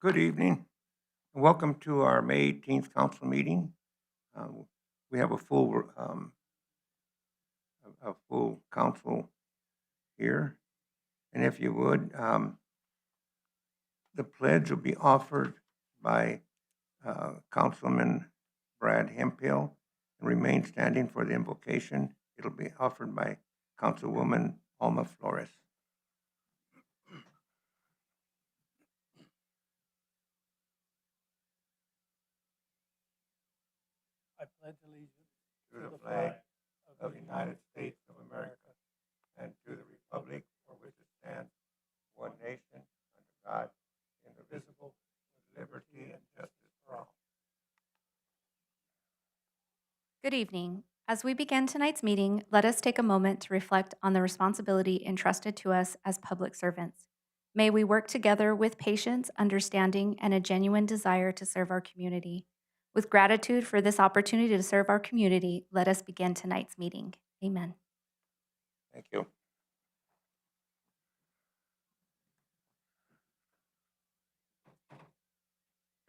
Good evening, and welcome to our May 18th council meeting. Um, We have a full council here, and if you would, the pledge will be offered by Councilman Brad Hemphill and remain standing for the invocation. It'll be offered by Councilwoman Alma Flores. I pledge allegiance To the flag of the United States of America and to the republic for which it stands, one nation, under God, indivisible, with liberty and justice for all. Good evening. As we begin tonight's meeting, let us take a moment to reflect on the responsibility entrusted to us as public servants. May we work together with patience, understanding, and a genuine desire to serve our community. With gratitude for this opportunity to serve our community, let us begin tonight's meeting. Amen. Thank you.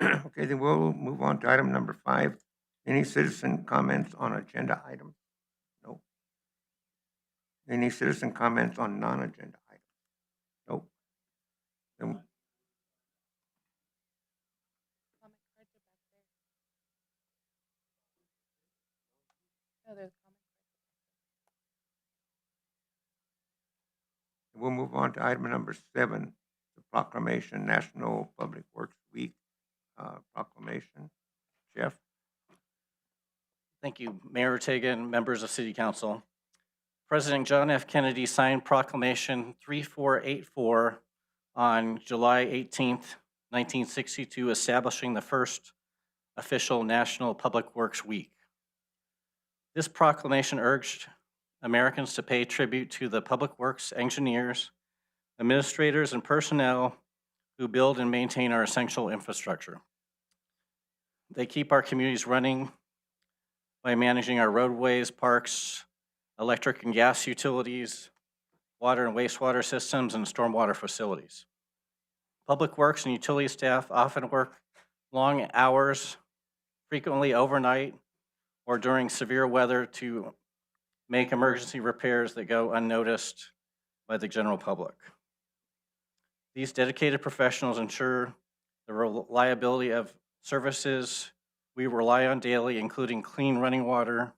Okay, then we'll move on to item number 5. Any citizen comments on agenda items? No. Any citizen comments on non-agenda items? Nope. Then we'll move on to item number 7, the proclamation, National Public Works Week proclamation. Jeff? Thank you, Mayor Ortega and members of City Council. President John F. Kennedy signed Proclamation 3484 on July 18th, 1962, establishing the first official National Public Works Week. This proclamation urged Americans to pay tribute to the public works engineers, administrators, and personnel who build and maintain our essential infrastructure. They keep our communities running by managing our roadways, parks, electric and gas utilities, water and wastewater systems, and stormwater facilities. Public works and utility staff often work long hours, frequently overnight or during severe weather, to make emergency repairs that go unnoticed by the general public. These dedicated professionals ensure the reliability of services we rely on daily, including clean running water,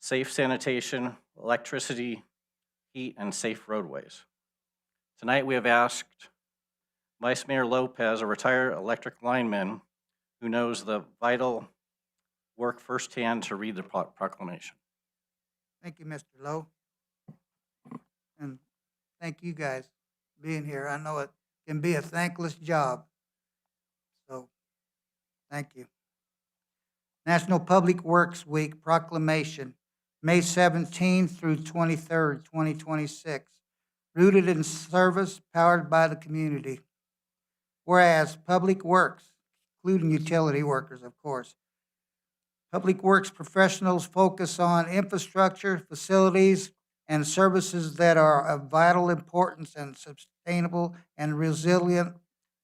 safe sanitation, electricity, heat, and safe roadways. Tonight we have asked Vice Mayor Lopez, a retired electric lineman who knows the vital work firsthand, to read the proclamation. Thank you, Mr. Lowe. And thank you guys for being here. I know it can be a thankless job. So, thank you. National Public Works Week proclamation, May 17th through 23rd, 2026. Rooted in service, powered by the community. Whereas public works, including utility workers, of course, public works professionals focus on infrastructure, facilities, and services that are of vital importance and sustainable and resilient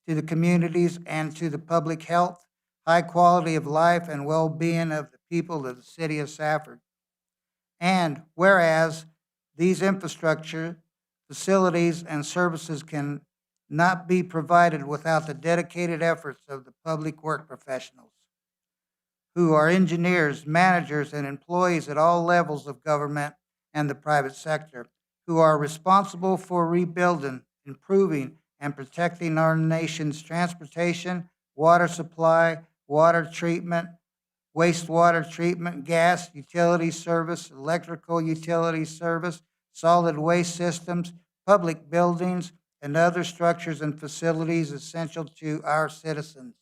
to the communities and to the public health, high quality of life, and well-being of the people of the city of Safford. And whereas these infrastructure, facilities, and services can not be provided without the dedicated efforts of the public work professionals, who are engineers, managers, and employees at all levels of government and the private sector, who are responsible for rebuilding, improving, and protecting our nation's transportation, water supply, water treatment, wastewater treatment, gas utility service, electrical utility service, solid waste systems, public buildings, and other structures and facilities essential to our citizens.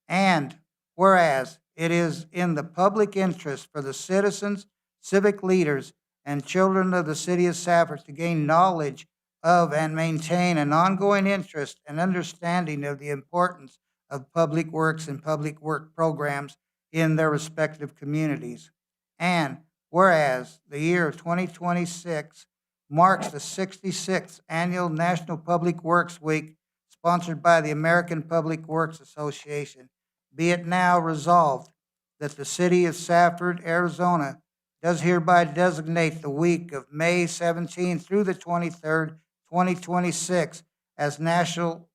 And whereas it is in the public interest for the citizens, civic leaders, and children of the city of Safford to gain knowledge of and maintain an ongoing interest and understanding of the importance of public works and public work programs in their respective communities. And whereas the year 2026 marks the 66th annual National Public Works Week, sponsored by the American Public Works Association. Be it now resolved that the city of Safford, Arizona does hereby designate the week of May 17th through the 23rd, 2026 as National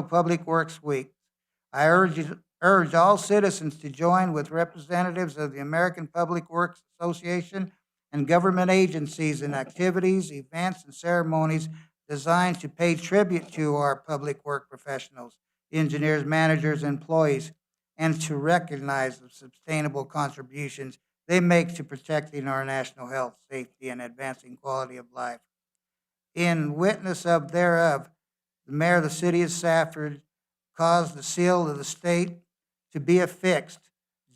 Public Works Week. I urge all citizens to join with representatives of the American Public Works Association and government agencies in activities, events, and ceremonies designed to pay tribute to our public work professionals, engineers, managers, employees, and to recognize the sustainable contributions they make to protecting our national health, safety, and advancing quality of life. In witness of thereof, the mayor of the city of Safford caused the seal of the state to be affixed,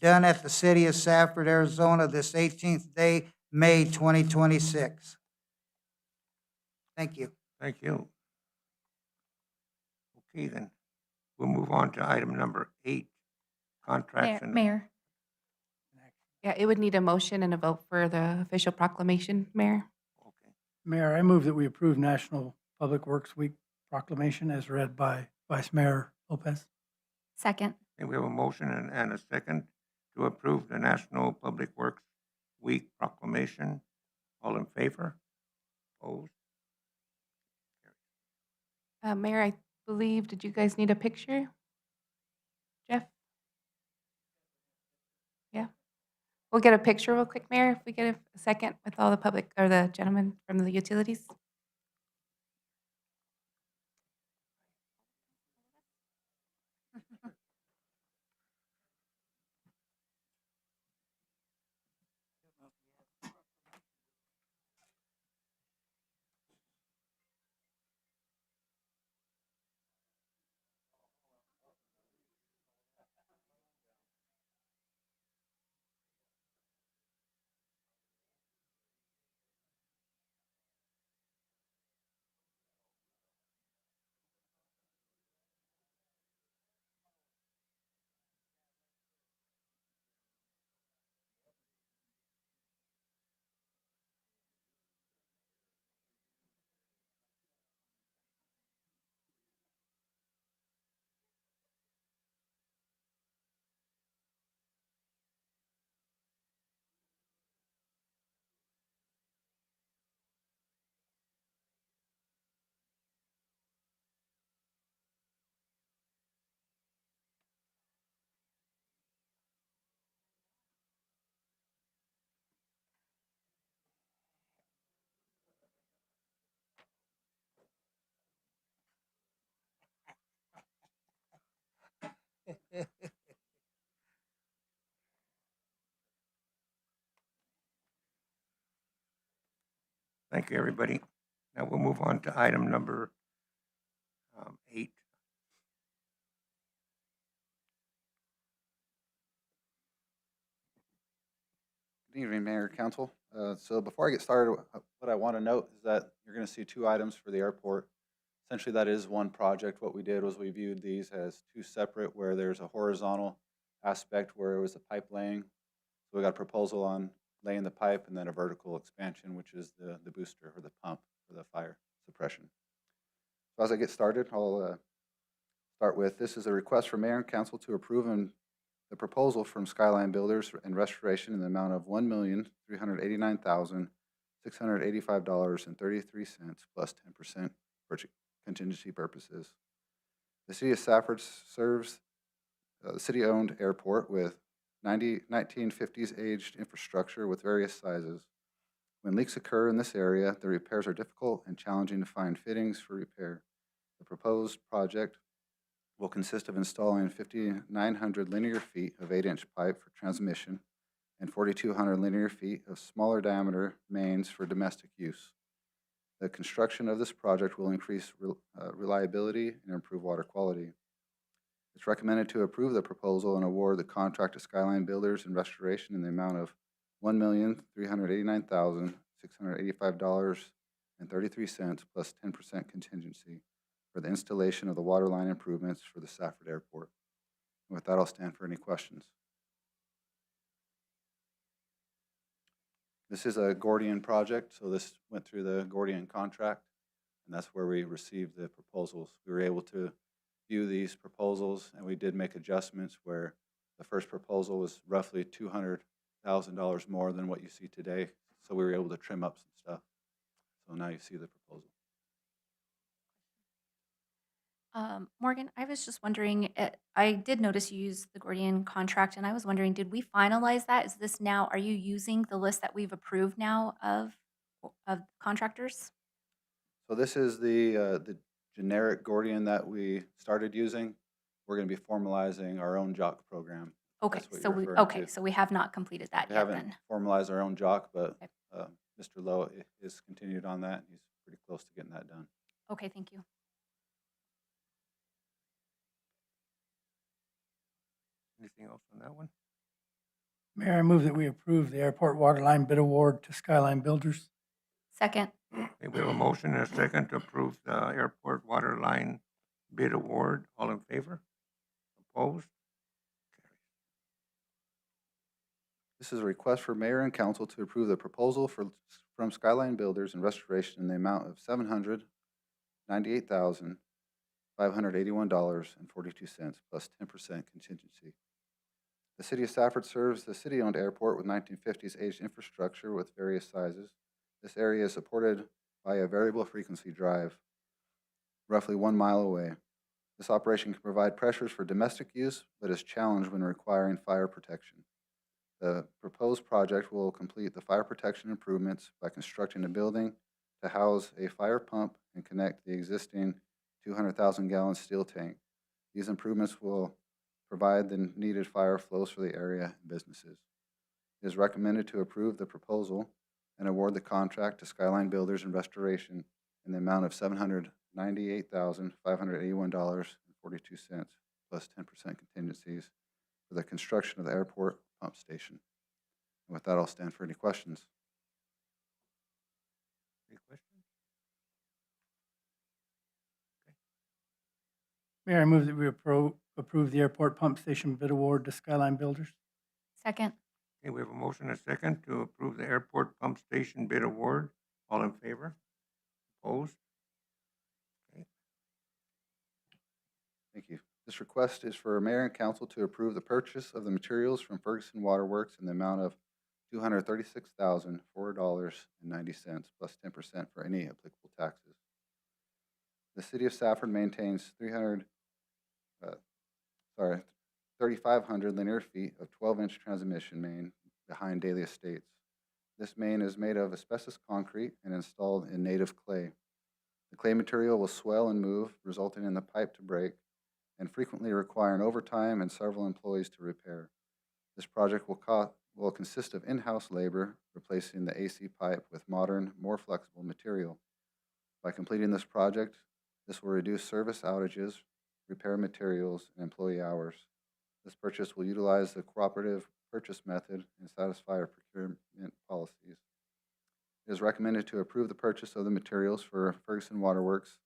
done at the city of Safford, Arizona, this 18th day, May 2026. Thank you. Thank you. Okay, then, we'll move on to item number 8, contracts and. Mayor, Yeah, it would need a motion and a vote for the official proclamation, Mayor. Okay, Mayor, I move that we approve National Public Works Week proclamation as read by Vice Mayor Lopez. second. okay, we have a motion and a second to approve the National Public Works Week proclamation. All in favor? Opposed? Mayor, I believe, did you guys need a picture? Jeff? Yeah. We'll get a picture real quick, Mayor, if we get a second with all the public, or the gentleman from the utilities. Thank you, everybody. Now we'll move on to item number 8. Good evening, Mayor, Council. So before I get started, what I want to note is that you're going to see 2 items for the airport. Essentially, that is one project. What we did was we viewed these as 2 separate, where there's a horizontal aspect where it was the pipe laying. So we got a proposal on laying the pipe, and then a vertical expansion, which is the booster or the pump for the fire suppression. So as I get started, I'll start with, this is a request for Mayor and Council to approve the proposal from Skyline Builders and Restoration in the amount of $1,389,685.33 plus 10% for contingency purposes. The city of Safford serves the city-owned airport with 1950s aged infrastructure with various sizes. When leaks occur in this area, the repairs are difficult and challenging to find fittings for repair. The proposed project will consist of installing 5,900 linear feet of 8-inch pipe for transmission and 4,200 linear feet of smaller diameter mains for domestic use. The construction of this project will increase reliability and improve water quality. It's recommended to approve the proposal and award the contract to Skyline Builders and Restoration in the amount of $1,389,685.33 plus 10% contingency for the installation of the water line improvements for the Safford Airport. And with that, I'll stand for any questions. This is a Gordian project, so this went through the Gordian contract, and that's where we received the proposals. We were able to view these proposals, and we did make adjustments where the first proposal was roughly $200,000 more than what you see today. So we were able to trim up some stuff. So now you see the proposal. Morgan, I was just wondering, I did notice you used the Gordian contract, and I was wondering, did we finalize that? Is this now, are you using the list that we've approved now of contractors? So this is the generic Gordian that we started using. We're going to be formalizing our own JOC program. Okay, That's what so you're we, referring okay, to. so we have not completed that We yet haven't then. formalized our own JOC, but Okay. Mr. Lowe is continued on that. He's pretty close to getting that done. Okay, thank you. Anything else on that one? Mayor, I move that we approve the airport water line bid award to Skyline Builders. Second, Okay, we have a motion and a second to approve the airport water line bid award. All in favor? Opposed? This is a request for mayor and council to approve the proposal from Skyline Builders and Restoration in the amount of $798,581.42 plus 10% contingency. The city of Safford serves the city-owned airport with 1950s aged infrastructure with various sizes. This area is supported by a variable frequency drive roughly 1 mile away. This operation can provide pressures for domestic use, but is challenged when requiring fire protection. The proposed project will complete the fire protection improvements by constructing a building to house a fire pump and connect the existing 200,000-gallon steel tank. These improvements will provide the needed fire flows for the area and businesses. It is recommended to approve the proposal and award the contract to Skyline Builders and Restoration in the amount of $798,581.42 plus 10% contingencies for the construction of the airport pump station. And with that, I'll stand for any questions. Any questions? Mayor, I move that we approve the airport pump station bid award to Skyline Builders. second, Okay, we have a motion and a second to approve the airport pump station bid award. All in favor? Opposed? Thank you. This request is for mayor and council to approve the purchase of the materials from Ferguson Waterworks in the amount of $236,004.90 plus 10% for any applicable taxes. The city of Safford maintains 3,500 linear feet of 12-inch transmission main behind Daly Estates. This main is made of asbestos concrete and installed in native clay. The clay material will swell and move, resulting in the pipe to break, and frequently requiring overtime and several employees to repair. This project will consist of in-house labor, replacing the AC pipe with modern, more flexible material. By completing this project, this will reduce service outages, repair materials, and employee hours. This purchase will utilize the cooperative purchase method and satisfy our procurement policies. It is recommended to approve the purchase of the materials for Ferguson Waterworks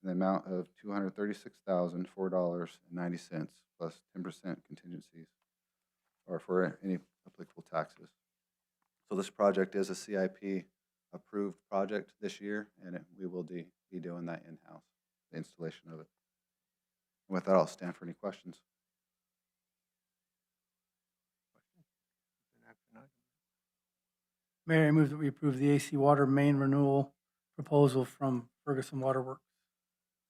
in the amount of $236,004.90 plus 10% contingencies, or for any applicable taxes. So this project is a CIP approved project this year, and we will be doing that in-house, the installation of it. And with that, I'll stand for any questions. An action item. Mayor, I move that we approve the AC water main renewal proposal from Ferguson Waterworks.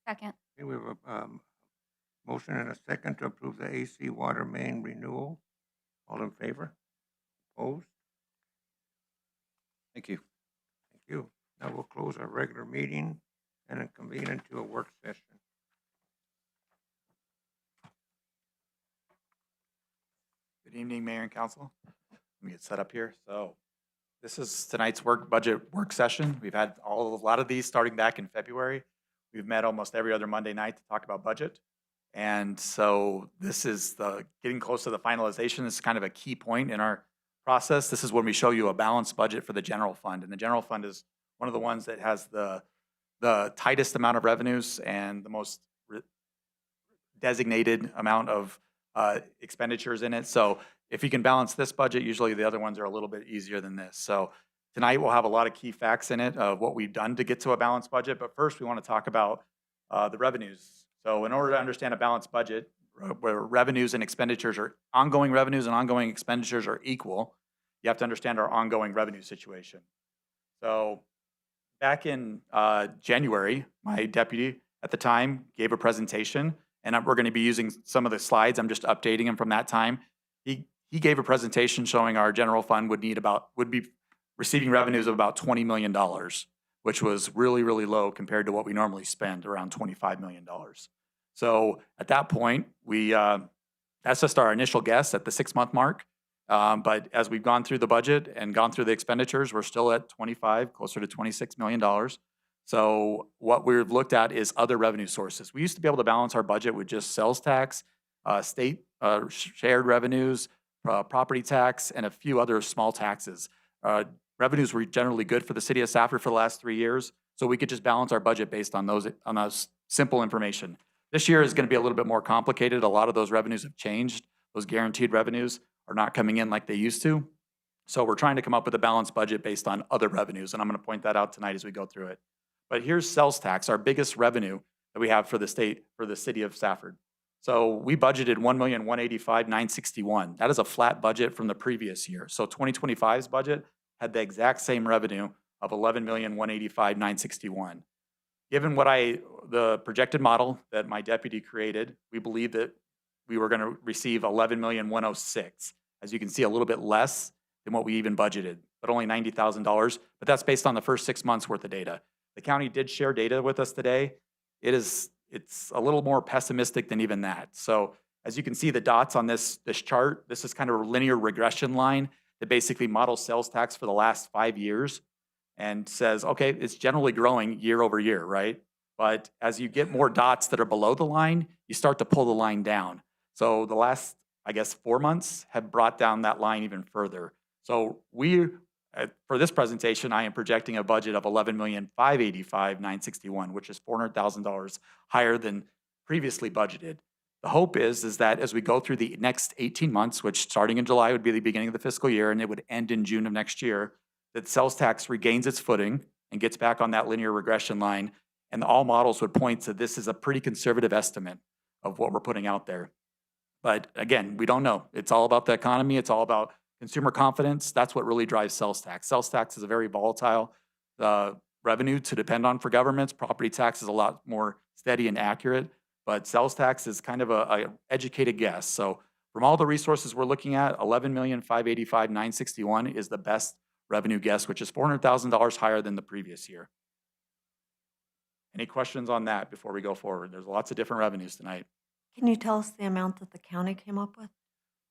second, Okay, we have a motion and a second to approve the AC water main renewal. All in favor? Opposed? Thank you. Thank you. Now we'll close our regular meeting and then convene into a work session. Good evening, Mayor and Council. Let me get set up here. So this is tonight's budget work session. We've had a lot of these starting back in February. We've met almost every other Monday night to talk about budget. And so this is getting close to the finalization. This is kind of a key point in our process. This is when we show you a balanced budget for the general fund. And the general fund is one of the ones that has the tightest amount of revenues and the most designated amount of expenditures in it. So if you can balance this budget, usually the other ones are a little bit easier than this. So tonight we'll have a lot of key facts in it of what we've done to get to a balanced budget. But first we want to talk about the revenues So in order to understand a balanced budget, where revenues and expenditures are, ongoing revenues and ongoing expenditures are equal, you have to understand our ongoing revenue situation. So back in January, my deputy at the time gave a presentation, and we're going to be using some of the slides. I'm just updating him from that time. He gave a presentation showing our general fund would be receiving revenues of about $20 million, which was really, really low compared to what we normally spend, around $25 million. So at that point, that's just our initial guess at the 6-month mark. But as we've gone through the budget and gone through the expenditures, we're still at 25, closer to $26 million. So what we've looked at is other revenue sources. We used to be able to balance our budget with just sales tax, state shared revenues, property tax, and a few other small taxes. Revenues were generally good for the city of Safford for the last 3 years, so we could just balance our budget based on those simple information. This year is going to be a little bit more complicated. A lot of those revenues have changed. Those guaranteed revenues are not coming in like they used to. So we're trying to come up with a balanced budget based on other revenues, and I'm going to point that out tonight as we go through it. But here's sales tax, our biggest revenue that we have for the state, for the city of Safford. So we budgeted $1,185,961. That is a flat budget from the previous year. So 2025's budget had the exact same revenue of $11,185,961. Given the projected model that my deputy created, we believe that we were going to receive $11,106,000. As you can see, a little bit less than what we even budgeted, but only $90,000. But that's based on the first 6 months worth of data. The county did share data with us today. It's a little more pessimistic than even that. So as you can see, the dots on this chart, this is kind of a linear regression line that basically models sales tax for the last 5 years and says, okay, it's generally growing year over year, right? But as you get more dots that are below the line, you start to pull the line down. So the last, I guess, 4 months have brought down that line even further. So for this presentation, I am projecting a budget of $11,585,961, which is $400,000 higher than previously budgeted. The hope is that as we go through the next 18 months, which starting in July would be the beginning of the fiscal year, and it would end in June of next year, that sales tax regains its footing and gets back on that linear regression line, and all models would point to this is a pretty conservative estimate of what we're putting out there. But again, we don't know. It's all about the economy. It's all about consumer confidence. That's what really drives sales tax. Sales tax is a very volatile revenue to depend on for governments. Property tax is a lot more steady and accurate, but sales tax is kind of a educated guess. So from all the resources we're looking at, $11,585,961 is the best revenue guess, which is $400,000 higher than the previous year. Any questions on that before we go forward? There's lots of different revenues tonight. Can you tell us the amount that the county came up with?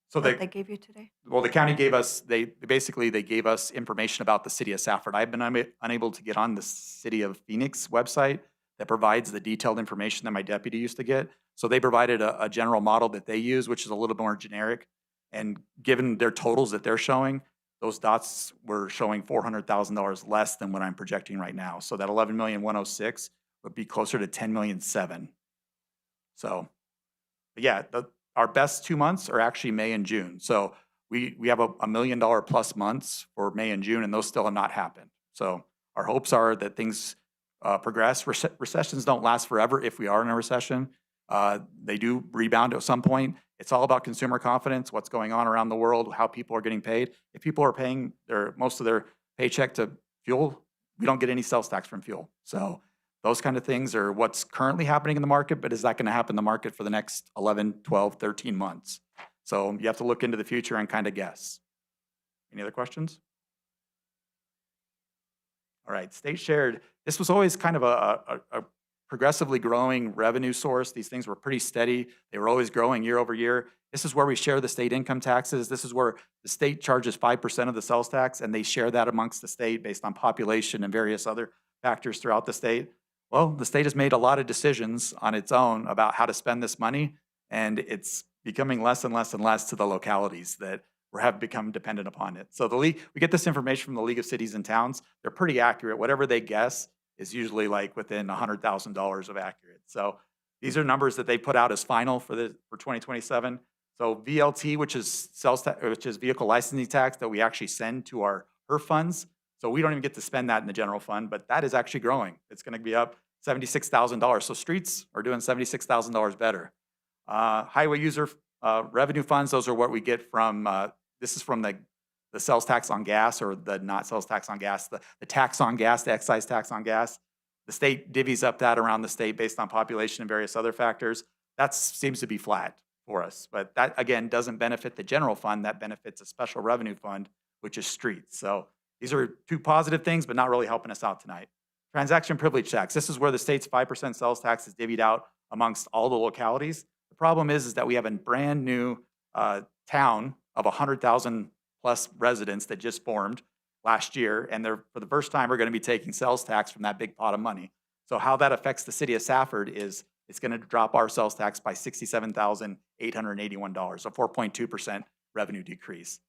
So What they gave you today? well, the county gave us, they gave us information about the city of Safford. I've been unable to get on the City of Phoenix website that provides the detailed information that my deputy used to get. So they provided a general model that they use, which is a little more generic. And given their totals that they're showing, those dots were showing $400,000 less than what I'm projecting right now. So that $11,106,000 would be closer to $10,007,000. So, but yeah, our best 2 months are actually May and June. So we have $1 million plus months for May and June, and those still have not happened. So our hopes are that things progress. Recessions don't last forever if we are in a recession. They do rebound at some point. It's all about consumer confidence, what's going on around the world, how people are getting paid. If people are paying most of their paycheck to fuel, we don't get any sales tax from fuel. So those kind of things are what's currently happening in the market, but is that going to happen in the market for the next 11, 12, 13 months? So you have to look into the future and kind of guess. Any other questions? All right, state shared. This was always kind of a progressively growing revenue source. These things were pretty steady. They were always growing year over year. This is where we share the state income taxes. This is where the state charges 5% of the sales tax, and they share that amongst the state based on population and various other factors throughout the state. Well, the state has made a lot of decisions on its own about how to spend this money, and it's becoming less and less and less to the localities that have become dependent upon it. So we get this information from the League of Cities and Towns. They're pretty accurate. Whatever they guess is usually like within $100,000 of accurate. So these are numbers that they put out as final for 2027. So VLT, which is vehicle licensing tax that we actually send to our HERF funds. So we don't even get to spend that in the general fund, but that is actually growing. It's going to be up $76,000. So streets are doing $76,000 better. Highway user revenue funds, those are what we get from, this is from the sales tax on gas, or the not sales tax on gas, the tax on gas, the excise tax on gas. The state divvies up that around the state based on population and various other factors. That seems to be flat for us. But that, again, doesn't benefit the general fund. That benefits a special revenue fund, which is streets. So these are two positive things, but not really helping us out tonight. Transaction privilege tax. This is where the state's 5% sales tax is divvied out amongst all the localities. The problem is that we have a brand new town of 100,000 plus residents that just formed last year, and they're, for the first time, are going to be taking sales tax from that big pot of money. So how that affects the city of Safford is it's going to drop our sales tax by $67,881, a 4.2% revenue decrease.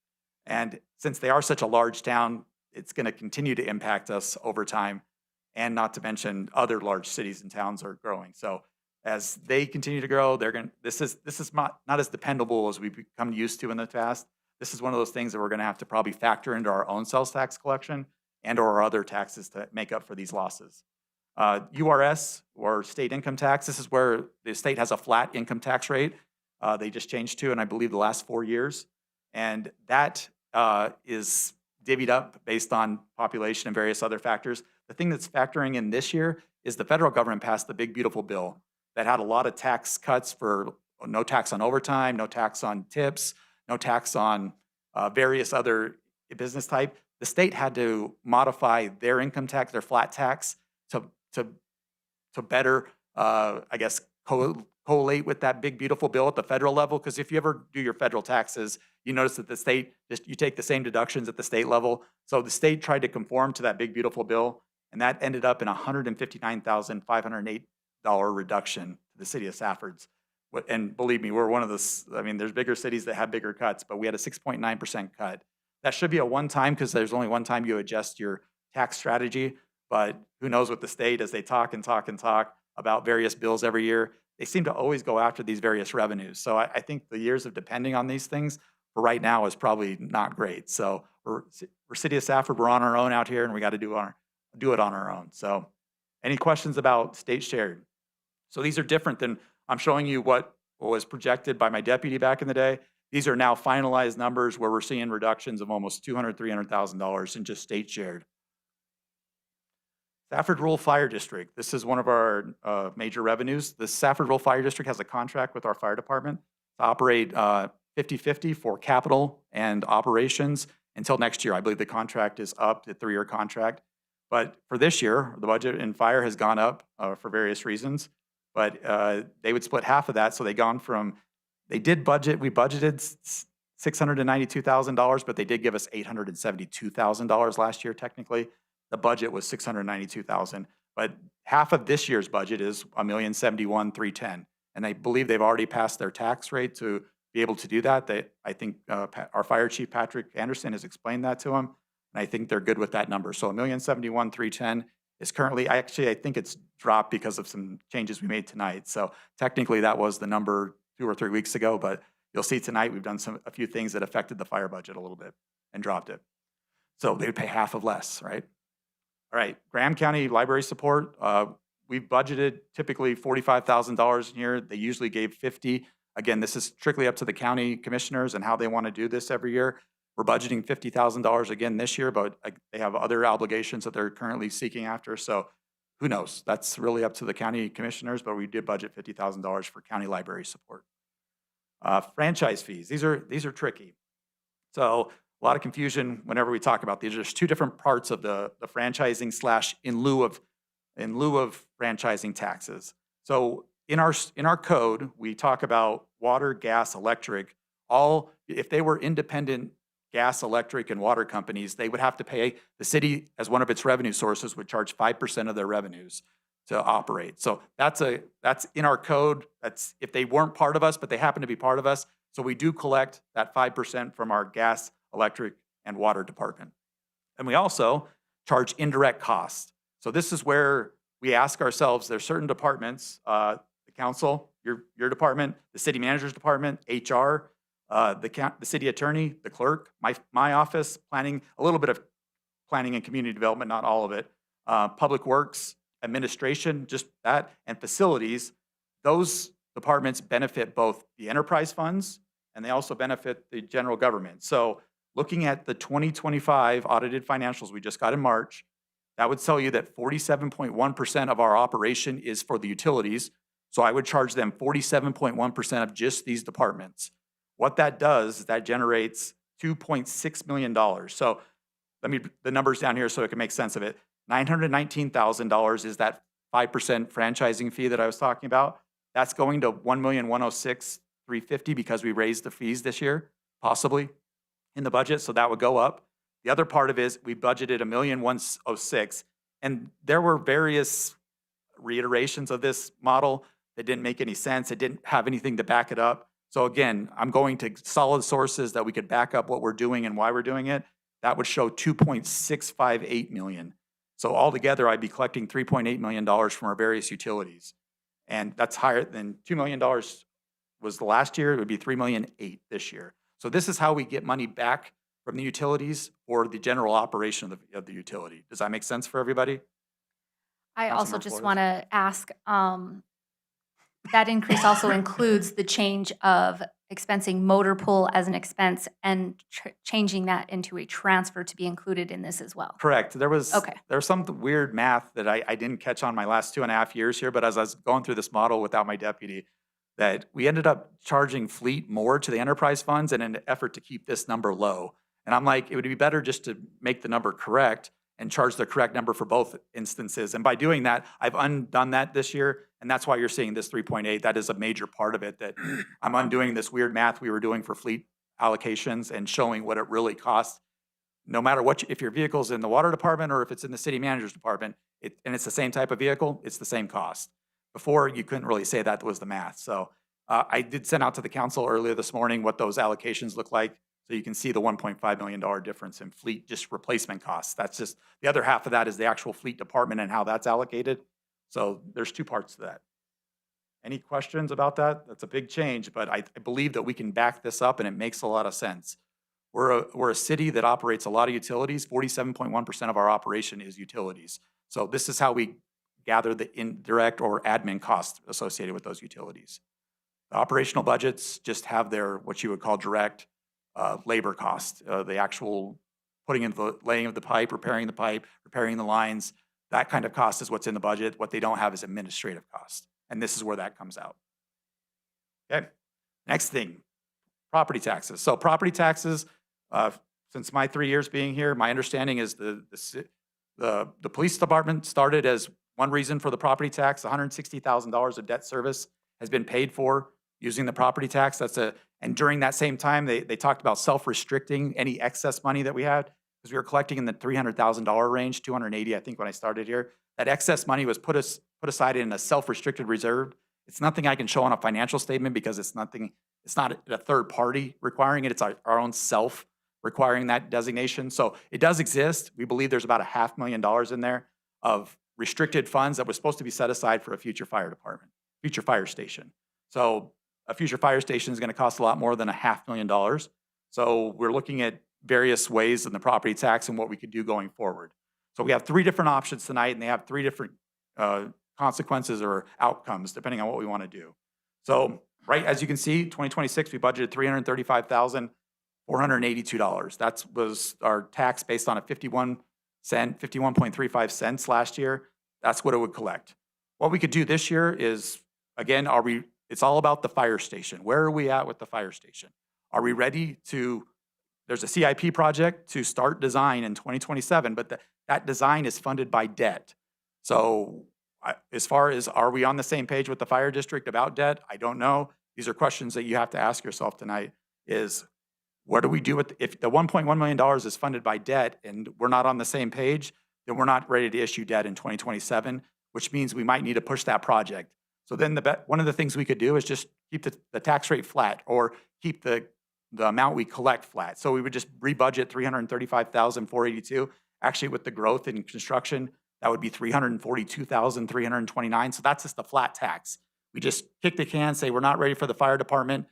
And since they are such a large town, it's going to continue to impact us over time, and not to mention other large cities and towns are growing. So as they continue to grow, they're going. This is not as dependable as we've become used to in the past. This is one of those things that we're going to have to probably factor into our own sales tax collection and or our other taxes to make up for these losses. URS, or state income tax, this is where the state has a flat income tax rate. They just changed to, and I believe the last 4 years. And that is divvied up based on population and various other factors. The thing that's factoring in this year is the federal government passed the big beautiful bill that had a lot of tax cuts for no tax on overtime, no tax on tips, no tax on various other business type. The state had to modify their income tax, their flat tax, to better, I guess, collate with that big beautiful bill at the federal level. Because if you ever do your federal taxes, you notice that the state you take the same deductions at the state level. So the state tried to conform to that big beautiful bill, and that ended up in a $159,508 reduction to the city of Safford's. And believe me, we're one of the, I mean, there's bigger cities that have bigger cuts, but we had a 6.9% cut. That should be a one-time, because there's only one time you adjust your tax strategy, but who knows with the state, as they talk and talk and talk about various bills every year, they seem to always go after these various revenues. So I think the years of depending on these things for right now is probably not great. So we're City of Safford, we're on our own out here, and we got to do it on our own. So any questions about state shared? So these are different than, I'm showing you what was projected by my deputy back in the day. These are now finalized numbers where we're seeing reductions of almost $200,000, $300,000 in just state shared. Safford Rural Fire District. This is one of our major revenues. The Safford Rural Fire District has a contract with our fire department to operate 50-50 for capital and operations until next year. I believe the contract is up, the 3-year contract. But for this year, the budget in fire has gone up for various reasons. But they would split half of that. So they gone from, we budgeted $692,000, but they did give us $872,000 last year technically. The budget was $692,000. But half of this year's budget is $1,071,310. And I believe they've already passed their tax rate to be able to do that. I think our fire chief, Patrick Anderson, has explained that to them. And I think they're good with that number. So $1,071,310 is currently, I think it's dropped because of some changes we made tonight. So technically that was the number 2 or 3 weeks ago, but you'll see tonight we've done a few things that affected the fire budget a little bit and dropped it. So they would pay half of less, right? All right, Graham County Library Support, we've budgeted typically $45,000 a year. They usually gave $50,000. Again, this is strictly up to the county commissioners and how they want to do this every year. We're budgeting $50,000 again this year, but they have other obligations that they're currently seeking after. So who knows? That's really up to the county commissioners, but we did budget $50,000 for county library support. Franchise fees, these are tricky. So a lot of confusion whenever we talk about these. There's 2 different parts of the franchising / in lieu of franchising taxes. So in our code, we talk about water, gas, electric. If they were independent gas, electric, and water companies, they would have to pay the city, as one of its revenue sources, would charge 5% of their revenues to operate. So that's in our code. That's if they weren't part of us, but they happen to be part of us. So we do collect that 5% from our gas, electric, and water department. And we also charge indirect costs. So this is where we ask ourselves, there's certain departments, the council, your department, the city manager's department, HR, the city attorney, the clerk, my office, planning, a little bit of planning and community development, not all of it, public works, administration, just that, and facilities, those departments benefit both the enterprise funds and they also benefit the general government. So looking at the 2025 audited financials we just got in March, that would tell you that 47.1% of our operation is for the utilities. So I would charge them 47.1% of just these departments. What that does is that generates $2.6 million. So let me, the numbers down here so it can make sense of it. $919,000 is that 5% franchising fee that I was talking about. That's going to $1,106,350 because we raised the fees this year, possibly, in the budget, so that would go up. The other part of it is we budgeted $1,106,000, and there were various reiterations of this model that didn't make any sense. It didn't have anything to back it up. So again, I'm going to solid sources that we could back up what we're doing and why we're doing it. That would show $2.658 million. So altogether, I'd be collecting $3.8 million from our various utilities. And that's higher than $2 million was the last year. It would be $3.8 million this year. So this is how we get money back from the utilities for the general operation of the utility. Does that make sense for everybody? I also Councilmember just Flores? want to ask, that increase also includes the change of expensing motor pool as an expense and changing that into a transfer to be included in this as well. Correct. There was Okay. some weird math that I didn't catch on my last 2.5 years here, but as I was going through this model without my deputy, that we ended up charging fleet more to the enterprise funds in an effort to keep this number low. And I'm like, it would be better just to make the number correct and charge the correct number for both instances. And by doing that, I've undone that this year, and that's why you're seeing this 3.8. That is a major part of it, that I'm undoing this weird math we were doing for fleet allocations and showing what it really costs. No matter what, if your vehicle's in the water department or if it's in the city manager's department, and it's the same type of vehicle, it's the same cost. Before, you couldn't really say that was the math. So I did send out to the council earlier this morning what those allocations look like. So you can see the $1.5 million difference in fleet, just replacement costs. That's just, the other half of that is the actual fleet department and how that's allocated. So there's two parts to that. Any questions about that? That's a big change, but I believe that we can back this up and it makes a lot of sense. We're a city that operates a lot of utilities. 47.1% of our operation is utilities. So this is how we gather the indirect or admin costs associated with those utilities. The operational budgets just have their, what you would call direct labor cost, the actual putting in the laying of the pipe, repairing the lines. That kind of cost is what's in the budget. What they don't have is administrative cost. And this is where that comes out. Okay, next thing, property taxes. So property taxes, since my 3 years being here, my understanding is the police department started as one reason for the property tax. $160,000 of debt service has been paid for using the property tax. And during that same time, they talked about self-restricting any excess money that we had, because we were collecting in the $300,000 range, 280, I think, when I started here. That excess money was put aside in a self-restricted reserve. It's nothing I can show on a financial statement because it's not a third party requiring it. It's our own self requiring that designation. So it does exist. We believe there's about $500,000 in there of restricted funds that was supposed to be set aside for a future fire department, future fire station. So a future fire station is going to cost a lot more than $500,000. So we're looking at various ways in the property tax and what we could do going forward. So we have 3 different options tonight, and they have 3 different consequences or outcomes depending on what we want to do. So right, as you can see, 2026, we budgeted $335,482. That was our tax based on a 51.35 cents last year. That's what it would collect. What we could do this year is, again, it's all about the fire station. Where are we at with the fire station? Are we ready to, there's a CIP project to start design in 2027, but that design is funded by debt. So as far as, are we on the same page with the fire district about debt? I don't know. These are questions that you have to ask yourself tonight, is what do we do with, if the $1.1 million is funded by debt and we're not on the same page, then we're not ready to issue debt in 2027, which means we might need to push that project. So then one of the things we could do is just keep the tax rate flat, or keep the amount we collect flat. So we would just rebudget $335,482. Actually, with the growth in construction, that would be $342,329. So that's just the flat tax. We just kick the can, say we're not ready for the fire department.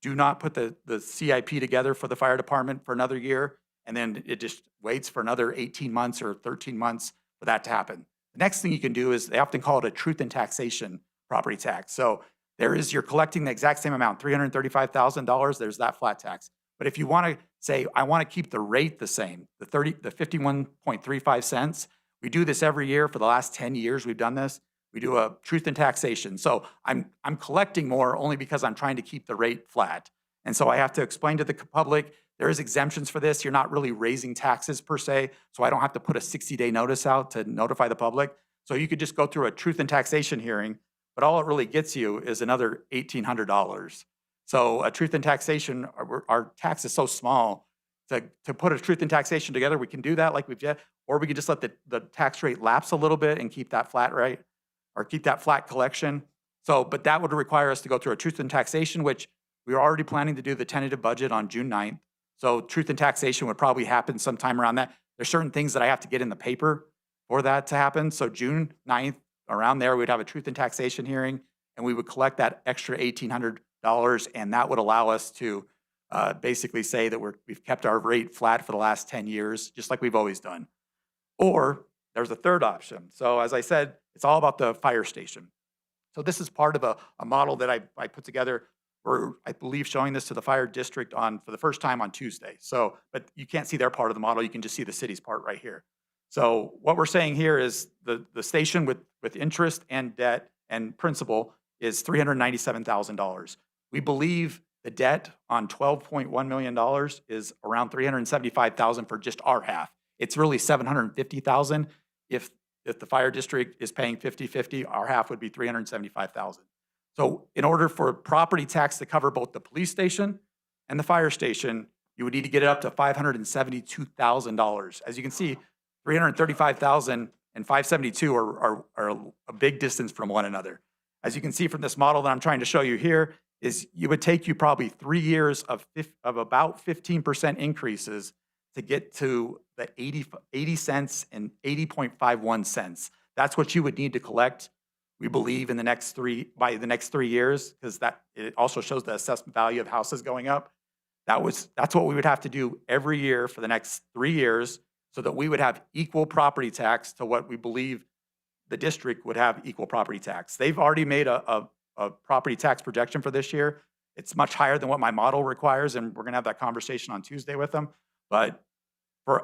Do not put the CIP together for the fire department for another year, and then it just waits for another 18 months or 13 months for that to happen. The next thing you can do is they often call it a truth in taxation property tax. So you're collecting the exact same amount, $335,000, there's that flat tax. But if you want to say, I want to keep the rate the same, the 51.35 cents, we do this every year for the last 10 years. We've done this. We do a truth in taxation. So I'm collecting more only because I'm trying to keep the rate flat. And so I have to explain to the public, there is exemptions for this. You're not really raising taxes per se, so I don't have to put a 60-day notice out to notify the public. So you could just go through a truth in taxation hearing, but all it really gets you is another $1,800. So a truth in taxation, our tax is so small, to put a truth in taxation together, we can do that like we've done, or we can just let the tax rate lapse a little bit and keep that flat rate, or keep that flat collection. So, but that would require us to go through a truth in taxation, which we are already planning to do the tentative budget on June 9th. So truth in taxation would probably happen sometime around that. There's certain things that I have to get in the paper for that to happen. So June 9th, around there, we'd have a truth in taxation hearing, and we would collect that extra $1,800, and that would allow us to basically say that we've kept our rate flat for the last 10 years, just like we've always done. Or there's a third option. So as I said, it's all about the fire station. So this is part of a model that I put together. We're, I believe, showing this to the fire district for the first time on Tuesday. So, but you can't see their part of the model. You can just see the city's part right here. So what we're saying here is the station with interest and debt and principal is $397,000. We believe the debt on $12.1 million is around $375,000 for just our half. It's really $750,000. If the fire district is paying 50-50, our half would be $375,000. So in order for property tax to cover both the police station and the fire station, you would need to get it up to $572,000. As you can see, $335,000 and $572 are a big distance from one another. As you can see from this model that I'm trying to show you here, is it would take you probably 3 years of about 15% increases to get to the 80 cents and 80.51 cents. That's what you would need to collect, we believe, by the next 3 years, because it also shows the assessment value of houses going up. That's what we would have to do every year for the next 3 years, so that we would have equal property tax to what we believe the district would have equal property tax. They've already made a property tax projection for this year. It's much higher than what my model requires, and we're gonna have that conversation on Tuesday with them. But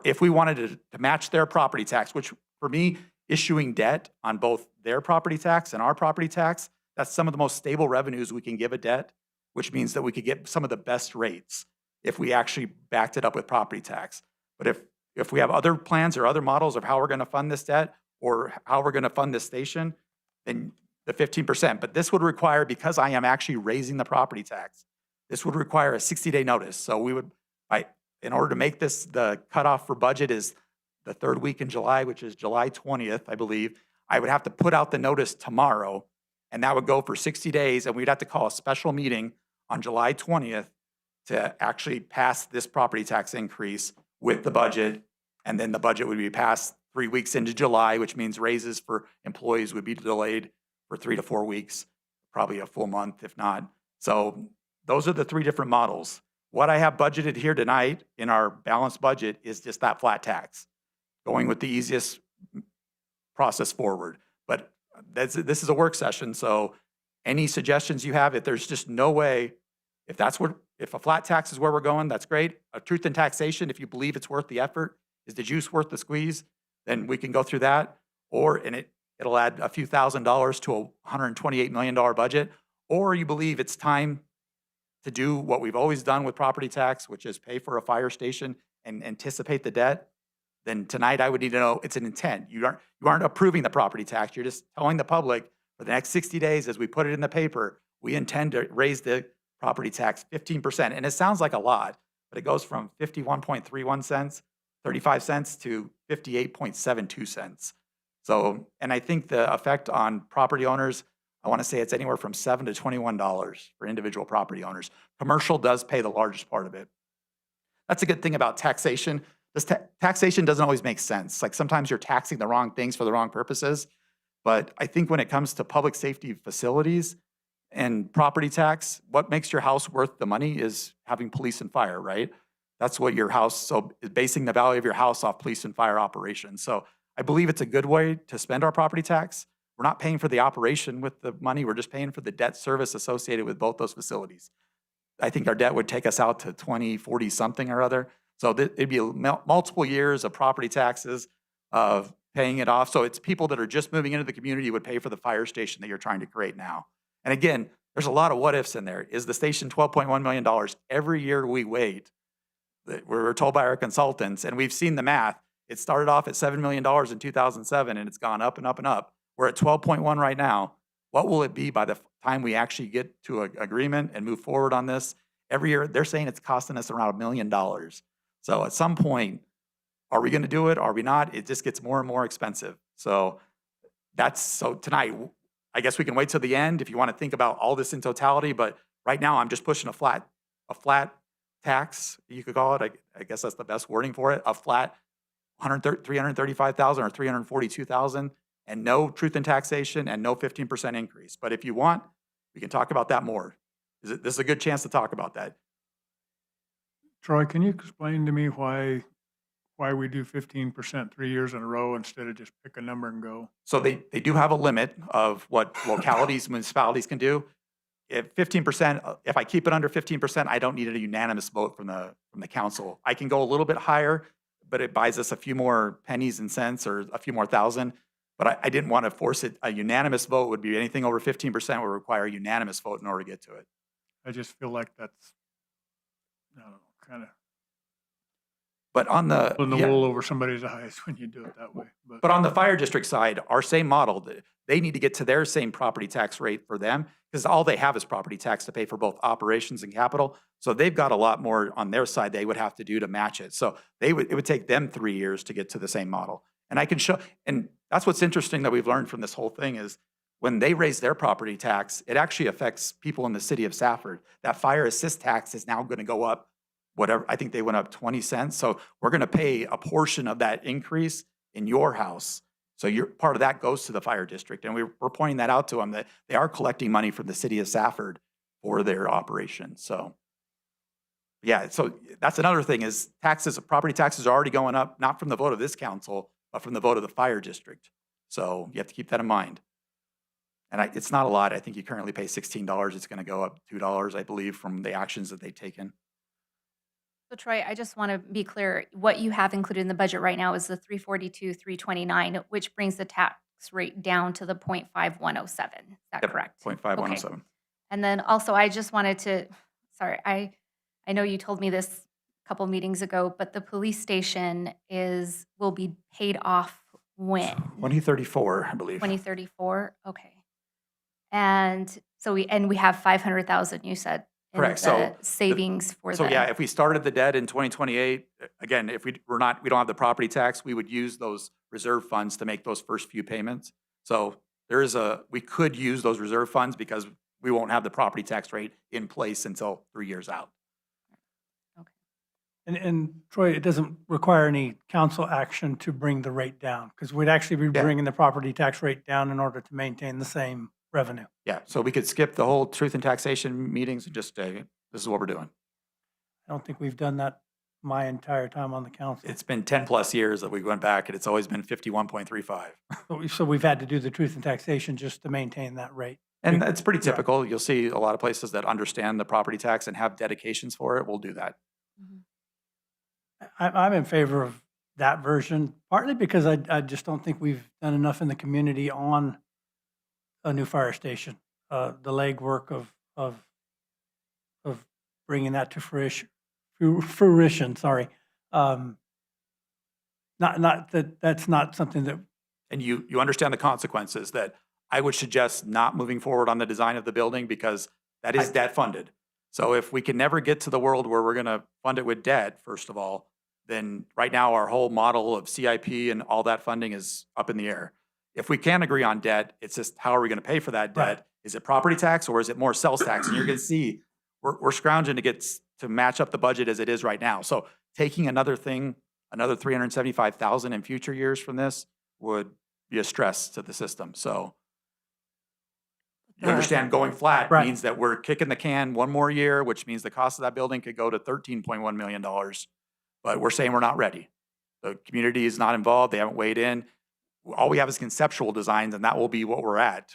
if we wanted to match their property tax, which for me, issuing debt on both their property tax and our property tax, that's some of the most stable revenues we can give a debt, which means that we could get some of the best rates if we actually backed it up with property tax. But if we have other plans or other models of how we're gonna fund this debt or how we're gonna fund this station, then the 15%. But this would require, because I am actually raising the property tax, this would require a 60-day notice. So we would, in order to make this, the cutoff for budget is the third week in July, which is July 20th, I believe. I would have to put out the notice tomorrow, and that would go for 60 days, and we'd have to call a special meeting on July 20th to actually pass this property tax increase with the budget, and then the budget would be passed 3 weeks into July, which means raises for employees would be delayed for 3 to 4 weeks, probably a full month if not. So those are the 3 different models. What I have budgeted here tonight in our balanced budget is just that flat tax, going with the easiest process forward. But this is a work session, so any suggestions you have, if there's just no way, if a flat tax is where we're going, that's great. A truth in taxation, if you believe it's worth the effort, is the juice worth the squeeze, then we can go through that. And it'll add a few $1,000s to a $128 million budget. Or you believe it's time to do what we've always done with property tax, which is pay for a fire station and anticipate the debt, then tonight I would need to know it's an intent. You aren't approving the property tax. You're just telling the public for the next 60 days, as we put it in the paper, we intend to raise the property tax 15%. And it sounds like a lot, but it goes from 51.31 cents, 35 cents to 58.72 cents. So, and I think the effect on property owners, I want to say it's anywhere from $7 to $21 for individual property owners. Commercial does pay the largest part of it. That's a good thing about taxation. Taxation doesn't always make sense. Like sometimes you're taxing the wrong things for the wrong purposes. But I think when it comes to public safety facilities and property tax, what makes your house worth the money is having police and fire, right? That's what your house, so basing the value of your house off police and fire operations. So I believe it's a good way to spend our property tax. We're not paying for the operation with the money, we're just paying for the debt service associated with both those facilities. I think our debt would take us out to 2040 something or other. So it'd be multiple years of property taxes, of paying it off. So it's people that are just moving into the community would pay for the fire station that you're trying to create now. And again, there's a lot of what ifs in there. Is the station $12.1 million? Every year we wait, we're told by our consultants, and we've seen the math. It started off at $7 million in 2007, and it's gone up and up and up. We're at 12.1 right now. What will it be by the time we actually get to an agreement and move forward on this? Every year, they're saying it's costing us around $1 million. So at some point, are we going to do it? Are we not? It just gets more and more expensive. So tonight, I guess we can wait till the end if you want to think about all this in totality. But right now, I'm just pushing a flat tax, you could call it. I guess that's the best wording for it. A flat 335,000 or 342,000, and no truth in taxation and no 15% increase. But if you want, we can talk about that more. This is a good chance to talk about that. Troy, can you explain to me why we do 15% 3 years in a row instead of just pick a number and go? So they do have a limit of what localities, municipalities can do. If 15%, if I keep it under 15%, I don't need a unanimous vote from the council. I can go a little bit higher, but it buys us a few more pennies and cents or a few more thousand. But I didn't want to force it. A unanimous vote would be anything over 15% would require a unanimous vote in order to get to it. I just feel like that's, I don't know, kind of But on the pulling the yeah. wool over somebody's eyes when you do it that way. But on the fire district side, our same model, they need to get to their same property tax rate for them because all they have is property tax to pay for both operations and capital. So they've got a lot more on their side they would have to do to match it. So it would take them 3 years to get to the same model. And I can show, and that's what's interesting that we've learned from this whole thing is when they raise their property tax, it actually affects people in the city of Safford. That fire assist tax is now going to go up, whatever, I think they went up 20 cents. So we're going to pay a portion of that increase in your house. So part of that goes to the fire district. And we're pointing that out to them that they are collecting money from the city of Safford for their operation. So yeah, so that's another thing is property taxes are already going up, not from the vote of this council, but from the vote of the fire district. So you have to keep that in mind. And it's not a lot. I think you currently pay $16. It's going to go up $2, I believe, from the actions that they've taken. So Troy, I just want to be clear, what you have included in the budget right now is the 342, 329, which brings the tax rate down to the 0.5107. Is that Yep, correct? 0.5107. Okay. And then also, I just wanted to, sorry, I know you told me this a couple meetings ago, but the police station will be paid off when? 2034, I believe. 2034? Okay. And so we have 500,000, you said, in Correct. the savings for So the. yeah, if we started the debt in 2028, again, if we don't have the property tax, we would use those reserve funds to make those first few payments. So we could use those reserve funds because we won't have the property tax rate in place until 3 years out. And Troy, it doesn't require any council action to bring the rate down because we'd actually be Yeah. bringing the property tax rate down in order to maintain the same revenue. Yeah, so we could skip the whole truth and taxation meetings and just this is what we're doing. I don't think we've done that my entire time on the council. It's been 10 plus years that we went back and it's always been 51.35. So we've had to do the truth and taxation just to maintain that rate. And it's pretty Yeah. typical. You'll see a lot of places that understand the property tax and have dedications for it. We'll do that. I'm in favor of that version, partly because I just don't think we've done enough in the community on a new fire station. The legwork of bringing that to fruition. Sorry, not that's not something that. And you understand the consequences that I would suggest not moving forward on the design of the building because that is debt funded. So if we can never get to the world where we're going to fund it with debt, first of all, then right now our whole model of CIP and all that funding is up in the air. If we can agree on debt, it's just how are we going to pay for that debt? Right. Is it property tax or is it more sales tax? And you're going to see we're scrounging to match up the budget as it is right now. So taking another 375,000 in future years from this would be a stress to the system. So you understand going flat Right. means that we're kicking the can one more year, which means the cost of that building could go to $13.1 million. But we're saying we're not ready. The community is not involved. They haven't weighed in. all we have is conceptual designs, and that will be what we're at.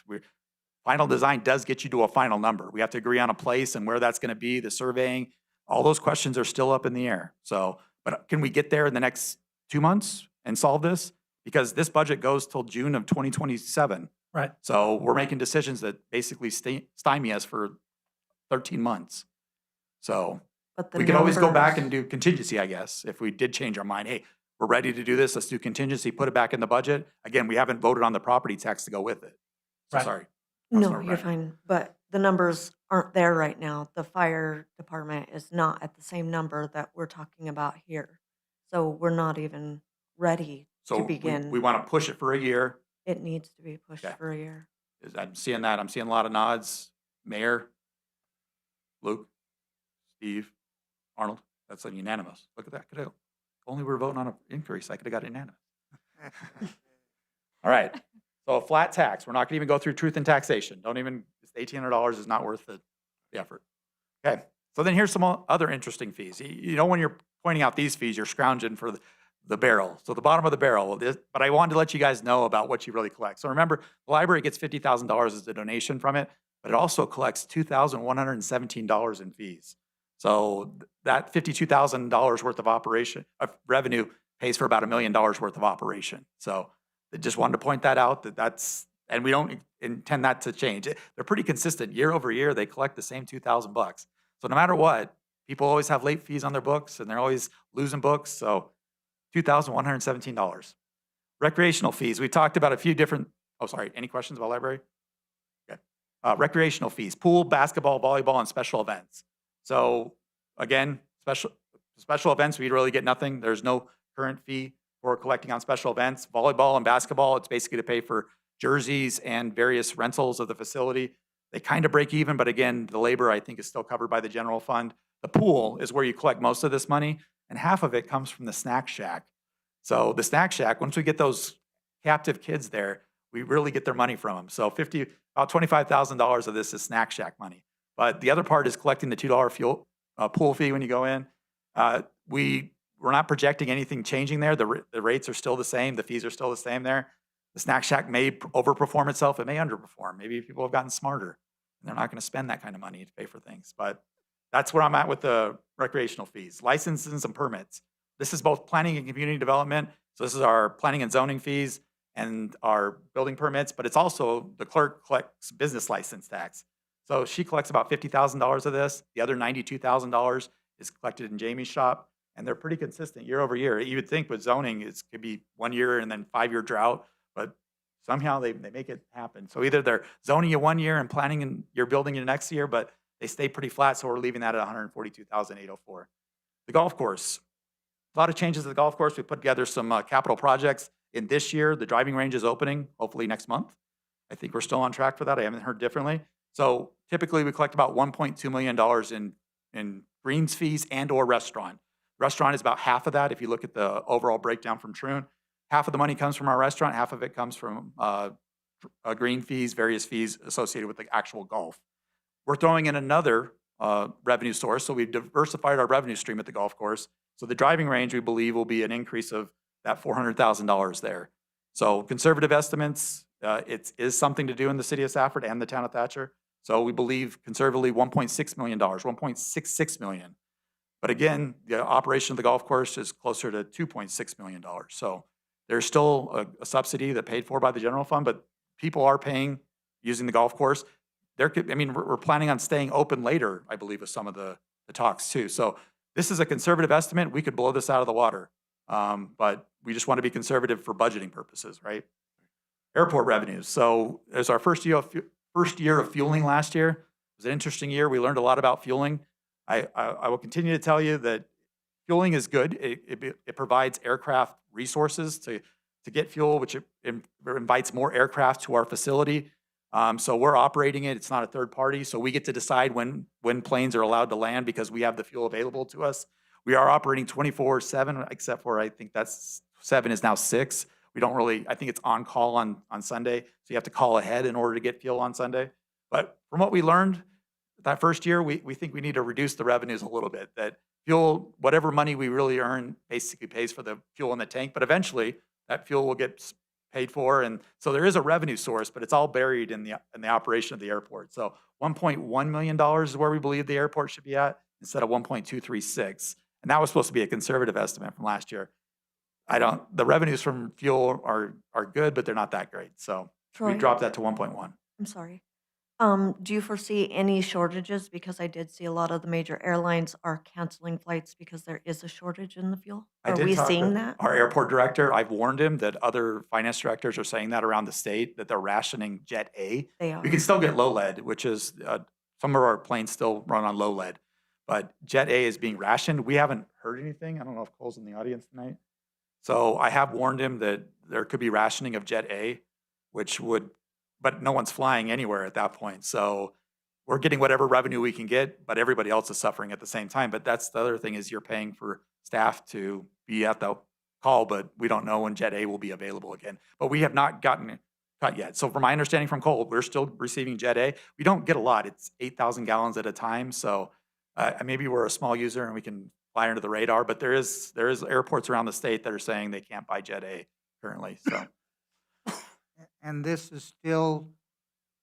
Final design does get you to a final number. We have to agree on a place and where that's gonna be, the surveying. All those questions are still up in the air. So, but can we get there in the next 2 months and solve this? Because this budget goes till June of 2027. Right. So we're making decisions that basically stymie us for 13 months. So But the we could always go back numbers- and do contingency, I guess, if we did change our mind. Hey, we're ready to do this, let's do contingency, put it back in the budget. Again, we haven't voted on the property tax to go with it. So Right. sorry. No, Councilmember you're Brennan. fine, but the numbers aren't there right now. The fire department is not at the same number that we're talking about here. So we're not even ready So to we begin. want to push it for a year. It needs to be pushed Okay. for a year. I'm seeing that. I'm seeing a lot of nods. Mayor, Luke, Steve, Arnold, that's unanimous. Look at that. Could have, only we were voting on an increase, I could have got unanimous. All right. So a flat tax. We're not going to even go through truth and taxation. Don't even, it's $1,800 is not worth the effort. Okay. So then here's some other interesting fees. You know, when you're pointing out these fees, you're scrounging for the barrel. So the bottom of the barrel, but I wanted to let you guys know about what you really collect. So remember, the library gets $50,000 as a donation from it, but it also collects $2,117 in fees. So that $52,000 worth of revenue pays for about $1 million worth of operation. So I just wanted to point that out, and we don't intend that to change. They're pretty consistent. Year over year, they collect the same $2,000. So no matter what, people always have late fees on their books, and they're always losing books. So $2,117. Recreational fees, we talked about a few different, oh, sorry, any questions about library? Okay. Recreational fees, pool, basketball, volleyball, and special events. So again, special events, we really get nothing. There's no current fee for collecting on special events. Volleyball and basketball, it's basically to pay for jerseys and various rentals of the facility. They kind of break even, but again, the labor, I think, is still covered by the general fund. The pool is where you collect most of this money, and half of it comes from the snack shack. So the snack shack, once we get those captive kids there, we really get their money from them. So about $25,000 of this is snack shack money. But the other part is collecting the $2 pool fee when you go in. We're not projecting anything changing there. The rates are still the same. The fees are still the same there. The snack shack may overperform itself. It may underperform. Maybe people have gotten smarter, and they're not going to spend that kind of money to pay for things. But that's where I'm at with the recreational fees. Licenses and permits. This is both planning and community development. So this is our planning and zoning fees and our building permits, but it's also the clerk collects business license tax. So she collects about $50,000 of this. The other $92,000 is collected in Jamie's shop, and they're pretty consistent year over year. You would think with zoning, it could be 1 year and then 5-year drought, but somehow they make it happen. So either they're zoning you 1 year and planning and you're building you next year, but they stay pretty flat, so we're leaving that at $142,804. The golf course. A lot of changes to the golf course. We put together some capital projects in this year. The driving range is opening, hopefully next month. I think we're still on track for that. I haven't heard differently. So typically we collect about $1.2 million in greens fees and or restaurant. Restaurant is about half of that if you look at the overall breakdown from Troon. Half of the money comes from our restaurant, half of it comes from green fees, various fees associated with the actual golf. We're throwing in another revenue source, so we've diversified our revenue stream at the golf course. So the driving range, we believe, will be an increase of that $400,000 there. So conservative estimates, it is something to do in the city of Safford and the town of Thatcher. So we believe conservatively $1.6 million, $1.66 million. But again, the operation of the golf course is closer to $2.6 million. So there's still a subsidy that paid for by the general fund, but people are paying using the golf course. We're planning on staying open later, I believe, with some of the talks too. So this is a conservative estimate. We could blow this out of the water, but we just want to be conservative for budgeting purposes, right? Airport revenues. So as our first year of fueling last year, it was an interesting year. We learned a lot about fueling. I will continue to tell you that fueling is good. It provides aircraft resources to get fuel, which invites more aircraft to our facility. So we're operating it. It's not a third party. So we get to decide when planes are allowed to land because we have the fuel available to us. We are operating 24/7, except for I think that's 7 is now 6. We don't really, I think it's on call on Sunday. So you have to call ahead in order to get fuel on Sunday. But from what we learned that first year, we think we need to reduce the revenues a little bit. That fuel, whatever money we really earn basically pays for the fuel in the tank. But eventually that fuel will get paid for. And so there is a revenue source, but it's all buried in the operation of the airport. So $1.1 million is where we believe the airport should be at instead of 1.236. And that was supposed to be a conservative estimate from last year. The revenues from fuel are good, but they're not that great. So we Troy, dropped that to 1.1. I'm sorry. Do you foresee any shortages? Because I did see a lot of the major airlines are canceling flights because there is a shortage in the fuel. I Are did we talk to seeing that? Our airport director, I've warned him that other finance directors are saying that around the state, that they're rationing Jet A. They are. We can still get low lead, which is, some of our planes still run on low lead, but Jet A is being rationed. We haven't heard anything. I don't know if Cole's in the audience tonight. So I have warned him that there could be rationing of Jet A, but no one's flying anywhere at that point. So we're getting whatever revenue we can get, but everybody else is suffering at the same time. But that's the other thing, is you're paying for staff to be at the call, but we don't know when Jet A will be available again. But we have not gotten cut yet. So from my understanding from Cole, we're still receiving Jet A. We don't get a lot. It's 8,000 gallons at a time. So maybe we're a small user and we can fly under the radar, but there is airports around the state that are saying they can't buy Jet A currently. So And this is still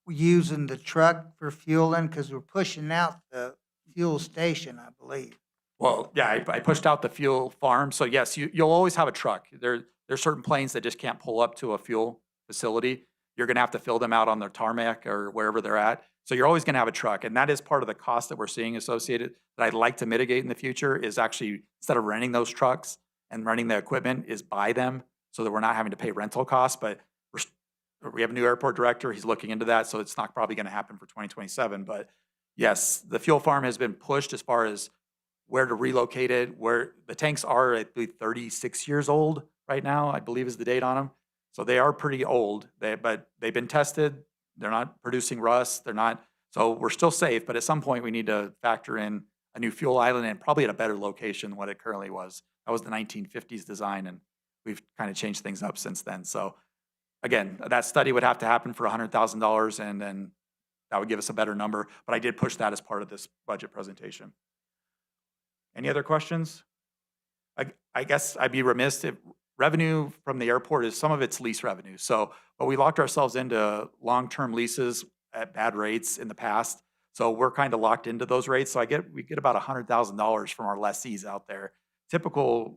using the truck for fueling, because we're pushing out the fuel station, I believe. well, yeah, I pushed out the fuel farm. So yes, you'll always have a truck. There's certain planes that just can't pull up to a fuel facility. You're gonna have to fill them out on their tarmac or wherever they're at. So you're always gonna have a truck. And that is part of the cost that we're seeing associated, that I'd like to mitigate in the future, is actually, instead of renting those trucks and renting the equipment, is buy them so that we're not having to pay rental costs. But we have a new airport director. He's looking into that. So it's not probably gonna happen for 2027. But yes, the fuel farm has been pushed as far as where to relocate it, where the tanks are, I believe, 36 years old right now, I believe is the date on them. So they are pretty old, but they've been tested. They're not producing rust. So we're still safe, but at some point we need to factor in a new fuel island, and probably at a better location than what it currently was. That was the 1950s design, and we've kind of changed things up since then. So again, that study would have to happen for $100,000, and then that would give us a better number. But I did push that as part of this budget presentation. Any other questions? I guess I'd be remiss if revenue from the airport is, some of it's lease revenue. So, but we locked ourselves into long-term leases at bad rates in the past. So we're kind of locked into those rates. So we get about $100,000 from our lessees out there. Typical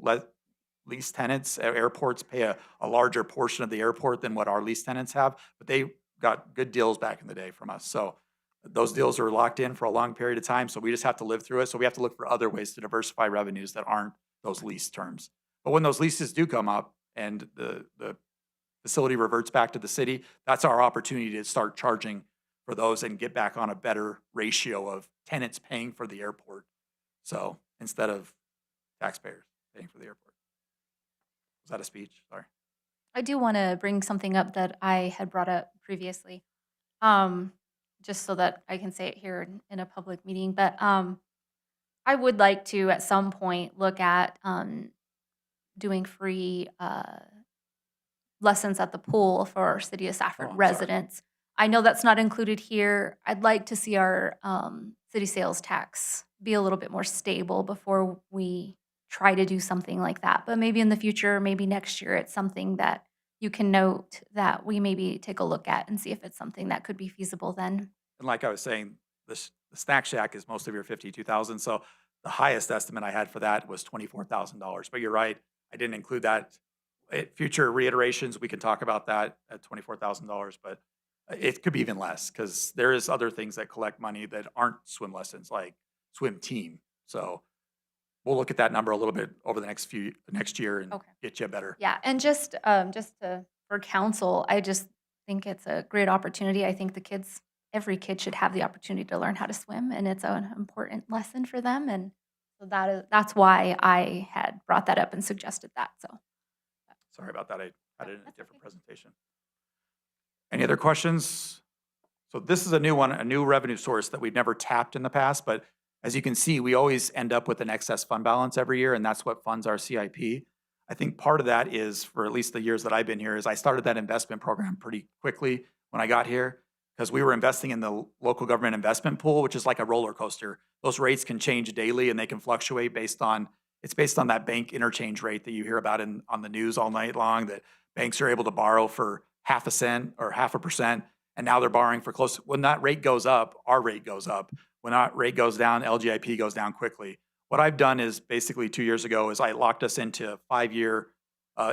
lease tenants at airports pay a larger portion of the airport than what our lease tenants have, but they got good deals back in the day from us. So those deals are locked in for a long period of time. So we just have to live through it. So we have to look for other ways to diversify revenues that aren't those lease terms. But when those leases do come up and the facility reverts back to the city, that's our opportunity to start charging for those and get back on a better ratio of tenants paying for the airport. So instead of taxpayers paying for the airport. Was that a speech? Sorry. I do want to bring something up that I had brought up previously, just so that I can say it here in a public meeting. But I would like to, at some point, look at doing free lessons at the pool for our City of Safford Oh, I'm sorry. residents. I know that's not included here. I'd like to see our city sales tax be a little bit more stable before we try to do something like that. But maybe in the future, maybe next year, it's something that you can note that we maybe take a look at and see if it's something that could be feasible then. And like I was saying, the snack shack is most of your 52,000. So the highest estimate I had for that was $24,000. But you're right, I didn't include that. At future reiterations, we can talk about that at $24,000, but it could be even less, because there is other things that collect money that aren't swim lessons, like swim team. So we'll look at that number a little bit over the next year and Okay. get you better. Yeah, and just for council, I just think it's a great opportunity. I think every kid should have the opportunity to learn how to swim, and it's an important lesson for them. And so that's why I had brought that up and suggested that. So Sorry about that. I had it in a That's different okay. presentation. Any other questions? So this is a new one, a new revenue source that we've never tapped in the past, but as you can see, we always end up with an excess fund balance every year, and that's what funds our CIP. I think part of that is, for at least the years that I've been here, is I started that investment program pretty quickly when I got here, because we were investing in the local government investment pool, which is like a roller coaster. Those rates can change daily and they can fluctuate based on that bank interchange rate that you hear about on the news all night long, that banks are able to borrow for half a cent or 0.5%, and now they're borrowing for close. When that rate goes up, our rate goes up. When that rate goes down, LGIP goes down quickly. What I've done is basically 2 years ago is I locked us into 5-year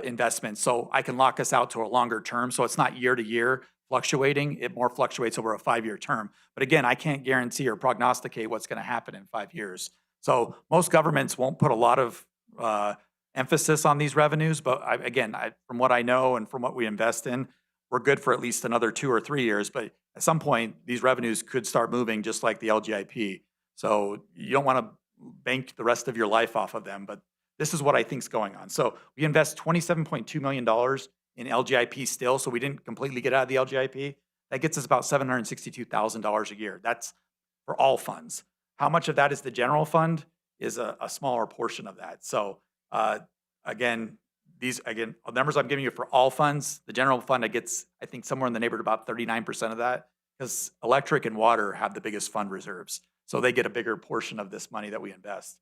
investments. So I can lock us out to a longer term. So it's not year to year fluctuating. It more fluctuates over a 5-year term. But again, I can't guarantee or prognosticate what's going to happen in 5 years. So most governments won't put a lot of emphasis on these revenues. But from what I know and from what we invest in, we're good for at least another 2 or 3 years. But at some point, these revenues could start moving just like the LGIP. So you don't want to bank the rest of your life off of them. But this is what I think is going on. So we invest $27.2 million in LGIP still. So we didn't completely get out of the LGIP. That gets us about $762,000 a year. That's for all funds. How much of that is the general fund is a smaller portion of that. So the numbers I'm giving you for all funds, the general fund, gets, I think, somewhere in the neighborhood about 39% of that, because electric and water have the biggest fund reserves. So they get a bigger portion of this money that we invest.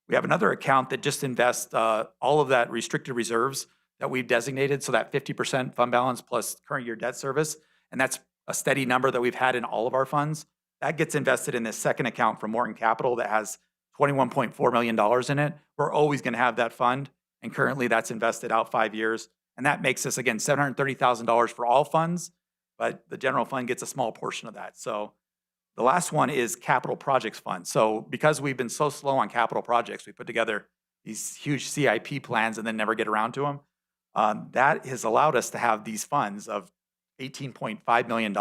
We have another account that just invests all of that restricted reserves that we've designated, so that 50% fund balance plus current year debt service, and that's a steady number that we've had in all of our funds. That gets invested in this second account from Morton Capital that has $21.4 million in it. We're always going to have that fund, and currently that's invested out 5 years, and that makes us, again, $730,000 for all funds, but the general fund gets a small portion of that. So the last one is capital projects fund. So because we've been so slow on capital projects, we put together these huge CIP plans and then never get around to them. That has allowed us to have these funds of $18.5 million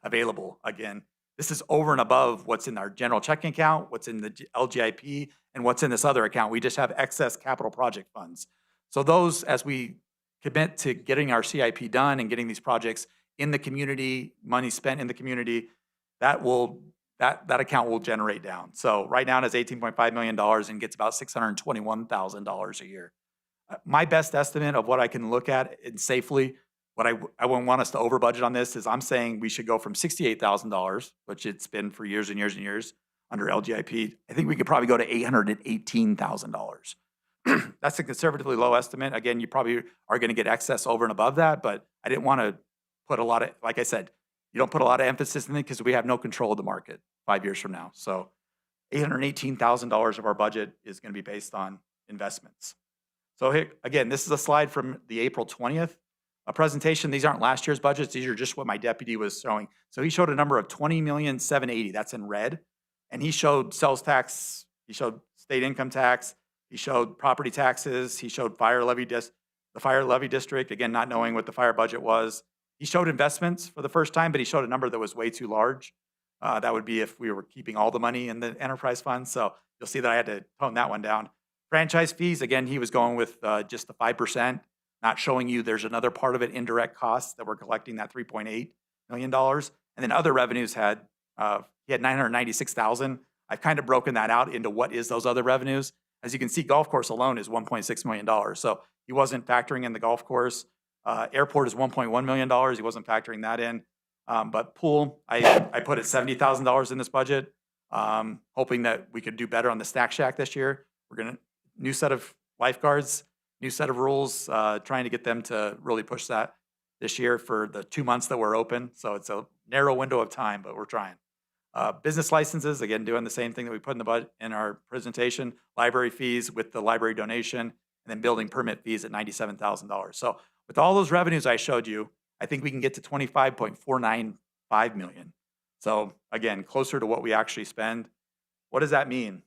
available. Again, this is over and above what's in our general checking account, what's in the LGIP, and what's in this other account. We just have excess capital project funds. So those, as we commit to getting our CIP done and getting these projects in the community, money spent in the community, that account will generate down. So right now it has $18.5 million and gets about $621,000 a year. My best estimate of what I can look at and safely, what I wouldn't want us to over budget on this is I'm saying we should go from $68,000, which it's been for years and years and years under LGIP. I think we could probably go to $818,000. That's a conservatively low estimate. Again, you probably are going to get excess over and above that, but I didn't want to put a lot of, like I said, you don't put a lot of emphasis in it because we have no control of the market 5 years from now. So $818,000 of our budget is going to be based on investments. So here, again, this is a slide from the April 20th presentation. These aren't last year's budgets. These are just what my deputy was showing. So he showed a number of $20,780,000. That's in red. And he showed sales tax. He showed state income tax. He showed property taxes. He showed the fire levy district, again, not knowing what the fire budget was. He showed investments for the first time, but he showed a number that was way too large. That would be if we were keeping all the money in the enterprise fund. So you'll see that I had to tone that one down. Franchise fees, again, he was going with just the 5%, not showing you there's another part of it, indirect costs, that we're collecting that $3.8 million. And then other revenues he had $996,000. I've kind of broken that out into what is those other revenues. As you can see, golf course alone is $1.6 million. So he wasn't factoring in the golf course. Airport is $1.1 million. He wasn't factoring that in. But pool, I put at $70,000 in this budget, hoping that we could do better on the Snack Shack this year. We're going to, new set of lifeguards, new set of rules, trying to get them to really push that this year for the 2 months that we're open. So it's a narrow window of time, but we're trying. Business licenses, again, doing the same thing that we put in the budget in our presentation. Library fees with the library donation, and then building permit fees at $97,000. So with all those revenues I showed you, I think we can get to $25.495 million. So again, closer to what we actually spend. What does that mean?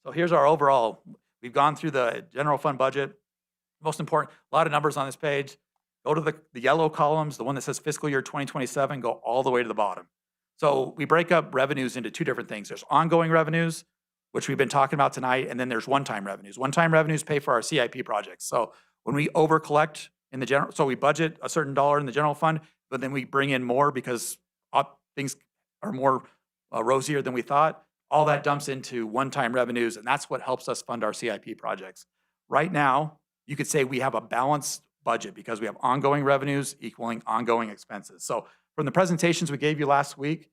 So here's our overall. We've gone through the general fund budget. Most important, a lot of numbers on this page. Go to the yellow columns, the one that says fiscal year 2027, go all the way to the bottom. So we break up revenues into two different things. There's ongoing revenues, which we've been talking about tonight, and then there's one-time revenues. One-time revenues pay for our CIP projects. So when we over-collect in the general, so we budget a certain dollar in the general fund, but then we bring in more because things are more rosier than we thought. All that dumps into one-time revenues, and that's what helps us fund our CIP projects. Right now, you could say we have a balanced budget because we have ongoing revenues equaling ongoing expenses. So from the presentations we gave you last week,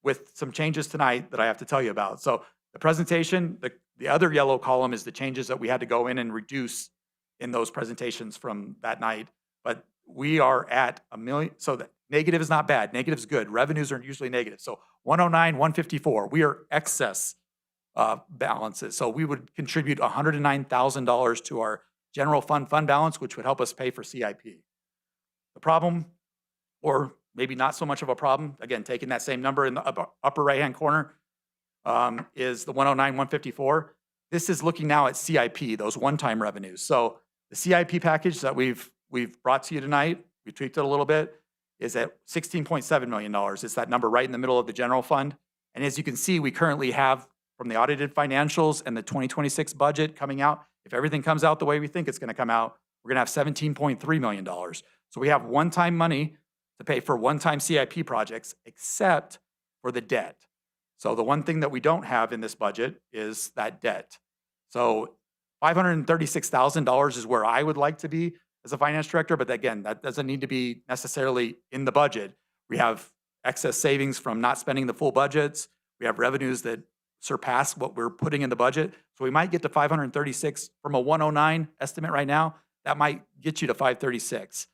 with some changes tonight that I have to tell you about. So the presentation, the other yellow column is the changes that we had to go in and reduce in those presentations from that night. But we are at $1 million. So the negative is not bad. Negative is good. Revenues are usually negative. So 109, 154, we are excess balances. So we would contribute $109,000 to our general fund balance, which would help us pay for CIP. The problem, or maybe not so much of a problem, again, taking that same number in the upper right-hand corner, is the 109, 154. This is looking now at CIP, those one-time revenues. So the CIP package that we've brought to you tonight, we tweaked it a little bit, is at $16.7 million. It's that number right in the middle of the general fund. And as you can see, we currently have, from the audited financials and the 2026 budget coming out, if everything comes out the way we think it's going to come out, we're going to have $17.3 million. So we have one-time money to pay for one-time CIP projects, except for the debt. So the one thing that we don't have in this budget is that debt. So $536,000 is where I would like to be as a finance director, but again, that doesn't need to be necessarily in the budget. We have excess savings from not spending the full budgets. We have revenues that surpass what we're putting in the budget. So we might get to 536 from a 109 estimate right now. That might get you to 536.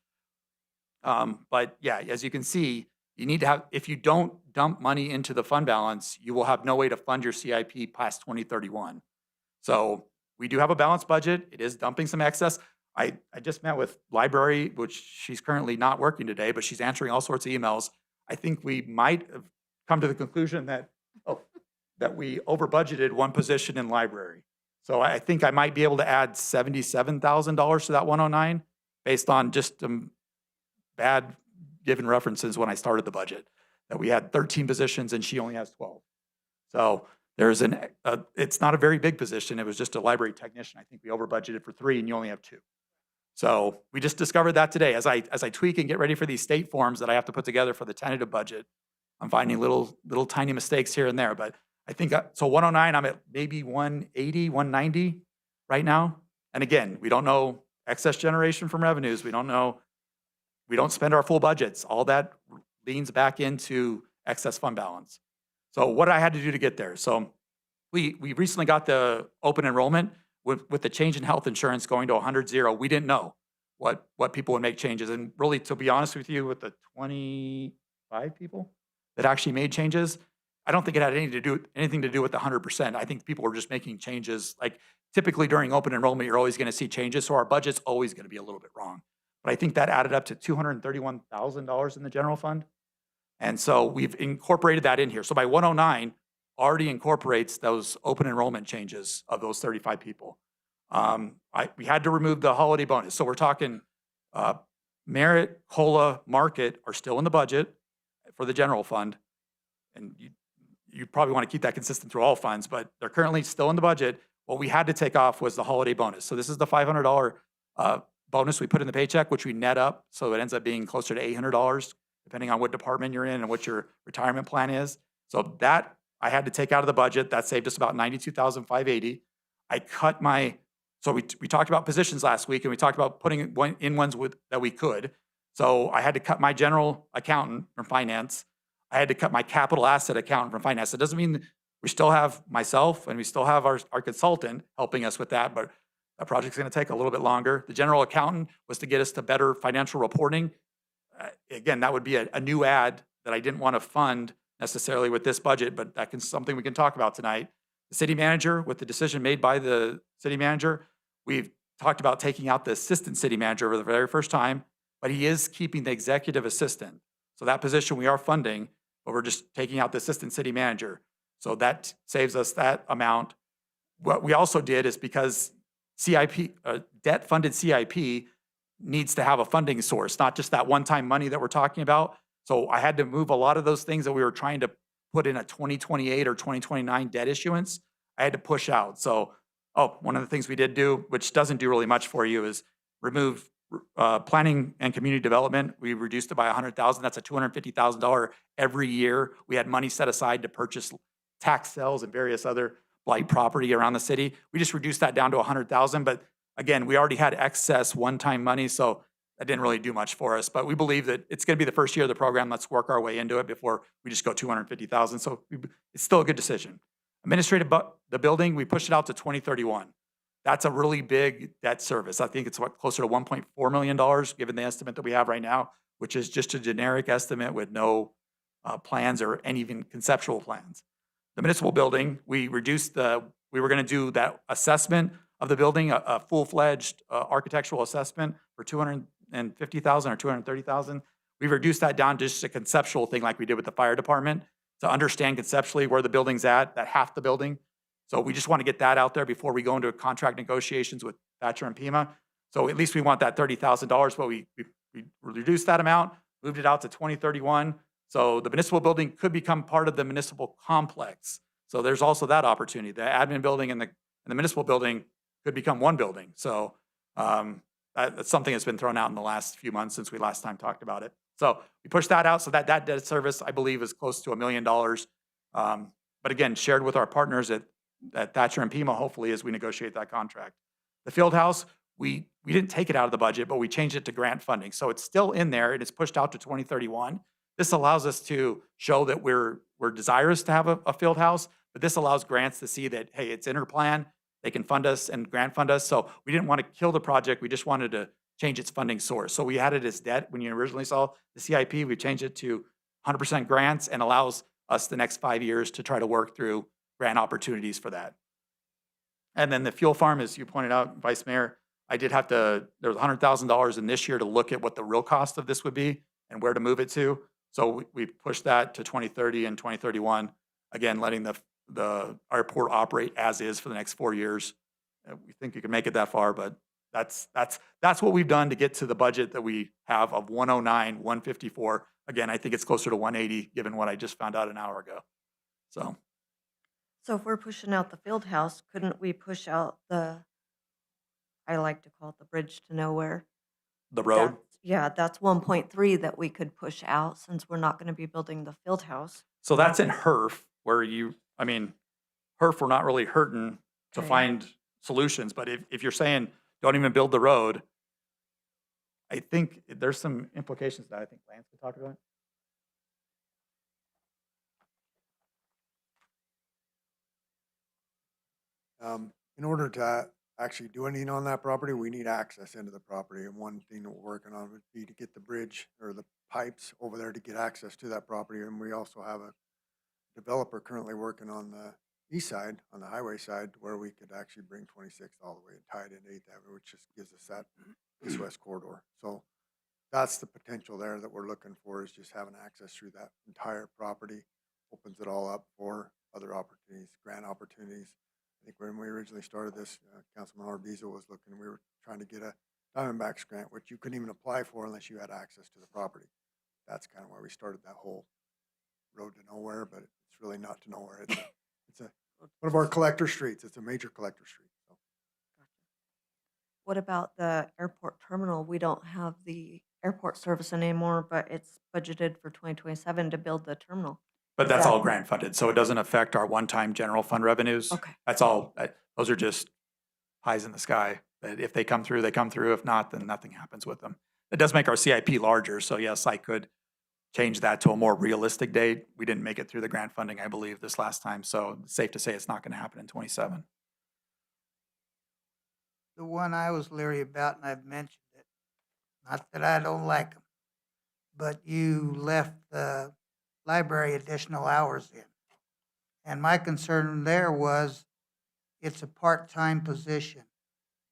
But yeah, as you can see, you need to have, if you don't dump money into the fund balance, you will have no way to fund your CIP past 2031. So we do have a balanced budget. It is dumping some excess. I just met with library, which she's currently not working today, but she's answering all sorts of emails. I think we might have come to the conclusion that, that we over budgeted one position in library. So I think I might be able to add $77,000 to that 109 based on just bad given references when I started the budget, that we had 13 positions and she only has 12. So there's it's not a very big position. It was just a library technician. I think we over budgeted for 3 and you only have 2. So we just discovered that today. As I tweak and get ready for these state forms that I have to put together for the tentative budget, I'm finding little tiny mistakes here and there. But I think, so 109, I'm at maybe 180, 190 right now. And again, we don't know excess generation from revenues. We don't know, we don't spend our full budgets. All that leans back into excess fund balance. So what I had to do to get there. So we recently got the open enrollment with the change in health insurance going to 100-0. We didn't know what people would make changes. And really, to be honest with you, with the 25 people that actually made changes, I don't think it had anything to do with the 100%. I think people were just making changes. Like typically during open enrollment, you're always going to see changes. So our budget's always going to be a little bit wrong. But I think that added up to $231,000 in the general fund. And so we've incorporated that in here. So by 109 already incorporates those open enrollment changes of those 35 people. We had to remove the holiday bonus. So we're talking merit, COLA, market are still in the budget for the general fund. And you probably want to keep that consistent through all funds, but they're currently still in the budget. What we had to take off was the holiday bonus. So this is the $500 bonus we put in the paycheck, which we net up. So it ends up being closer to $800, depending on what department you're in and what your retirement plan is. So that I had to take out of the budget. That saved us about $92,580. I cut so we talked about positions last week and we talked about putting in ones that we could. So I had to cut my general accountant from finance. I had to cut my capital asset accountant from finance. It doesn't mean we still have myself and we still have our consultant helping us with that, but that project's going to take a little bit longer. The general accountant was to get us to better financial reporting. Again, that would be a new ad that I didn't want to fund necessarily with this budget, but that can something we can talk about tonight. The city manager, with the decision made by the city manager, we've talked about taking out the assistant city manager for the very first time, but he is keeping the executive assistant. So that position we are funding, but we're just taking out the assistant city manager. So that saves us that amount. What we also did is because CIP, debt-funded CIP needs to have a funding source, not just that one-time money that we're talking about. So I had to move a lot of those things that we were trying to put in a 2028 or 2029 debt issuance. I had to push out. So, one of the things we did do, which doesn't do really much for you, is remove planning and community development. We reduced it by $100,000. That's a $250,000 every year. We had money set aside to purchase tax sales and various other blight property around the city. We just reduced that down to $100,000. But again, we already had excess one-time money, so that didn't really do much for us. But we believe that it's going to be the first year of the program. Let's work our way into it before we just go $250,000. So it's still a good decision. Administrative, the building, we pushed it out to 2031. that's a really big debt service. I think it's closer to $1.4 million, given the estimate that we have right now, which is just a generic estimate with no plans or any even conceptual plans. The municipal building, we were going to do that assessment of the building, a full-fledged architectural assessment for $250,000 or $230,000. We've reduced that down to just a conceptual thing like we did with the fire department to understand conceptually where the building's at, that half the building. So we just want to get that out there before we go into contract negotiations with Thatcher and Pima. So at least we want that $30,000, but we reduced that amount, moved it out to 2031. So the municipal building could become part of the municipal complex. So there's also that opportunity. The admin building and the municipal building could become one building. So that's something that's been thrown out in the last few months since we last time talked about it. So we pushed that out so that debt service, I believe, is close to $1 million. But again, shared with our partners at Thatcher and Pima, hopefully, as we negotiate that contract. The field house, we didn't take it out of the budget, but we changed it to grant funding. So it's still in there. It is pushed out to 2031. This allows us to show that we're desirous to have a field house, but this allows grants to see that, hey, it's in our plan. They can fund us and grant fund us. So we didn't want to kill the project. We just wanted to change its funding source. So we had it as debt. When you originally saw the CIP, we changed it to 100% grants and allows us the next 5 years to try to work through grant opportunities for that. And then the fuel farm, as you pointed out, Vice Mayor, I did have to, there was $100,000 in this year to look at what the real cost of this would be and where to move it to. So we pushed that to 2030 and 2031, again, letting the airport operate as is for the next 4 years. We think you can make it that far, but that's what we've done to get to the budget that we have of 109, 154. Again, I think it's closer to 180, given what I just found out an hour ago. So So if we're pushing out the field house, couldn't we push out I like to call it the bridge to nowhere? the road, That's- Yeah, that's 1.3 that we could push out since we're not going to be building the field house. so that's in HERF where HERF, we're not really hurting to Okay. find solutions. But if you're saying don't even build the road, I think there's some implications that I think Lance could talk about. In order to actually do anything on that property, we need access into the property. And one thing that we're working on would be to get the bridge or the pipes over there to get access to that property. And we also have a developer currently working on the east side, on the highway side, where we could actually bring 26th all the way and tie it into 8th Avenue, which just gives us that east-west corridor. So that's the potential there that we're looking for, is just having access through that entire property. Opens it all up for other opportunities, grant opportunities. I think when we originally started this, Councilman Orbizo was looking, we were trying to get a Diamondbacks grant, which you couldn't even apply for unless you had access to the property. That's kind of why we started that whole road to nowhere, but it's really not to nowhere. It's one of our collector streets. It's a major collector street. So What about the airport terminal? We don't have the airport service anymore, but it's budgeted for 2027 to build the terminal. But that's Yeah. all grant funded, so it doesn't affect our one-time general fund revenues. Okay. That's all, those are just pies in the sky. That if they come through, they come through. If not, then nothing happens with them. It does make our CIP larger, so yes, I could change that to a more realistic date. We didn't make it through the grant funding, I believe, this last time, so it's safe to say it's not gonna happen in 27. The one I was leery about, and I've mentioned it, not that I don't like them, but you left the library additional hours in. And my concern there was it's a part-time position.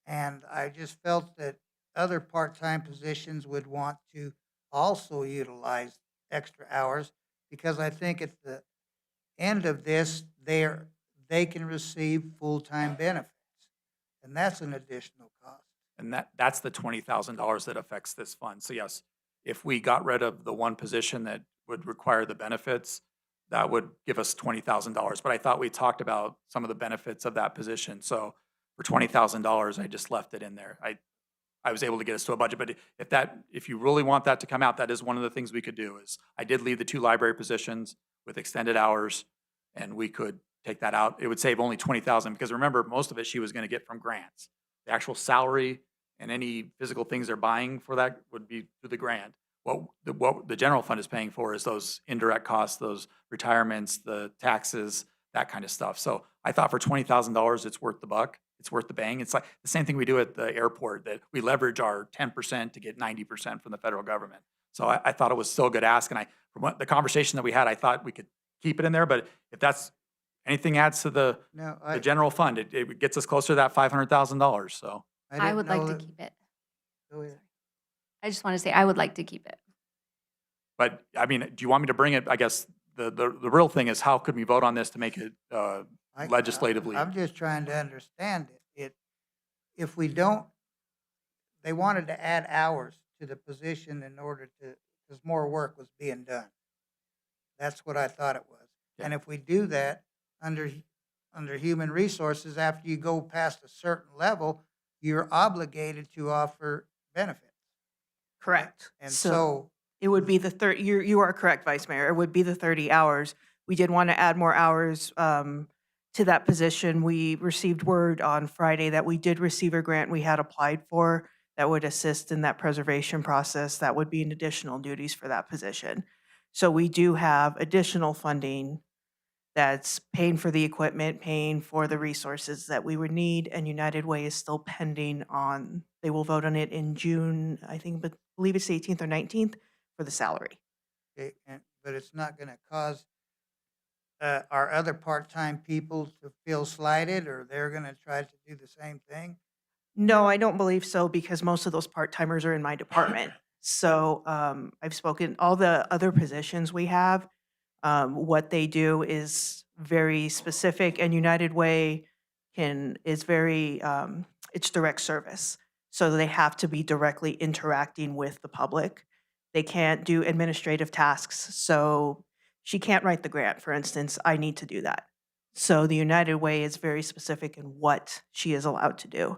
And I just felt that other part-time positions would want to also utilize extra hours, because I think at the end of this, they can receive full-time benefits. And that's an additional cost. And that's the $20,000 that affects this fund. So yes, if we got rid of the one position that would require the benefits, that would give us $20,000. But I thought we talked about some of the benefits of that position. So for $20,000, I just left it in there. I was able to get us to a budget, but if you really want that to come out, that is one of the things we could do. Is I did leave the 2 library positions with extended hours, and we could take that out. It would save only $20,000, because remember, most of it she was going to get from grants. The actual salary and any physical things they're buying for that would be through the grant. What the general fund is paying for is those indirect costs, those retirements, the taxes, that kind of stuff. So I thought for $20,000, it's worth the buck. it's worth the bang. It's like the same thing we do at the airport, that we leverage our 10% to get 90% from the federal government. So I thought it was still a good ask, and the conversation that we had, I thought we could keep it in there, but if that's, anything adds to the No, general fund, it gets us closer to that $500,000, so. I didn't would like know to that- keep it. Go ahead. I just want to say I would like to keep it. But, I mean, do you want me to bring it, I guess, the real thing is how could we vote on this to make it legislatively? I'm just trying to understand it. If we don't, they wanted to add hours to the position in order to, because more work was being done. That's what I thought it was. Yeah. And if we do that under human resources, after you go past a certain level, you're obligated to offer benefits. Correct. And So so, it would be the 30, you are correct, Vice Mayor. It would be the 30 hours. We did want to add more hours to that position. We received word on Friday that we did receive a grant we had applied for that would assist in that preservation process. That would be an additional duties for that position. So we do have additional funding that's paying for the equipment, paying for the resources that we would need, and United Way is still pending on, they will vote on it in June, I think, but believe it's the 18th or 19th for the salary. but it's not going to cause our other part-time people to feel slighted, or they're going to try to do the same thing? No, I don't believe so, because most of those part-timers are in my department. So I've spoken, all the other positions we have, what they do is very specific, and United Way is very, it's direct service. So they have to be directly interacting with the public. They can't do administrative tasks. So she can't write the grant, for instance. I need to do that. So the United Way is very specific in what she is allowed to do.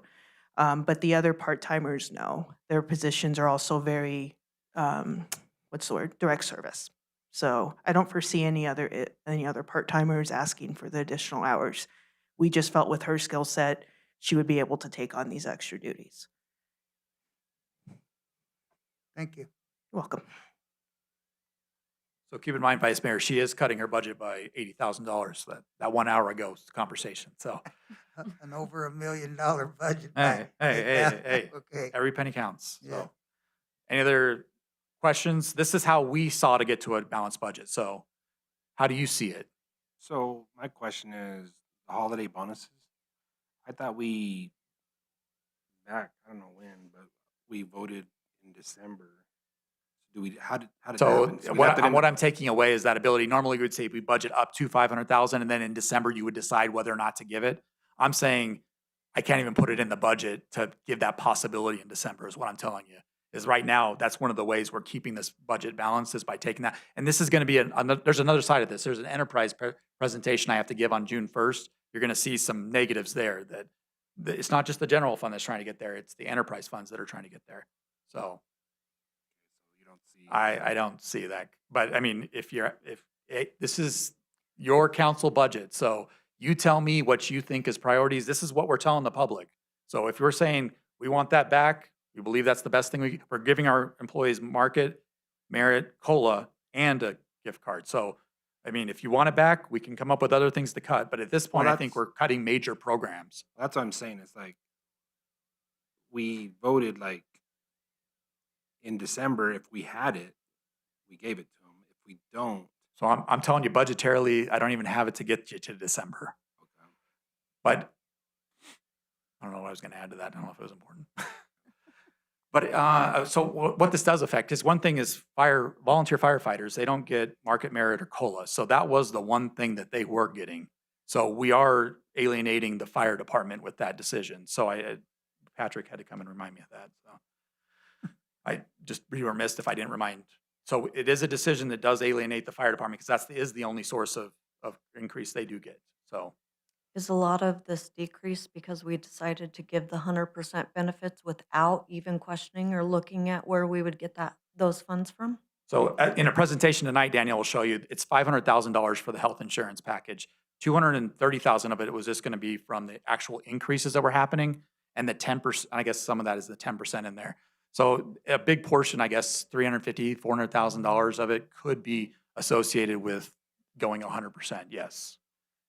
But the other part-timers, no. Their positions are also very, what's the word, direct service. So I don't foresee any other part-timers asking for the additional hours. We just felt with her skill set, she would be able to take on these extra duties. Thank you. You're welcome. So keep in mind, Vice Mayor, she is cutting her budget by $80,000. That 1 hour ago conversation, so. An over $1 million budget. Hey, hey. Okay. Every penny counts, Yeah. so. Any other questions? This is how we saw to get to a balanced budget, so how do you see it? So my question is the holiday bonuses. I thought we back, I don't know when, but we voted in December. Do we, how did that So happen? we got that in what the- I'm taking away is that ability. Normally, we would say we budget up to 500,000, and then in December, you would decide whether or not to give it. I'm saying I can't even put it in the budget to give that possibility in December is what I'm telling you. Is right now, that's one of the ways we're keeping this budget balanced is by taking that. And this is going to be, there's another side of this. There's an enterprise presentation I have to give on June 1st. You're going to see some negatives there that it's not just the general fund that's trying to get there. It's the enterprise funds that are trying to get there. So you don't see. I don't see that. But I mean, this is your council budget, so you tell me what you think is priorities. This is what we're telling the public. So if you're saying we want that back, we believe that's the best thing we're giving our employees market, merit, COLA, and a gift card. So, I mean, if you want it back, we can come up with other things to cut. But at this point, I think that's- we're cutting major programs. That's what I'm saying. It's like we voted like in December. If we had it, we gave it to them. If we don't, So I'm telling you budgetarily, I don't even have it to get you to December. okay. But I don't know what I was going to add to that. I don't know if it was important. But so what this does affect is one thing is volunteer firefighters, they don't get market merit or COLA. So that was the one thing that they were getting. So we are alienating the fire department with that decision. So Patrick had to come and remind me of that. So I just be remiss if I didn't remind. So it is a decision that does alienate the fire department because is the only source of increase they do get. So. Is a lot of this decrease because we decided to give the 100% benefits without even questioning or looking at where we would get those funds from? So in a presentation tonight, Daniel will show you, it's $500,000 for the health insurance package. 230,000 of it was just going to be from the actual increases that were happening, and the 10%, I guess some of that is the 10% in there. So a big portion, I guess, $350,000, $400,000 of it could be associated with going 100%, yes.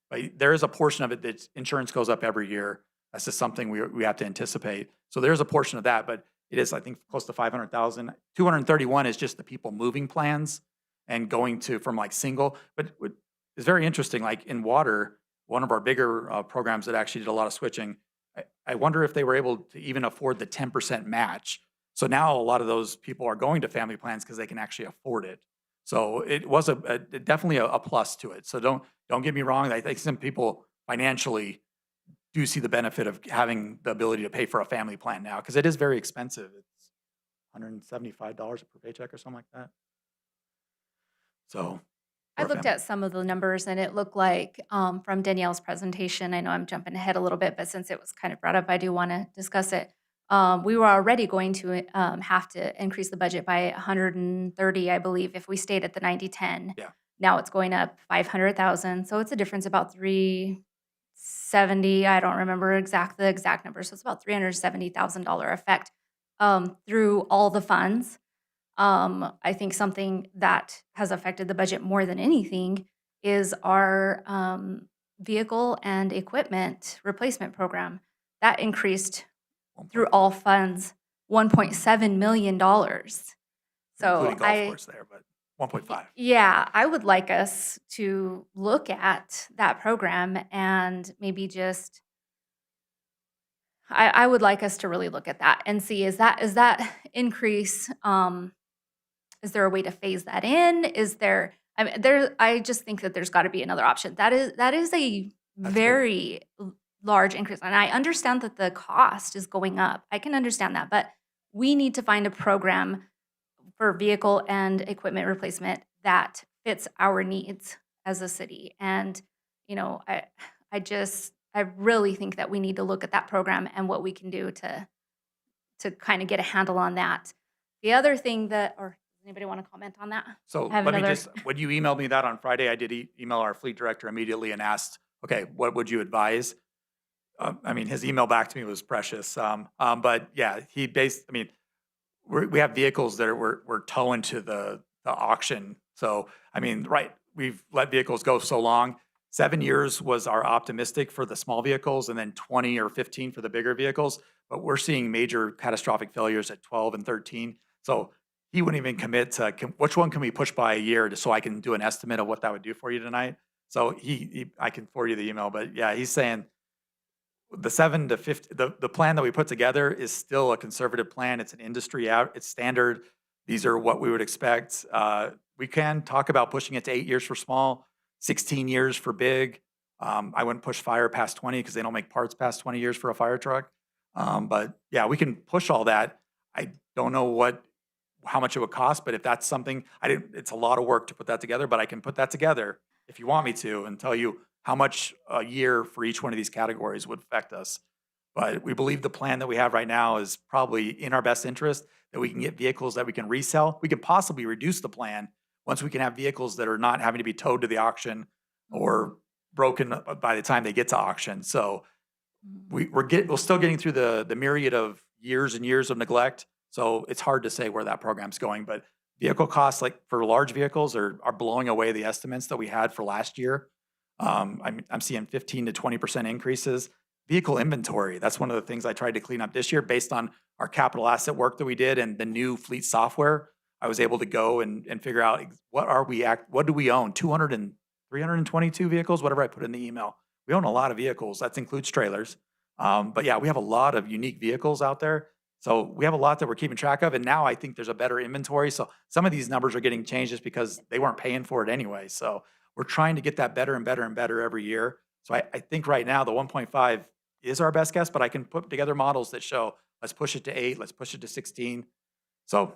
But there is a portion of it that insurance goes up every year. That's just something we have to anticipate. So there's a portion of that, but it is, I think, close to 500,000. 231 is just the people moving plans and going to from like single. But what is very interesting, like in water, one of our bigger programs that actually did a lot of switching, I wonder if they were able to even afford the 10% match. So now a lot of those people are going to family plans because they can actually afford it. So it was definitely a plus to it. So don't get me wrong. I think some people financially do see the benefit of having the ability to pay for a family plan now, because it is very expensive. It's $175 per paycheck or something like that. So I for a looked family- at some of the numbers and it looked like from Danielle's presentation, I know I'm jumping ahead a little bit, but since it was kind of brought up, I do want to discuss it. We were already going to have to increase the budget by 130, I believe, if we stayed at the 90-10. Yeah. Now it's going up 500,000. So it's a difference about 370. I don't remember the exact number. So it's about $370,000 effect through all the funds. I think something that has affected the budget more than anything is our vehicle and equipment replacement program. That increased through all funds $1.7 million. So including golf course there, but 1.5. yeah, I would like us to look at that program and maybe just, I would like us to really look at that and see, is that increase, is there a way to phase that in? I just think that there's got to be another option. That is a That's very large increase. And I understand that the cost is going up. I can understand that, but we need to find a program for vehicle and equipment replacement that fits our needs as a city. And, I really think that we need to look at that program and what we can do to kind of get a handle on that. The other thing or anybody want to comment on that? So I have let me another- just, when you emailed me that on Friday, I did email our fleet director immediately and asked, okay, what would you advise? His email back to me was precious. But yeah, we have vehicles that we're towing to the auction. So, right, we've let vehicles go so long. 7 years was our optimistic for the small vehicles, and then 20 or 15 for the bigger vehicles. But we're seeing major catastrophic failures at 12 and 13. So he wouldn't even commit to which one can we push by a year so I can do an estimate of what that would do for you tonight. So I can forward you the email, but yeah, he's saying the 7 to 50, the plan that we put together is still a conservative plan. It's an industry out, it's standard. These are what we would expect. We can talk about pushing it to 8 years for small, 16 years for big. I wouldn't push fire past 20 because they don't make parts past 20 years for a fire truck. But yeah, we can push all that. I don't know how much it would cost, but if that's something, it's a lot of work to put that together, but I can put that together if you want me to and tell you how much a year for each one of these categories would affect us. But we believe the plan that we have right now is probably in our best interest, that we can get vehicles that we can resell. We could possibly reduce the plan once we can have vehicles that are not having to be towed to the auction or broken by the time they get to auction. So we're still getting through the myriad of years and years of neglect. So it's hard to say where that program's going, but vehicle costs, like for large vehicles, are blowing away the estimates that we had for last year. I'm seeing 15 to 20% increases. Vehicle inventory, that's one of the things I tried to clean up this year based on our capital asset work that we did and the new fleet software. I was able to go and figure out what do we own? 322 vehicles, whatever I put in the email. We own a lot of vehicles. That includes trailers. But yeah, we have a lot of unique vehicles out there. So we have a lot that we're keeping track of. And now I think there's a better inventory. So some of these numbers are getting changed just because they weren't paying for it anyway. So we're trying to get that better and better and better every year. So I think right now the 1.5 is our best guess, but I can put together models that show, let's push it to 8, let's push it to 16. So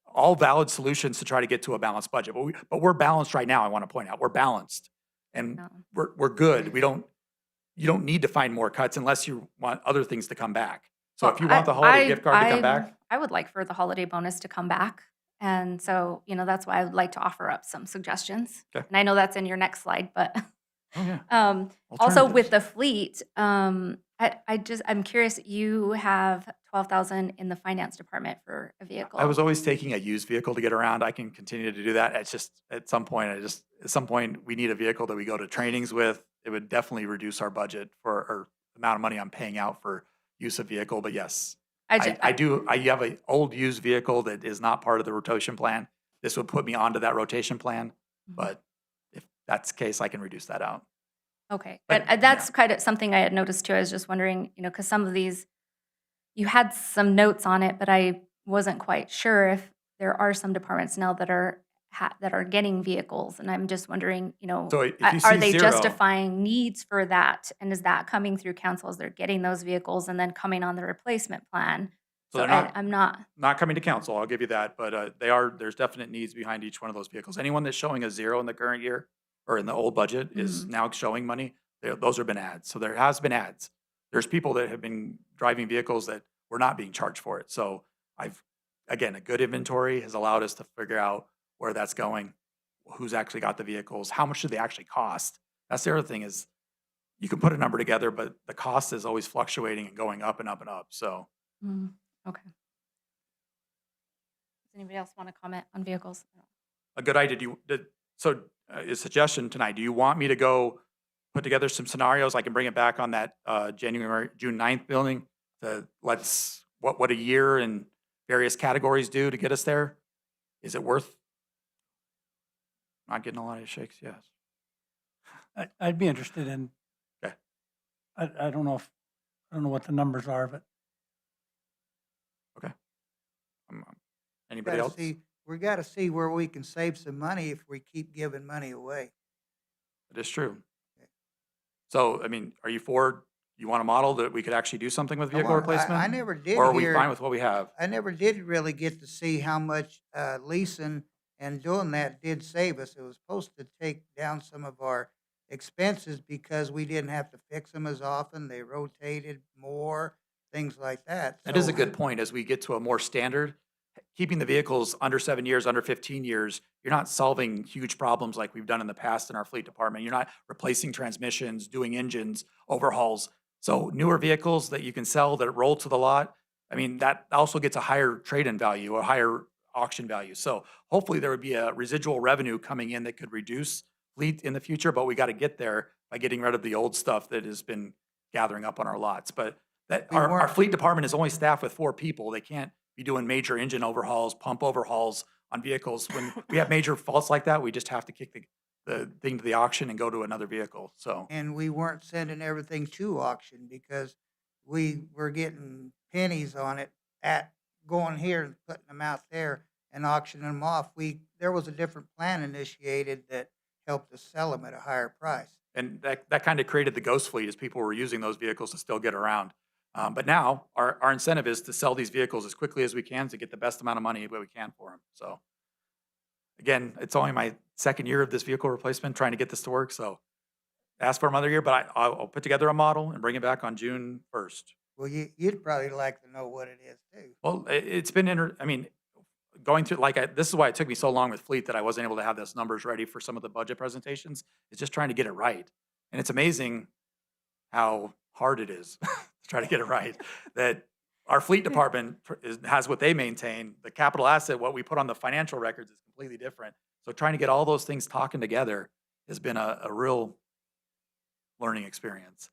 all valid solutions to try to get to a balanced budget. But we're balanced right now, I want to point out. We're balanced. And No. we're good. You don't need to find more cuts unless you want other things to come back. So if you want the holiday gift card to come back, I would like for the holiday bonus to come back. And so, that's why I would like to offer up some suggestions. Okay. And I know that's in your next slide, but oh yeah. also with Alternatives. the fleet, I'm curious, you have 12,000 in the finance department for a vehicle. I was always taking a used vehicle to get around. I can continue to do that. It's just at some point we need a vehicle that we go to trainings with. It would definitely reduce our budget for our amount of money I'm paying out for use of vehicle, but yes. I I have an old used vehicle that is not part of the rotation plan. This would put me onto that rotation plan, but if that's the case, I can reduce that out. Okay, But, and that's kind of something I had noticed too. I was just wondering, because some of these, you had some notes on it, but I wasn't quite sure if there are some departments now that are that are getting vehicles, and I'm just wondering, So if you are see they zero, justifying needs for that, and is that coming through council as they're getting those vehicles and then coming on the replacement plan? So they're I'm not. not coming to council, I'll give you that, but there's definite needs behind each one of those vehicles. Anyone that's showing a zero in the current year or in the old budget is now showing money. Those have been ads. So there has been ads. There's people that have been driving vehicles that were not being charged for it. So again, a good inventory has allowed us to figure out where that's going, who's actually got the vehicles, how much do they actually cost? That's the other thing is you can put a number together, but the cost is always fluctuating and going up and up and up. So Okay. Does anybody else want to comment on vehicles? a good idea. A suggestion tonight, do you want me to go put together some scenarios? I can bring it back on that June 9th building to what a year and various categories do to get us there? Is it worth? Not getting a lot of shakes, yes. I'd be interested in. Okay. I don't know what the numbers are, but Anybody else? We gotta see where we can save some money if we keep giving money away. It is true. So, I mean, are you for, you want a model that we could actually do something with vehicle replacement? I never did Or are we hear. fine with what we have? I never did really get to see how much leasing and doing that did save us. It was supposed to take down some of our expenses because we didn't have to fix them as often. They rotated more, things like that. That is a So, good point. As we get to a more standard, keeping the vehicles under 7 years, under 15 years, you're not solving huge problems like we've done in the past in our fleet department. You're not replacing transmissions, doing engines, overhauls. So newer vehicles that you can sell that roll to the lot, I mean, that also gets a higher trade-in value, a higher auction value. So hopefully there would be a residual revenue coming in that could reduce fleet in the future, but we got to get there by getting rid of the old stuff that has been gathering up on our lots. But We our weren't- fleet department is only staffed with 4 people. They can't be doing major engine overhauls, pump overhauls on vehicles. When we have major faults like that, we just have to kick the thing to the auction and go to another vehicle. So and we weren't sending everything to auction because we were getting pennies on it at going here and putting them out there and auctioning them off. There was a different plan initiated that helped us sell them at a higher price. and that kind of created the ghost fleet as people were using those vehicles to still get around. But now our incentive is to sell these vehicles as quickly as we can to get the best amount of money that we can for them. So again, it's only my second year of this vehicle replacement, trying to get this to work. So ask for another year, but I'll put together a model and bring it back on June 1st. Well, you'd probably like to know what it is too. Well, it's been, I mean, going through, this is why it took me so long with fleet that I wasn't able to have those numbers ready for some of the budget presentations. It's just trying to get it right. And it's amazing how hard it is to try to get it right. That our fleet department has what they maintain. The capital asset, what we put on the financial records, is completely different. So trying to get all those things talking together has been a real learning experience.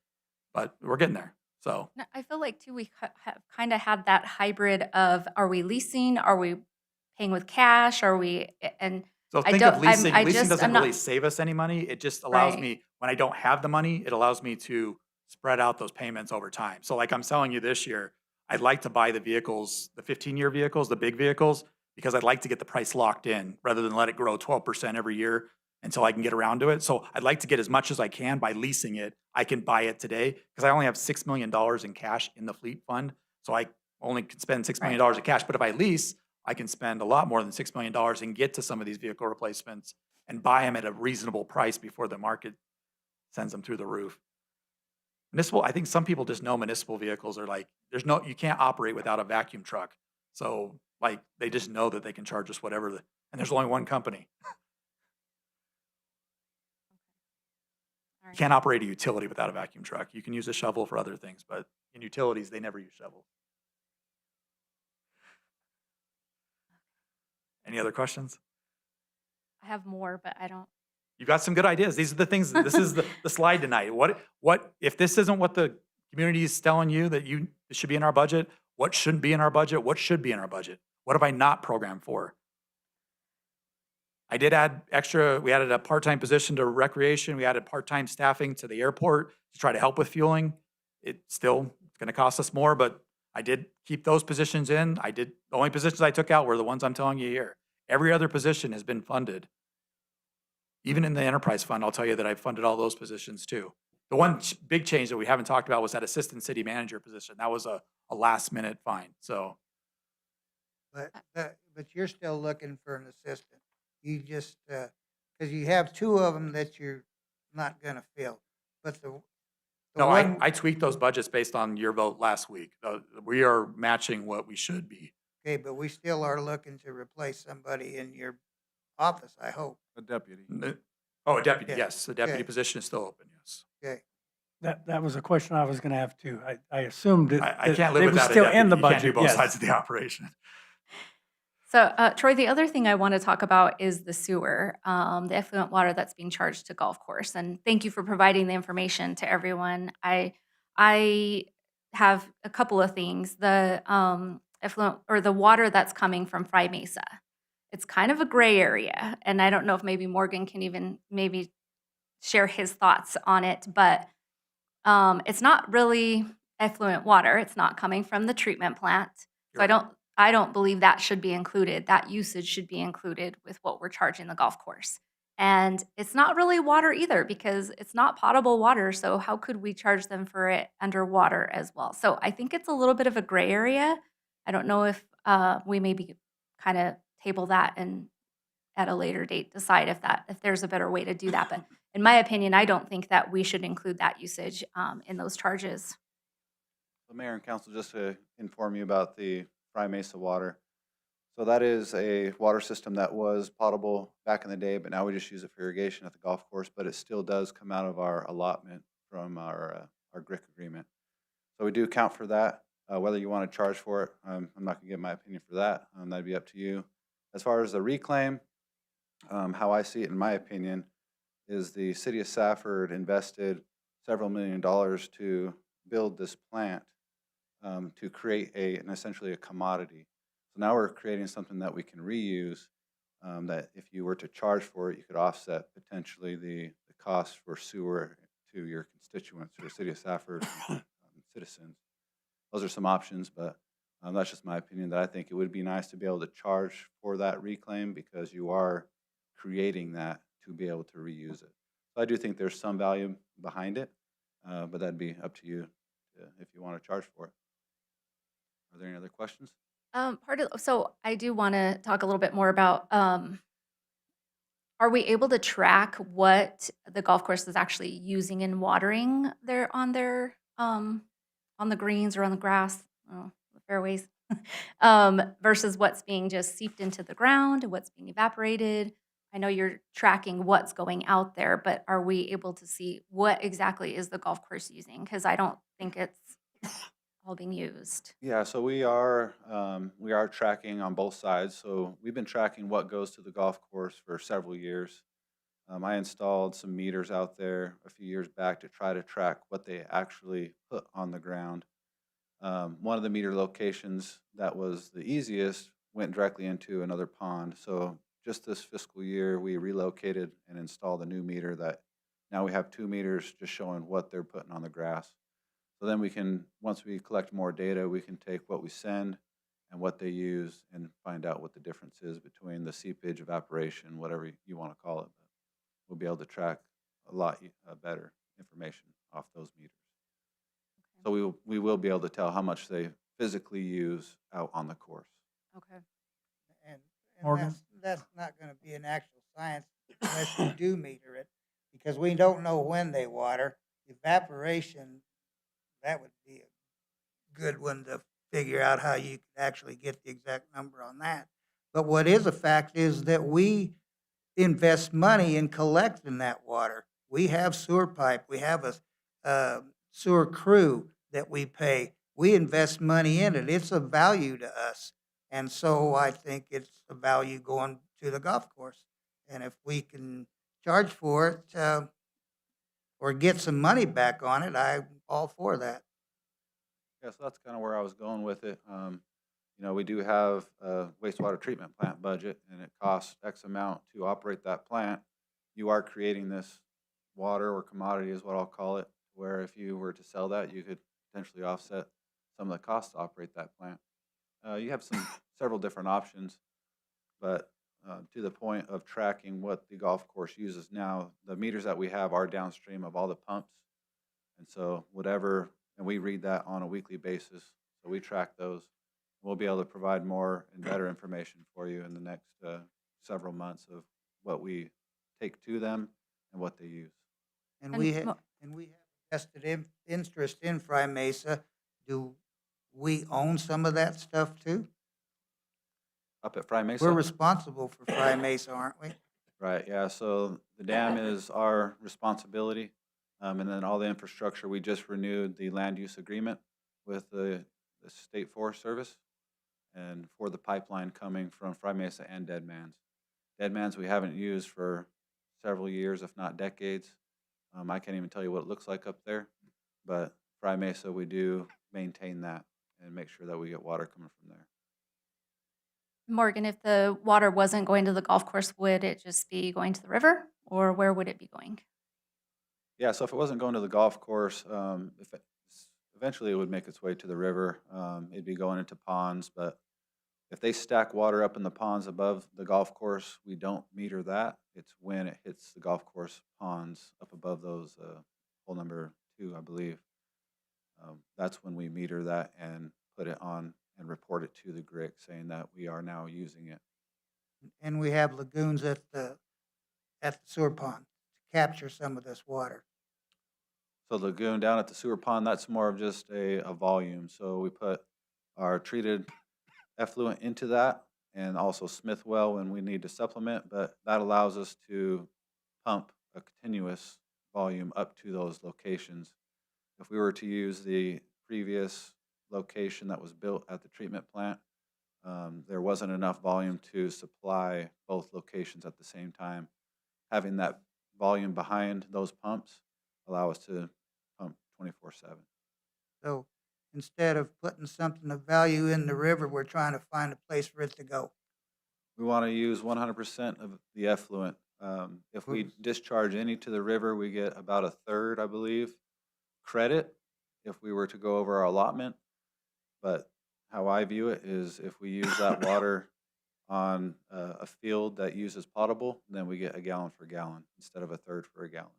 But we're getting there. So No, I feel like too, we have kind of had that hybrid of, are we leasing? Are we paying with cash? Are we, and So I think don't- of leasing. I Leasing just- doesn't I'm not- really save us any money. It just allows Right. me, when I don't have the money, it allows me to spread out those payments over time. So like I'm selling you this year, I'd like to buy the vehicles, the 15-year vehicles, the big vehicles, because I'd like to get the price locked in rather than let it grow 12% every year until I can get around to it. So I'd like to get as much as I can by leasing it. I can buy it today because I only have $6 million in cash in the fleet fund. So I only can spend $6 million in cash. But if I lease, I can spend a lot more than $6 million and get to some of these vehicle replacements and buy them at a reasonable price before the market sends them through the roof. Municipal, I think some people just know municipal vehicles are like, you can't operate without a vacuum truck. So like, they just know that they can charge us whatever, and there's only one company. All You right. can't operate a utility without a vacuum truck. You can use a shovel for other things, but in utilities, they never use shovels. Any other questions? I have more, but I don't. You got some good ideas. These are the things, this is the slide tonight. What, if this isn't what the community is telling you that it should be in our budget, what shouldn't be in our budget, what should be in our budget. What have I not programmed for? I did add we added a part-time position to recreation. We added part-time staffing to the airport to try to help with fueling. It's going to cost us more, but I did keep those positions in. The only positions I took out were the ones I'm telling you here. Every other position has been funded. Even in the enterprise fund, I'll tell you that I funded all those positions too. The one big change that we haven't talked about was that assistant city manager position. That was a last minute find, so. But you're still looking for an assistant. You just, because you have two of them that you're not gonna fill. But the No, one, I tweaked those budgets based on your vote last week. We are matching what we should be. okay, but we still are looking to replace somebody in your office, I hope. A deputy. Oh, a deputy, Yeah. yes, the deputy Okay. position is still open, yes. Okay, That was a question I was going to have too. I assumed it. I that can't live they were without a still deputy. in the You can't do budget, both yes. sides of the operation. So, Troy, the other thing I want to talk about is the sewer, the effluent water that's being charged to golf course. And thank you for providing the information to everyone. I have a couple of things. The effluent or the water that's coming from Fry Mesa, it's kind of a gray area, and I don't know if maybe Morgan can even maybe share his thoughts on it, but it's not really effluent water. It's not coming from the treatment plant. So I don't believe that should be included. That usage should be included with what we're charging the golf course. And it's not really water either because it's not potable water. So how could we charge them for it underwater as well? So I think it's a little bit of a gray area. I don't know if we maybe kind of table that and at a later date decide if there's a better way to do that. But in my opinion, I don't think that we should include that usage in those charges. The mayor and council, just to inform you about the Fry Mesa water. So that is a water system that was potable back in the day, but now we just use it for irrigation at the golf course, but it still does come out of our allotment from our GRIC agreement. So we do account for that. Whether you want to charge for it, I'm not going to give my opinion for that. That'd be up to you. As far as the reclaim, how I see it, in my opinion, is the city of Safford invested several $1 million to build this plant to create essentially a commodity. So now we're creating something that we can reuse, that if you were to charge for it, you could offset potentially the cost for sewer to your constituents, or the city of Safford citizens. Those are some options, but that's just my opinion, that I think it would be nice to be able to charge for that reclaim because you are creating that to be able to reuse it. So I do think there's some value behind it, but that'd be up to you if you want to charge for it. Are there any other questions? So I do want to talk a little bit more about, are we able to track what the golf course is actually using in watering on the greens or on the grass, the fairways, versus what's being just seeped into the ground, what's being evaporated? I know you're tracking what's going out there, but are we able to see what exactly is the golf course using? Because I don't think it's all being used. Yeah, so we are tracking on both sides. So we've been tracking what goes to the golf course for several years. I installed some meters out there a few years back to try to track what they actually put on the ground. One of the meter locations that was the easiest went directly into another pond. So just this fiscal year, we relocated and installed a new meter that now we have 2 meters just showing what they're putting on the grass. So then we can, once we collect more data, we can take what we send and what they use and find out what the difference is between the seepage, evaporation, whatever you want to call it. But we'll be able to track a lot better information off those meters. So we will be able to tell how much they physically use out on the course. Okay. and Morgan? that's not gonna be an actual science unless you do meter it, because we don't know when they water. Evaporation, that would be a good one to figure out how you could actually get the exact number on that. But what is a fact is that we invest money in collecting that water. We have sewer pipe, we have a sewer crew that we pay. We invest money in it. It's of value to us. And so I think it's a value going to the golf course. And if we can charge for it, or get some money back on it, I'm all for that. Yeah, so that's kind of where I was going with it. We do have a wastewater treatment plant budget, and it costs X amount to operate that plant. You are creating this water or commodity is what I'll call it, where if you were to sell that, you could potentially offset some of the costs to operate that plant. You have several different options, but to the point of tracking what the golf course uses now, the meters that we have are downstream of all the pumps. And so and we read that on a weekly basis, so we track those. We'll be able to provide more and better information for you in the next several months of what we take to them and what they use. And And we Mo- have, vested interest in Fry Mesa. Do we own some of that stuff too? Up at Fry Mesa? We're responsible for Fry Mesa, aren't we? Right, yeah, so the dam is our responsibility. And then all the infrastructure, we just renewed the land use agreement with the State Forest Service and for the pipeline coming from Fry Mesa and Dead Man's. Dead Man's we haven't used for several years, if not decades. I can't even tell you what it looks like up there, but Fry Mesa, we do maintain that and make sure that we get water coming from there. Morgan, if the water wasn't going to the golf course, would it just be going to the river, or where would it be going? Yeah, so if it wasn't going to the golf course, eventually it would make its way to the river. It'd be going into ponds, but if they stack water up in the ponds above the golf course, we don't meter that. It's when it hits the golf course ponds up above those, hole number 2, I believe. That's when we meter that and put it on and report it to the GRIC saying that we are now using it. And we have lagoons at the sewer pond to capture some of this water. So the lagoon down at the sewer pond, that's more of just a volume. So we put our treated effluent into that and also Smith well when we need to supplement, but that allows us to pump a continuous volume up to those locations. If we were to use the previous location that was built at the treatment plant, there wasn't enough volume to supply both locations at the same time. Having that volume behind those pumps allow us to pump 24/7. So instead of putting something of value in the river, we're trying to find a place for it to go. We want to use 100% of the effluent. If we discharge any to the river, we get about a third, I believe, credit if we were to go over our allotment. But how I view it is if we use that water on a field that uses potable, then we get a gallon for a gallon instead of a third for a gallon.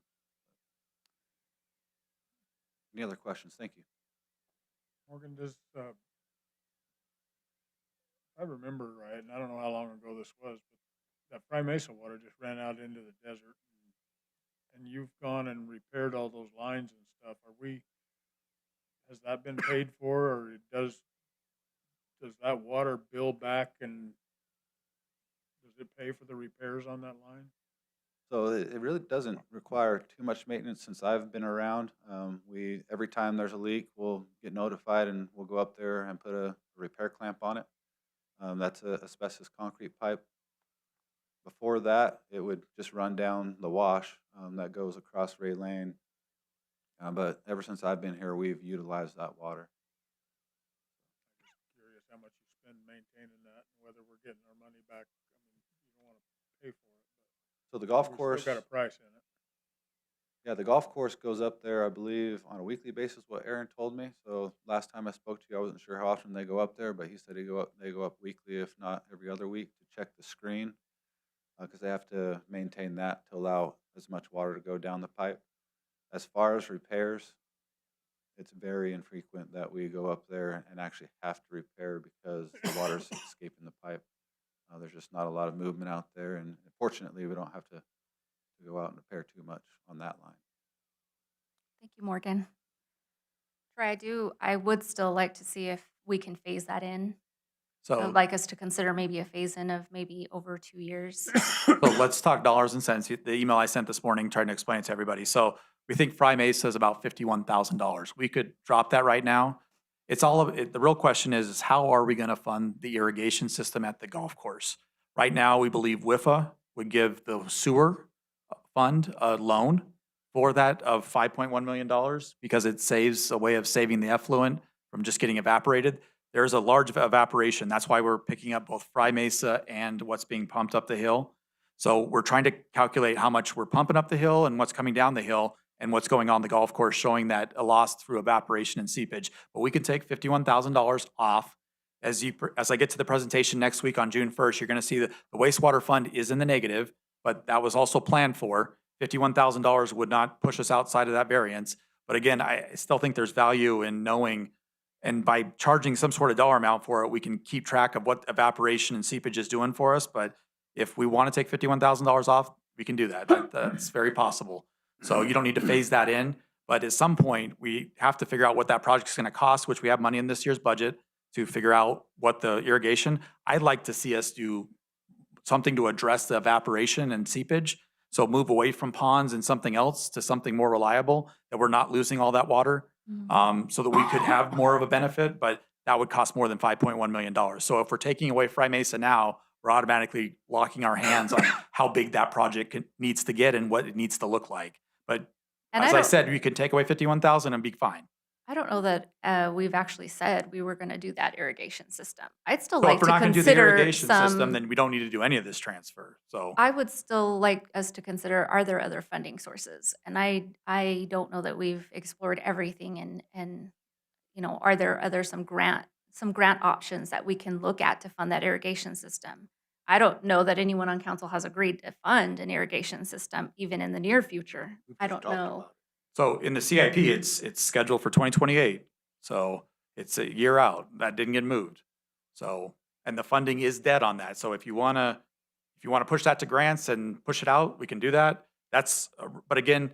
Any other questions? Thank you. Morgan, does, if I remember right, and I don't know how long ago this was, but that Fry Mesa water just ran out into the desert, and you've gone and repaired all those lines and stuff. Has that been paid for, or does that water bill back, and does it pay for the repairs on that line? So it really doesn't require too much maintenance since I've been around. Every time there's a leak, we'll get notified and we'll go up there and put a repair clamp on it. That's a asbestos concrete pipe. Before that, it would just run down the wash that goes across Ray Lane. But ever since I've been here, we've utilized that water. Just curious how much you spend maintaining that, and whether we're getting our money back. I mean, you don't want to pay for it, So the but golf we course, still got a price in it. yeah, the golf course goes up there, I believe, on a weekly basis, what Aaron told me. So last time I spoke to you, I wasn't sure how often they go up there, but he said they go up weekly, if not every other week, to check the screen, because they have to maintain that to allow as much water to go down the pipe. As far as repairs, it's very infrequent that we go up there and actually have to repair because the water's escaping the pipe. There's just not a lot of movement out there, and fortunately, we don't have to go out and repair too much on that line. Thank you, Morgan. Troy, I would still like to see if we can phase that in. So, I'd like us to consider maybe a phase-in of maybe over 2 years. so let's talk dollars and cents. The email I sent this morning trying to explain it to everybody. So we think Fry Mesa is about $51,000. We could drop that right now. The real question is how are we going to fund the irrigation system at the golf course? Right now, we believe WIFA would give the sewer fund a loan for that of $5.1 million because it saves a way of saving the effluent from just getting evaporated. There's a large evaporation. That's why we're picking up both Fry Mesa and what's being pumped up the hill. So we're trying to calculate how much we're pumping up the hill and what's coming down the hill and what's going on the golf course, showing that a loss through evaporation and seepage. But we can take $51,000 off. As I get to the presentation next week on June 1st, you're going to see that the wastewater fund is in the negative, but that was also planned for. $51,000 would not push us outside of that variance. But again, I still think there's value in knowing, and by charging some sort of dollar amount for it, we can keep track of what evaporation and seepage is doing for us. But if we want to take $51,000 off, we can do that. That's very possible. So you don't need to phase that in. But at some point, we have to figure out what that project's going to cost, which we have money in this year's budget to figure out what the irrigation. I'd like to see us do something to address the evaporation and seepage. So move away from ponds and something else to something more reliable, that we're not losing all that water, so that we could have more of a benefit, but that would cost more than $5.1 million. So if we're taking away Fry Mesa now, we're automatically locking our hands on how big that project needs to get and what it needs to look like. But And as I don't- said, we could take away 51,000 and be fine. I don't know that we've actually said we were going to do that irrigation system. I'd still So like if we're to not going to do the consider irrigation system, some. then we don't need to do any of this transfer. So I would still like us to consider, are there other funding sources? And I don't know that we've explored everything, and are there some grant options that we can look at to fund that irrigation system? I don't know that anyone on council has agreed to fund an irrigation system even in the near future. I don't know. So in the CIP, it's scheduled for 2028. So it's a year out. That didn't get moved. So, and the funding is dead on that. So if you want to push that to grants and push it out, we can do that. But again,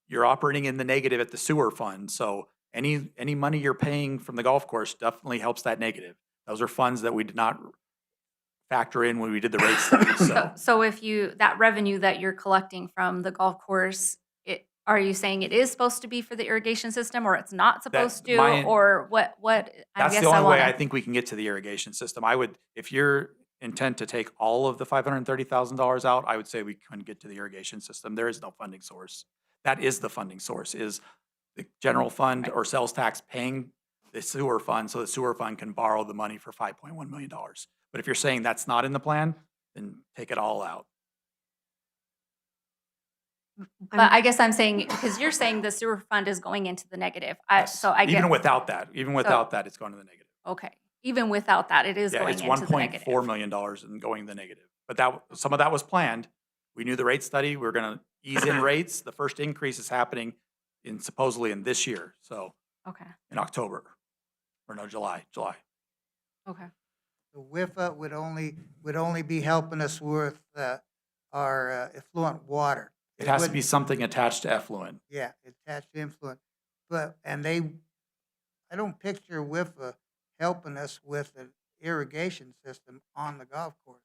you're operating in the negative at the sewer fund. So any money you're paying from the golf course definitely helps that negative. Those are funds that we did not factor in when we did the rate study. So if that revenue that you're collecting from the golf course, are you saying it is supposed to be for the irrigation system, or it's not supposed to, or what? That's the only way I think we can get to the irrigation system. If you're intent to take all of the $530,000 out, I would say we couldn't get to the irrigation system. There is no funding source. That is the funding source, is the general fund or sales tax paying the sewer fund, so the sewer fund can borrow the money for $5.1 million. But if you're saying that's not in the plan, then take it all out. But I guess I'm saying, because you're saying the sewer fund is going into the negative. So I get. Even without that, it's going to the negative. Okay, even without that, it is Yeah, going it's into the negative. $1.4 million and going the negative. But some of that was planned. We knew the rate study. We were going to ease in rates. The first increase is happening supposedly in this year. So Okay, in October, or no, July. okay. The WIFA would only be helping us with our effluent water. It has to wouldn't- be something attached to effluent. Yeah, attached to influent. I don't picture WIFA helping us with an irrigation system on the golf course.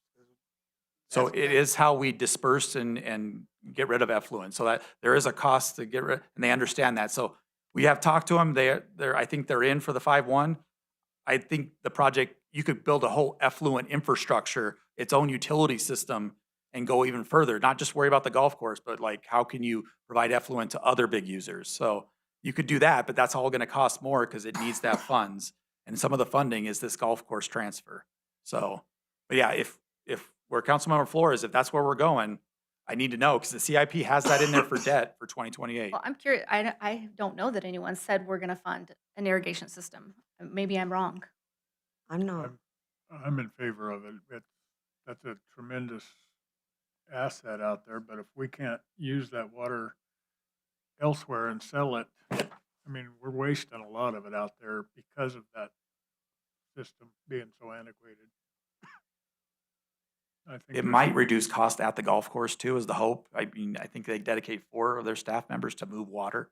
So That's- it is how we disperse and get rid of effluent. So that there is a cost to get rid, and they understand that. So we have talked to them. I think they're in for the 5-1. I think the project, you could build a whole effluent infrastructure, its own utility system, and go even further. Not just worry about the golf course, but like how can you provide effluent to other big users? So you could do that, but that's all going to cost more because it needs to have funds. And some of the funding is this golf course transfer. So, but yeah, if where Councilmember Flores, if that's where we're going, I need to know because the CIP has that in there for debt for 2028. Well, I'm curious, I don't know that anyone said we're going to fund an irrigation system. Maybe I'm wrong. I'm not. I'm in favor of it. That's a tremendous asset out there, but if we can't use that water elsewhere and sell it, I mean, we're wasting a lot of it out there because of that system being so antiquated. I think It might reduce cost at the golf course too, is the hope. I mean, I think they dedicate 4 of their staff members to move water.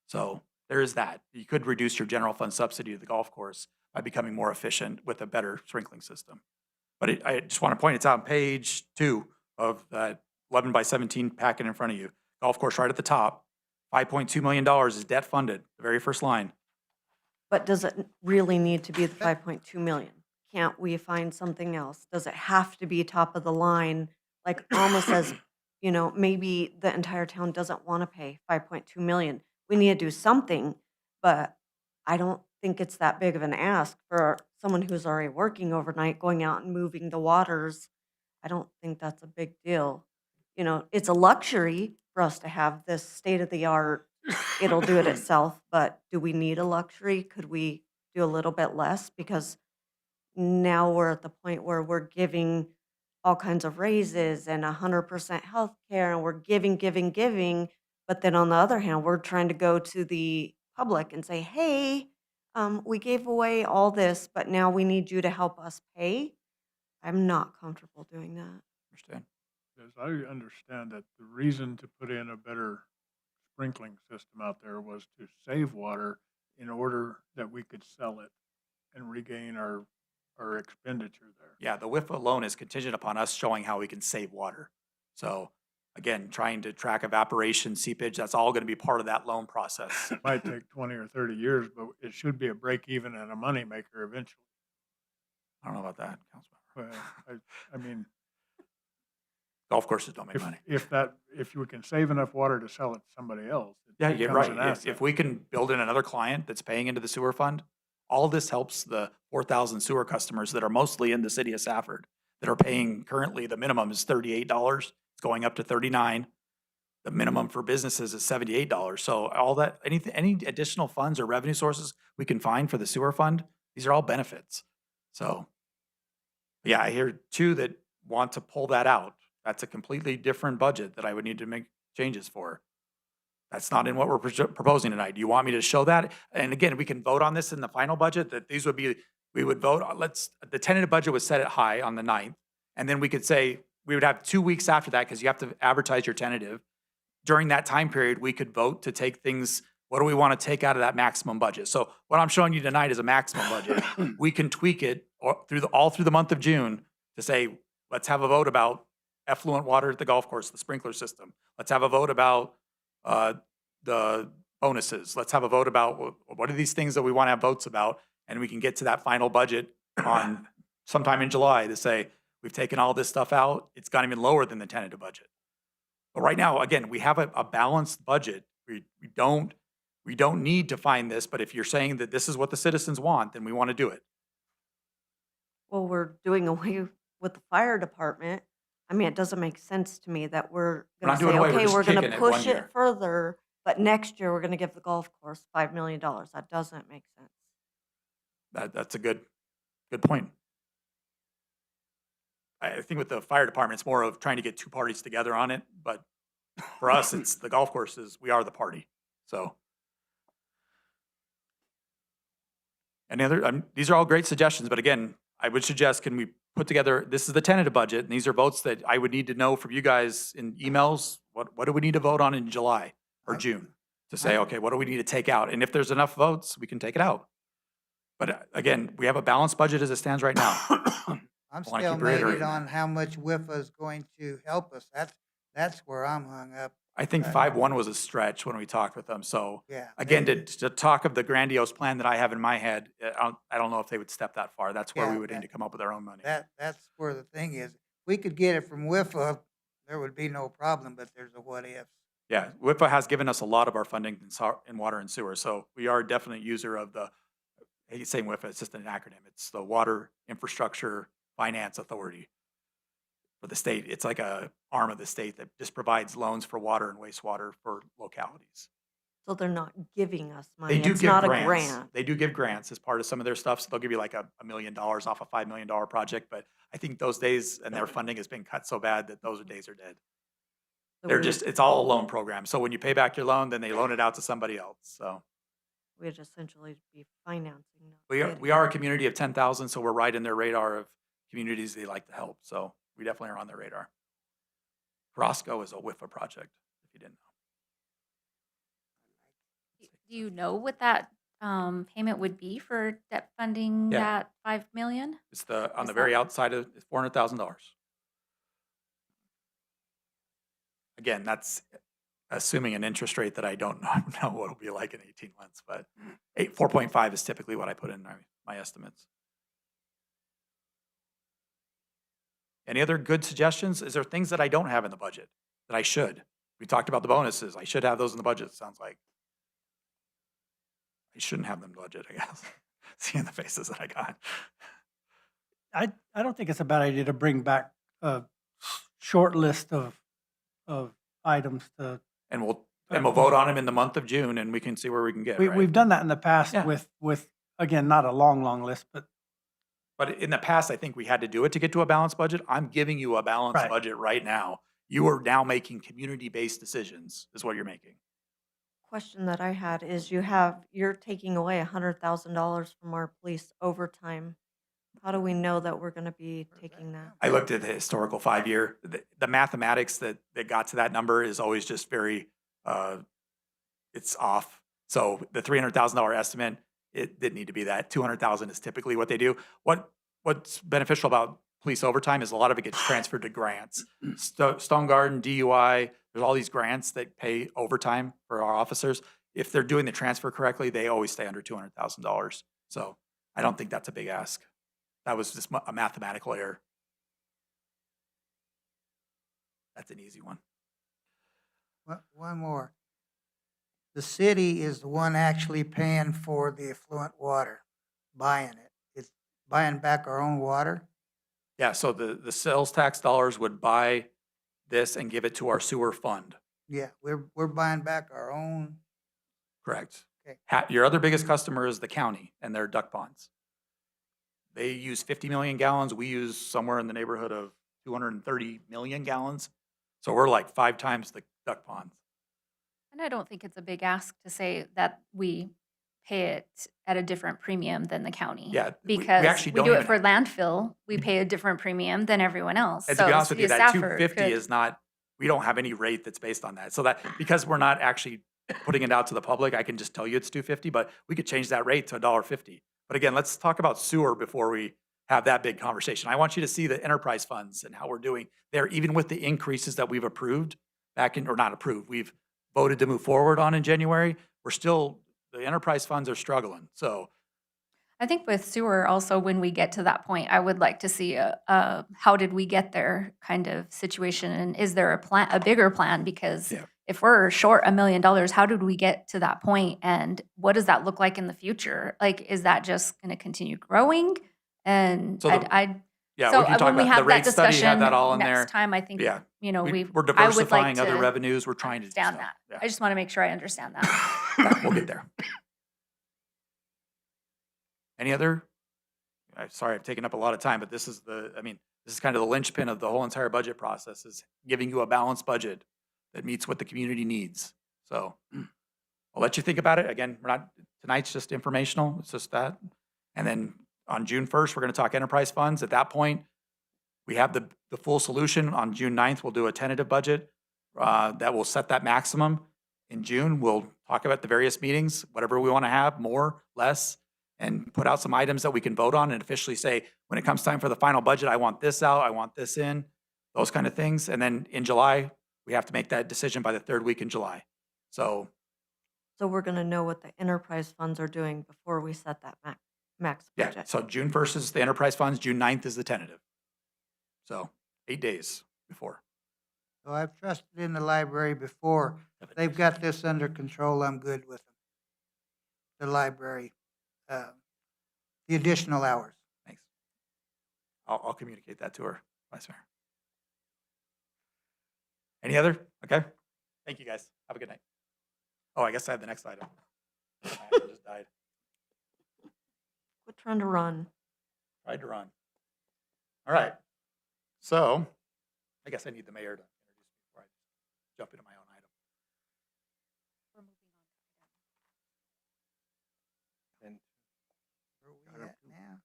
So there is that. You could reduce your general fund subsidy to the golf course by becoming more efficient with a better sprinkling system. But I just want to point, it's on page 2 of that 11 by 17 packet in front of you. Golf course right at the top, $5.2 million is debt funded, the very first line. But does it really need to be the 5.2 million? Can't we find something else? Does it have to be top of the line? Like almost as, maybe the entire town doesn't want to pay 5.2 million. We need to do something, but I don't think it's that big of an ask for someone who's already working overnight, going out and moving the waters. I don't think that's a big deal. You know, it's a luxury for us to have this state-of-the-art, it'll do it itself, but do we need a luxury? Could we do a little bit less? Because now we're at the point where we're giving all kinds of raises and 100% health care, and we're giving. But then on the other hand, we're trying to go to the public and say, hey, we gave away all this, but now we need you to help us pay. I'm not comfortable doing that. Understand? As I understand that the reason to put in a better sprinkling system out there was to save water in order that we could sell it and regain our expenditure there. Yeah, the WIF alone is contingent upon us showing how we can save water. So again, trying to track evaporation, seepage, that's all going to be part of that loan process. It might take 20 or 30 years, but it should be a break even and a moneymaker eventually. I don't know about that, Councilmember. Well, I mean, Golf courses don't make money. if we can save enough water to sell it to somebody else. it Yeah, you're becomes an right. If asset. we can build in another client that's paying into the sewer fund, all this helps the 4,000 sewer customers that are mostly in the city of Safford that are paying currently, the minimum is $38. It's going up to $39. The minimum for businesses is $78. So all that, any additional funds or revenue sources we can find for the sewer fund, these are all benefits. So yeah, I hear two that want to pull that out. That's a completely different budget that I would need to make changes for. That's not in what we're proposing tonight. Do you want me to show that? And again, we can vote on this in the final budget, that these would be, we would vote, the tentative budget was set at high on the 9th. And then we could say, we would have 2 weeks after that, because you have to advertise your tentative. During that time period, we could vote to take things, what do we want to take out of that maximum budget? So what I'm showing you tonight is a maximum budget. We can tweak it all through the month of June to say, let's have a vote about effluent water at the golf course, the sprinkler system. Let's have a vote about the bonuses. Let's have a vote about what are these things that we want to have votes about, and we can get to that final budget on sometime in July to say, we've taken all this stuff out. It's gone even lower than the tentative budget. But right now, again, we have a balanced budget. We don't need to find this, but if you're saying that this is what the citizens want, then we want to do it. Well, we're doing away with the fire department. I mean, it doesn't make sense to me that we're We're gonna not say, doing away, we're okay, just we're gonna kicking it one push year. it further, but next year we're gonna give the golf course $5 million. That doesn't make sense. That's a good point. I think with the fire department, it's more of trying to get two parties together on it, but for us, it's the golf courses, we are the party, so. Any other, these are all great suggestions, but again, I would suggest, can we put together, this is the tentative budget, and these are votes that I would need to know from you guys in emails. What do we need to vote on in July or June? To say, okay, what do we need to take out? And if there's enough votes, we can take it out. But again, we have a balanced budget as it stands right now. I'm wanna still keep reiterating mated that. on how much WIFA is going to help us. That's where I'm hung up. I think 5.1 was a stretch when we talked with them, so. Yeah. Again, they- to talk of the grandiose plan that I have in my head, I don't know if they would step that far. That's where we Yeah, would need to come up with our own money. That's where the thing is. If we could get it from WIFA, there would be no problem, but there's a what if. Yeah, WIPA has given us a lot of our funding in water and sewer, so we are a definite user of the, I hate saying WIPA, it's just an acronym. It's the Water Infrastructure Finance Authority for the state. It's like a arm of the state that just provides loans for water and wastewater for localities. So they're not giving us money. They do It's give not a grants. grant. They do give grants as part of some of their stuff, so they'll give you like $1 million off a $5 million project, but I think those days and their funding has been cut so bad that those days are dead. So They're we're- just, it's all a loan program. So when you pay back your loan, then they loan it out to somebody else. So We'd essentially be financing. not we are, getting. we are a community of 10,000, so we're right in their radar of communities they like to help. So we definitely are on their radar. Roscoe is a WIFA project, if you didn't know. Do you know what that payment would be for debt funding Yeah. that 5 million? It's on Is the very that- outside of it's $400,000. Again, that's assuming an interest rate that I don't know what it'll be like in 18 months, but 4.5 is typically what I put in my estimates. Any other good suggestions? Is there things that I don't have in the budget that I should? We talked about the bonuses. I should have those in the budget, it sounds like. I shouldn't have them budget, I guess, seeing the faces that I got. I don't think it's a bad idea to bring back a short list of items to. And we'll vote on them in the month of June, and we can see where we can get, right? We've done that in the past Yeah. with, again, not a long list, but But in the past, I think we had to do it to get to a balanced budget. I'm giving you a balanced Right. budget right now. You are now making community-based decisions, is what you're making. Question that I had is you're taking away $100,000 from our police overtime. How do we know that we're gonna be taking that? I looked at the historical 5-year, the mathematics that got to that number is always just very, it's off. So the $300,000 estimate, it didn't need to be that. 200,000 is typically what they do. What's beneficial about police overtime is a lot of it gets transferred to grants. Stone Garden, DUI, there's all these grants that pay overtime for our officers. If they're doing the transfer correctly, they always stay under $200,000. So I don't think that's a big ask. That was just a mathematical error. That's an easy one. One more. The city is the one actually paying for the effluent water, buying it. It's buying back our own water. Yeah, so the sales tax dollars would buy this and give it to our sewer fund, Yeah, we're buying back our own. correct? Okay. Your other biggest customer is the county and their duck ponds. They use 50 million gallons. We use somewhere in the neighborhood of 230 million gallons. So we're like 5 times the duck ponds. And I don't think it's a big ask to say that we pay it at a different premium than the county. Yeah, we Because actually we don't do it even- for landfill, we pay a different premium than everyone else. And to be So honest with you, City of that Stafford 250 could- is not, we don't have any rate that's based on that. So that, because we're not actually putting it out to the public, I can just tell you it's 250, but we could change that rate to $1.50. But again, let's talk about sewer before we have that big conversation. I want you to see the enterprise funds and how we're doing there, even with the increases that we've approved back in, or not approved, we've voted to move forward on in January. We're still, the enterprise funds are struggling. So I think with sewer also, when we get to that point, I would like to see a how did we get there kind of situation, and is there a plan, a bigger plan? Because Yeah. if we're short $1 million, how did we get to that point, and what does that look like in the future? Like, is that just going to continue growing? And So the- yeah, so we can talk when we about have the that rate study, discussion had that all in there. next time, I think Yeah. we're We're diversifying other revenues. We're trying to do understand stuff. that. Yeah. I just want to make sure I understand that. Yeah, we'll get there. Any other? I'm sorry, I've taken up a lot of time, but this is this is kind of the linchpin of the whole entire budget process, is giving you a balanced budget that meets what the community needs. So I'll let you think about it. Again, tonight's just informational. It's just that. And then on June 1st, we're going to talk enterprise funds. At that point, we have the full solution. On June 9th, we'll do a tentative budget that will set that maximum. In June, we'll talk about the various meetings, whatever we want to have, more, less, and put out some items that we can vote on and officially say, when it comes time for the final budget, I want this out, I want this in, those kind of things. And then in July, we have to make that decision by the 3rd week in July. So So we're gonna know what the enterprise funds are doing before we set that max yeah, budget. so June 1st is the enterprise funds, June 9th is the tentative. So 8 days before. So I've trusted in the library before. If they've got this under control, I'm good with them. The library, the additional hours. Thanks. I'll communicate that to her, Vice Mayor. Any other? Okay. Thank you, guys. Have a good night. Oh, I guess I have the next item. My item just died. Quit trying to run. Tried to run. All right. So I guess I need the mayor to introduce me before I jump into my own item. And Where are we at now?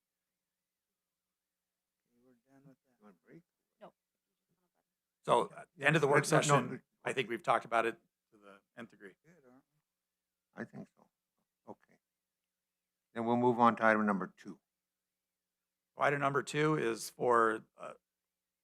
Okay, we're done with that. you want a break? So at the end of the work No, no, session, I think we've talked about it to the nth degree. Good, aren't we? I think so. Okay. Then we'll move on to item number 2. Item number 2 is for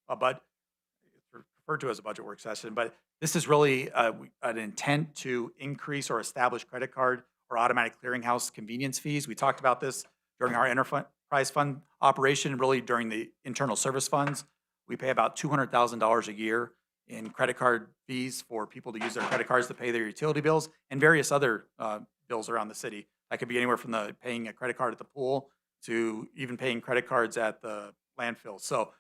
it's referred to as a budget work session, but this is really an intent to increase or establish credit card or automatic clearinghouse convenience fees. We talked about this during our enterprise fund operation, really during the internal service funds. We pay about $200,000 a year in credit card fees for people to use their credit cards to pay their utility bills and various other bills around the city. That could be anywhere from paying a credit card at the pool to even paying credit cards at the landfill. So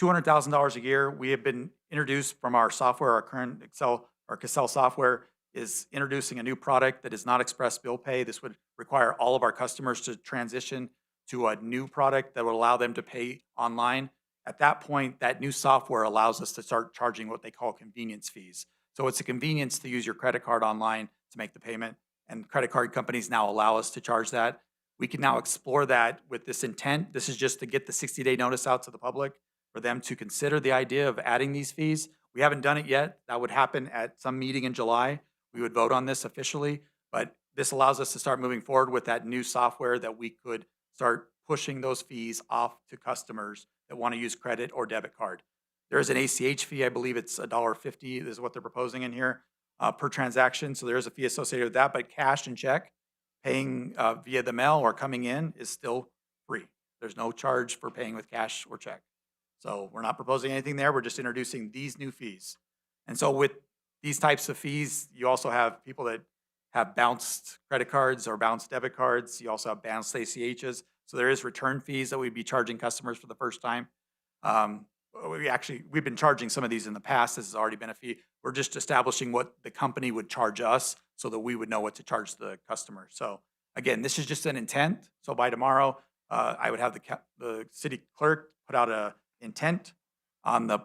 $200,000 a year. We have been introduced from our software, our current our Cassell software is introducing a new product that is not express bill pay. This would require all of our customers to transition to a new product that would allow them to pay online. At that point, that new software allows us to start charging what they call convenience fees. So it's a convenience to use your credit card online to make the payment, and credit card companies now allow us to charge that. We can now explore that with this intent. This is just to get the 60-day notice out to the public for them to consider the idea of adding these fees. We haven't done it yet. That would happen at some meeting in July. We would vote on this officially, but this allows us to start moving forward with that new software that we could start pushing those fees off to customers that want to use credit or debit card. There is an ACH fee, I believe it's $1.50 is what they're proposing in here per transaction. So there is a fee associated with that, but cash and check, paying via the mail or coming in is still free. There's no charge for paying with cash or check. So we're not proposing anything there. We're just introducing these new fees. And so with these types of fees, you also have people that have bounced credit cards or bounced debit cards. You also have bounced ACHs. So there is return fees that we'd be charging customers for the first time. We've been charging some of these in the past. This has already been a fee. We're just establishing what the company would charge us so that we would know what to charge the customer. So again, this is just an intent. So by tomorrow, I would have the city clerk put out a intent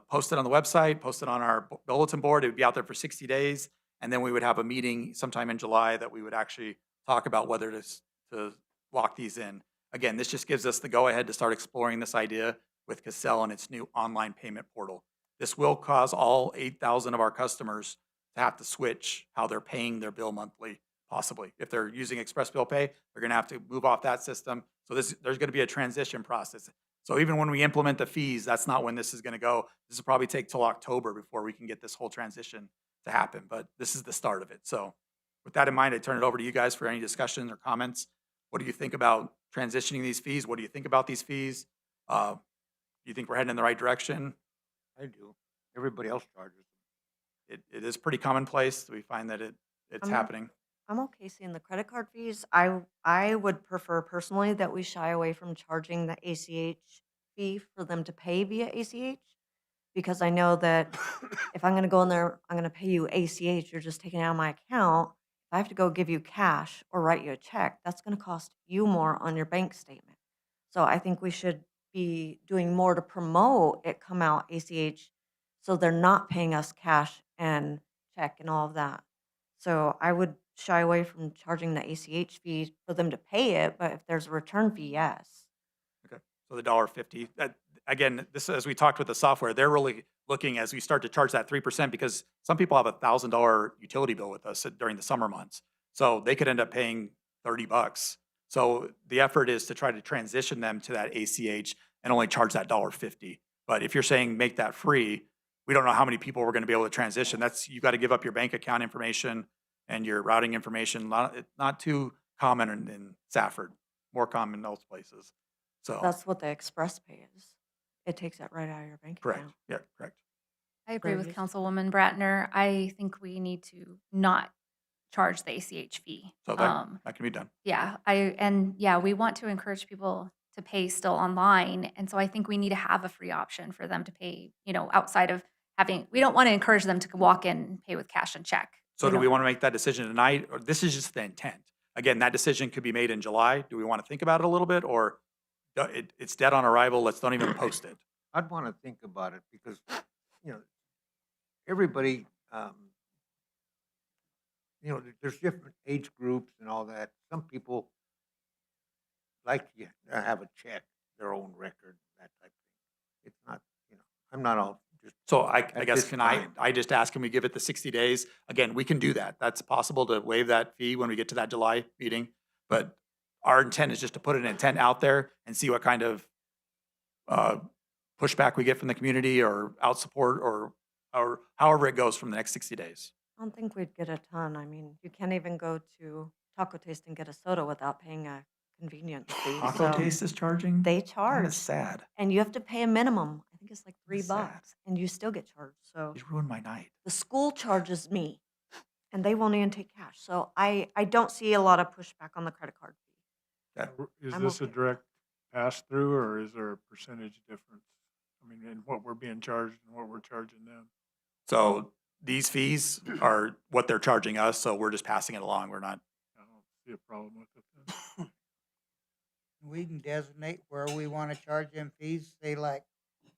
posted on the website, posted on our bulletin board. It would be out there for 60 days. And then we would have a meeting sometime in July that we would actually talk about whether to lock these in. Again, this just gives us the go-ahead to start exploring this idea with Cassell and its new online payment portal. This will cause all 8,000 of our customers to have to switch how they're paying their bill monthly, possibly. If they're using Express Bill Pay, they're gonna have to move off that system. So there's gonna be a transition process. So even when we implement the fees, that's not when this is gonna go. This will probably take till October before we can get this whole transition to happen, but this is the start of it. So with that in mind, I turn it over to you guys for any discussion or comments. What do you think about transitioning these fees? What do you think about these fees? Do you think we're heading in the right direction? I do. Everybody else charges. It is pretty commonplace. We find that it's I'm- happening. I'm okay seeing the credit card fees. I would prefer personally that we shy away from charging the ACH fee for them to pay via ACH. Because I know that if I'm gonna go in there, I'm gonna pay you ACH, you're just taking it out of my account. If I have to go give you cash or write you a check, that's gonna cost you more on your bank statement. So I think we should be doing more to promote it come out ACH so they're not paying us cash and check and all of that. So I would shy away from charging the ACH fee for them to pay it, but if there's a return fee, yes. Okay, so the $1.50. Again, this as we talked with the software, they're really looking as we start to charge that 3% because some people have $1,000 utility bill with us during the summer months, so they could end up paying $30. So the effort is to try to transition them to that ACH and only charge that $1.50. But if you're saying make that free, we don't know how many people we're going to be able to transition. You got to give up your bank account information and your routing information. Not too common in Safford, more common in those places. So That's what the express pay is. It takes that right out of your bank correct. account. Yeah, correct. I agree with Graves. Councilwoman Bratner. I think we need to not charge the ACH fee. So that can be done. Yeah, we want to encourage people to pay still online. And so I think we need to have a free option for them to pay, outside of we don't want to encourage them to walk in and pay with cash and check. So do we want to make that decision tonight, or this is just the intent? Again, that decision could be made in July. Do we want to think about it a little bit, or it's dead on arrival, let's don't even post it? I'd want to think about it because, everybody, there's different age groups and all that. Some people like to have a check, their own record, that type of thing. It's not, I'm not all just. So I At guess, this can time. I just ask, can we give it the 60 days? Again, we can do that. That's possible to waive that fee when we get to that July meeting. But our intent is just to put an intent out there and see what kind of pushback we get from the community or out support or however it goes from the next 60 days. I don't think we'd get a ton. I mean, you can't even go to Taco Taste and get a soda without paying a convenience fee. Taco so Taste is charging? They That charge. is sad. And you have to pay a minimum. I think it's like $3, Sad. and you still get charged. So You ruined my night. the school charges me, and they won't even take cash. So I don't see a lot of pushback on the credit card fee. Is I'm this a okay. direct pass-through, or is there a percentage difference? I mean, in what we're being charged and what we're charging them? So these fees are what they're charging us, so we're just passing it along. We're not, I don't see a problem with it then. We can designate where we want to charge them fees, say like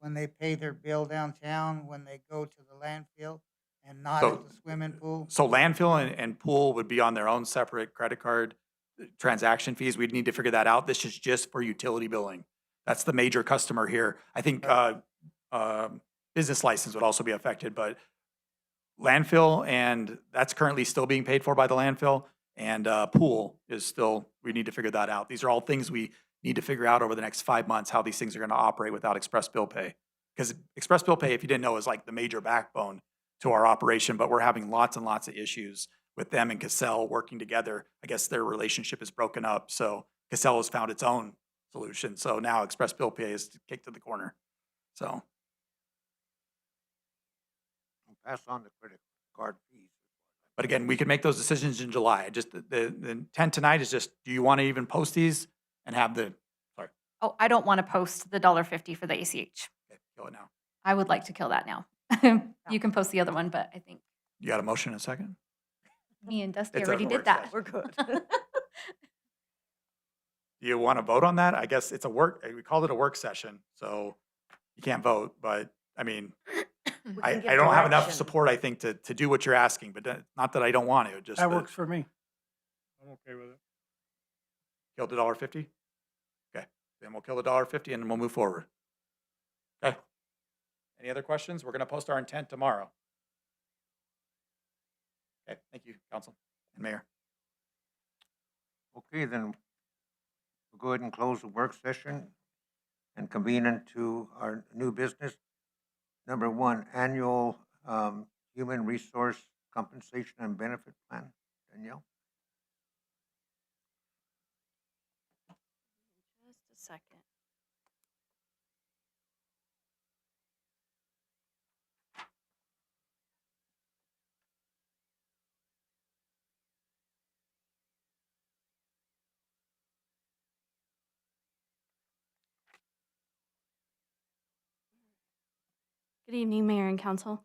when they pay their bill downtown, when they go to the landfill and not So- at the swimming pool. so landfill and pool would be on their own separate credit card transaction fees. We'd need to figure that out. This is just for utility billing. That's the major customer here. I think, business license would also be affected, but landfill, and that's currently still being paid for by the landfill, and pool is still, we need to figure that out. These are all things we need to figure out over the next 5 months, how these things are gonna operate without express bill pay. Because express bill pay, if you didn't know, is like the major backbone to our operation, but we're having lots and lots of issues with them and Cassell working together. I guess their relationship is broken up, so Cassell has found its own solution. So now express bill pay is kicked to the corner. So, Pass on the credit card fees. but again, we can make those decisions in July. Just the intent tonight is just, do you want to even post these and have the, sorry, Oh, I don't want to post the $1.50 for the ACH. okay, kill it now. I would like to kill that now. You can post the other one, but I think You got a motion in a second? me and Dusty It's a already work did that. We're good. Do you want to vote on that? I guess it's a work, we called it a work session, so you can't vote, but I mean, We I can get don't have enough direction. support, I think, to do what you're asking, but not that I don't want to, just That that works for me. I'm okay with it. kill the $1.50? Okay, then we'll kill the $1.50 and then we'll move forward. Okay. Any other questions? We're gonna post our intent tomorrow. Okay, thank you, council and mayor. Okay, then we'll go ahead and close the work session and convene into our new business. Number one, annual human resource compensation and benefit plan. Danielle? Just a second. Good evening, Mayor and Council.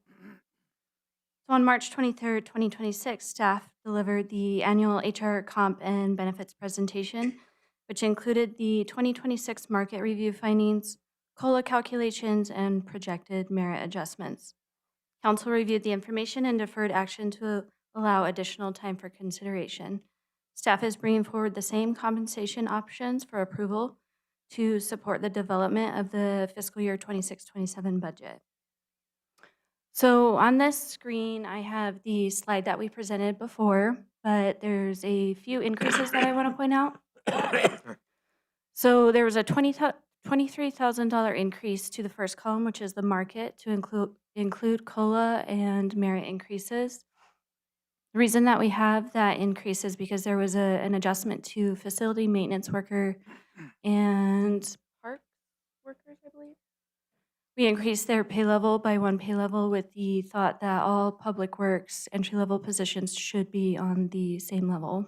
So on March 23rd, 2026, staff delivered the annual HR comp and benefits presentation, which included the 2026 market review findings, COLA calculations, and projected merit adjustments. Council reviewed the information and deferred action to allow additional time for consideration. Staff is bringing forward the same compensation options for approval to support the development of the fiscal year 26-27 budget. So on this screen, I have the slide that we presented before, but there's a few increases that I want to point out. So there was a $23,000 increase to the first column, which is the market, to include COLA and merit increases. The reason that we have that increase is because there was an adjustment to facility maintenance worker and park workers, I believe. We increased their pay level by one pay level with the thought that all public works entry-level positions should be on the same level.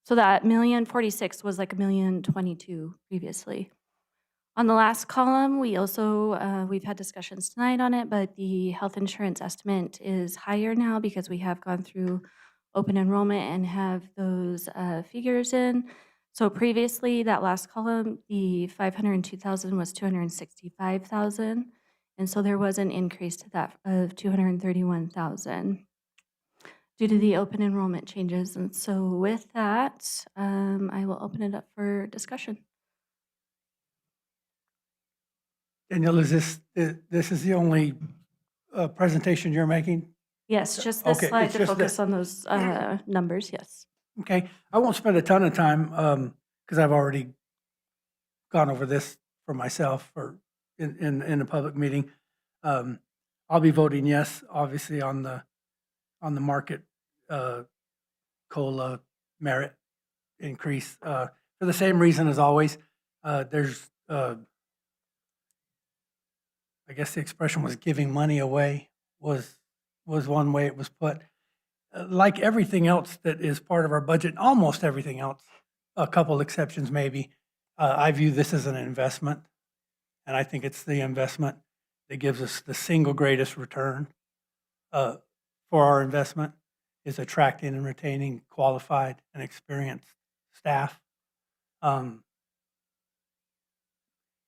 So that $1,046,000 was like $1,022,000 previously. On the last column, we also, we've had discussions tonight on it, but the health insurance estimate is higher now because we have gone through open enrollment and have those figures in. So previously, that last column, the 502,000 was 265,000. And so there was an increase to that of 231,000 due to the open enrollment changes. And so with that, I will open it up for discussion. Danielle, is this is the only presentation you're making? Yes, just this Okay, slide it's to just focus that- on those numbers, yes. Okay, I won't spend a ton of time because I've already gone over this for myself or in a public meeting. I'll be voting yes, obviously on the market COLA merit increase for the same reason as always. There's I guess the expression was giving money away was one way it was put. like everything else that is part of our budget, almost everything else, a couple exceptions maybe, I view this as an investment. And I think it's the investment that gives us the single greatest return for our investment is attracting and retaining qualified and experienced staff.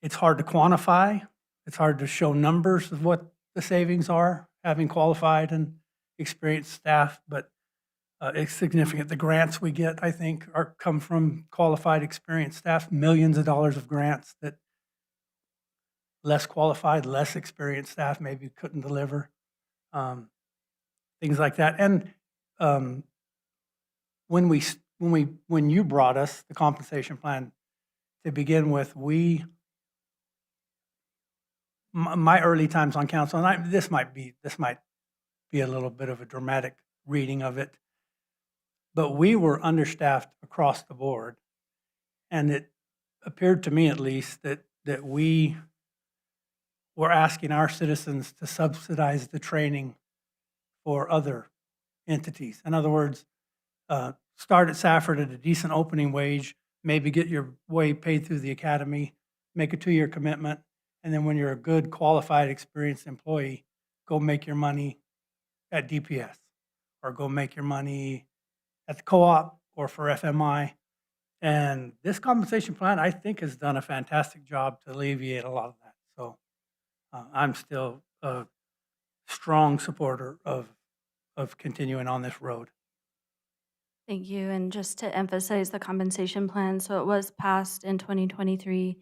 It's hard to quantify. It's hard to show numbers of what the savings are, having qualified and experienced staff, but it's significant. The grants we get, I think, come from qualified, experienced staff, millions of dollars of grants that less qualified, less experienced staff maybe couldn't deliver, things like that. And when you brought us the compensation plan to begin with, my early times on council, and this might be a little bit of a dramatic reading of it, but we were understaffed across the board, and it appeared to me at least that we were asking our citizens to subsidize the training for other entities. In other words, start at Safford at a decent opening wage, maybe get your way paid through the academy, make a 2-year commitment, and then when you're a good, qualified, experienced employee, go make your money at DPS or go make your money at the co-op or for FMI. And this compensation plan, I think, has done a fantastic job to alleviate a lot of that. So I'm still a strong supporter of continuing on this road. Thank you. And just to emphasize the compensation plan, so it was passed in 2023,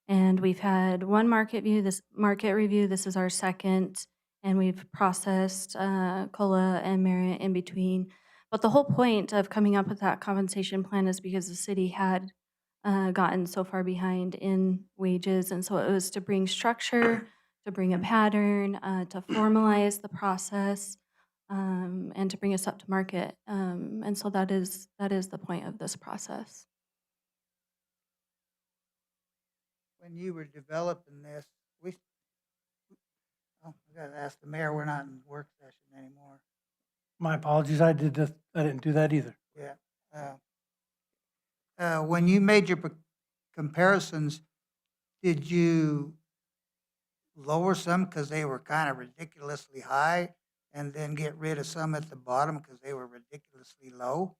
and we've had one market review. This is our second, and we've processed COLA and merit in between. But the whole point of coming up with that compensation plan is because the city had gotten so far behind in wages, and so it was to bring structure, to bring a pattern, to formalize the process, and to bring us up to market. And so that is the point of this process. When you were developing this, I gotta ask the mayor, we're not in work session anymore. My apologies, I didn't do that either. Yeah. When you made your comparisons, did you lower some because they were kind of ridiculously high and then get rid of some at the bottom because they were ridiculously low?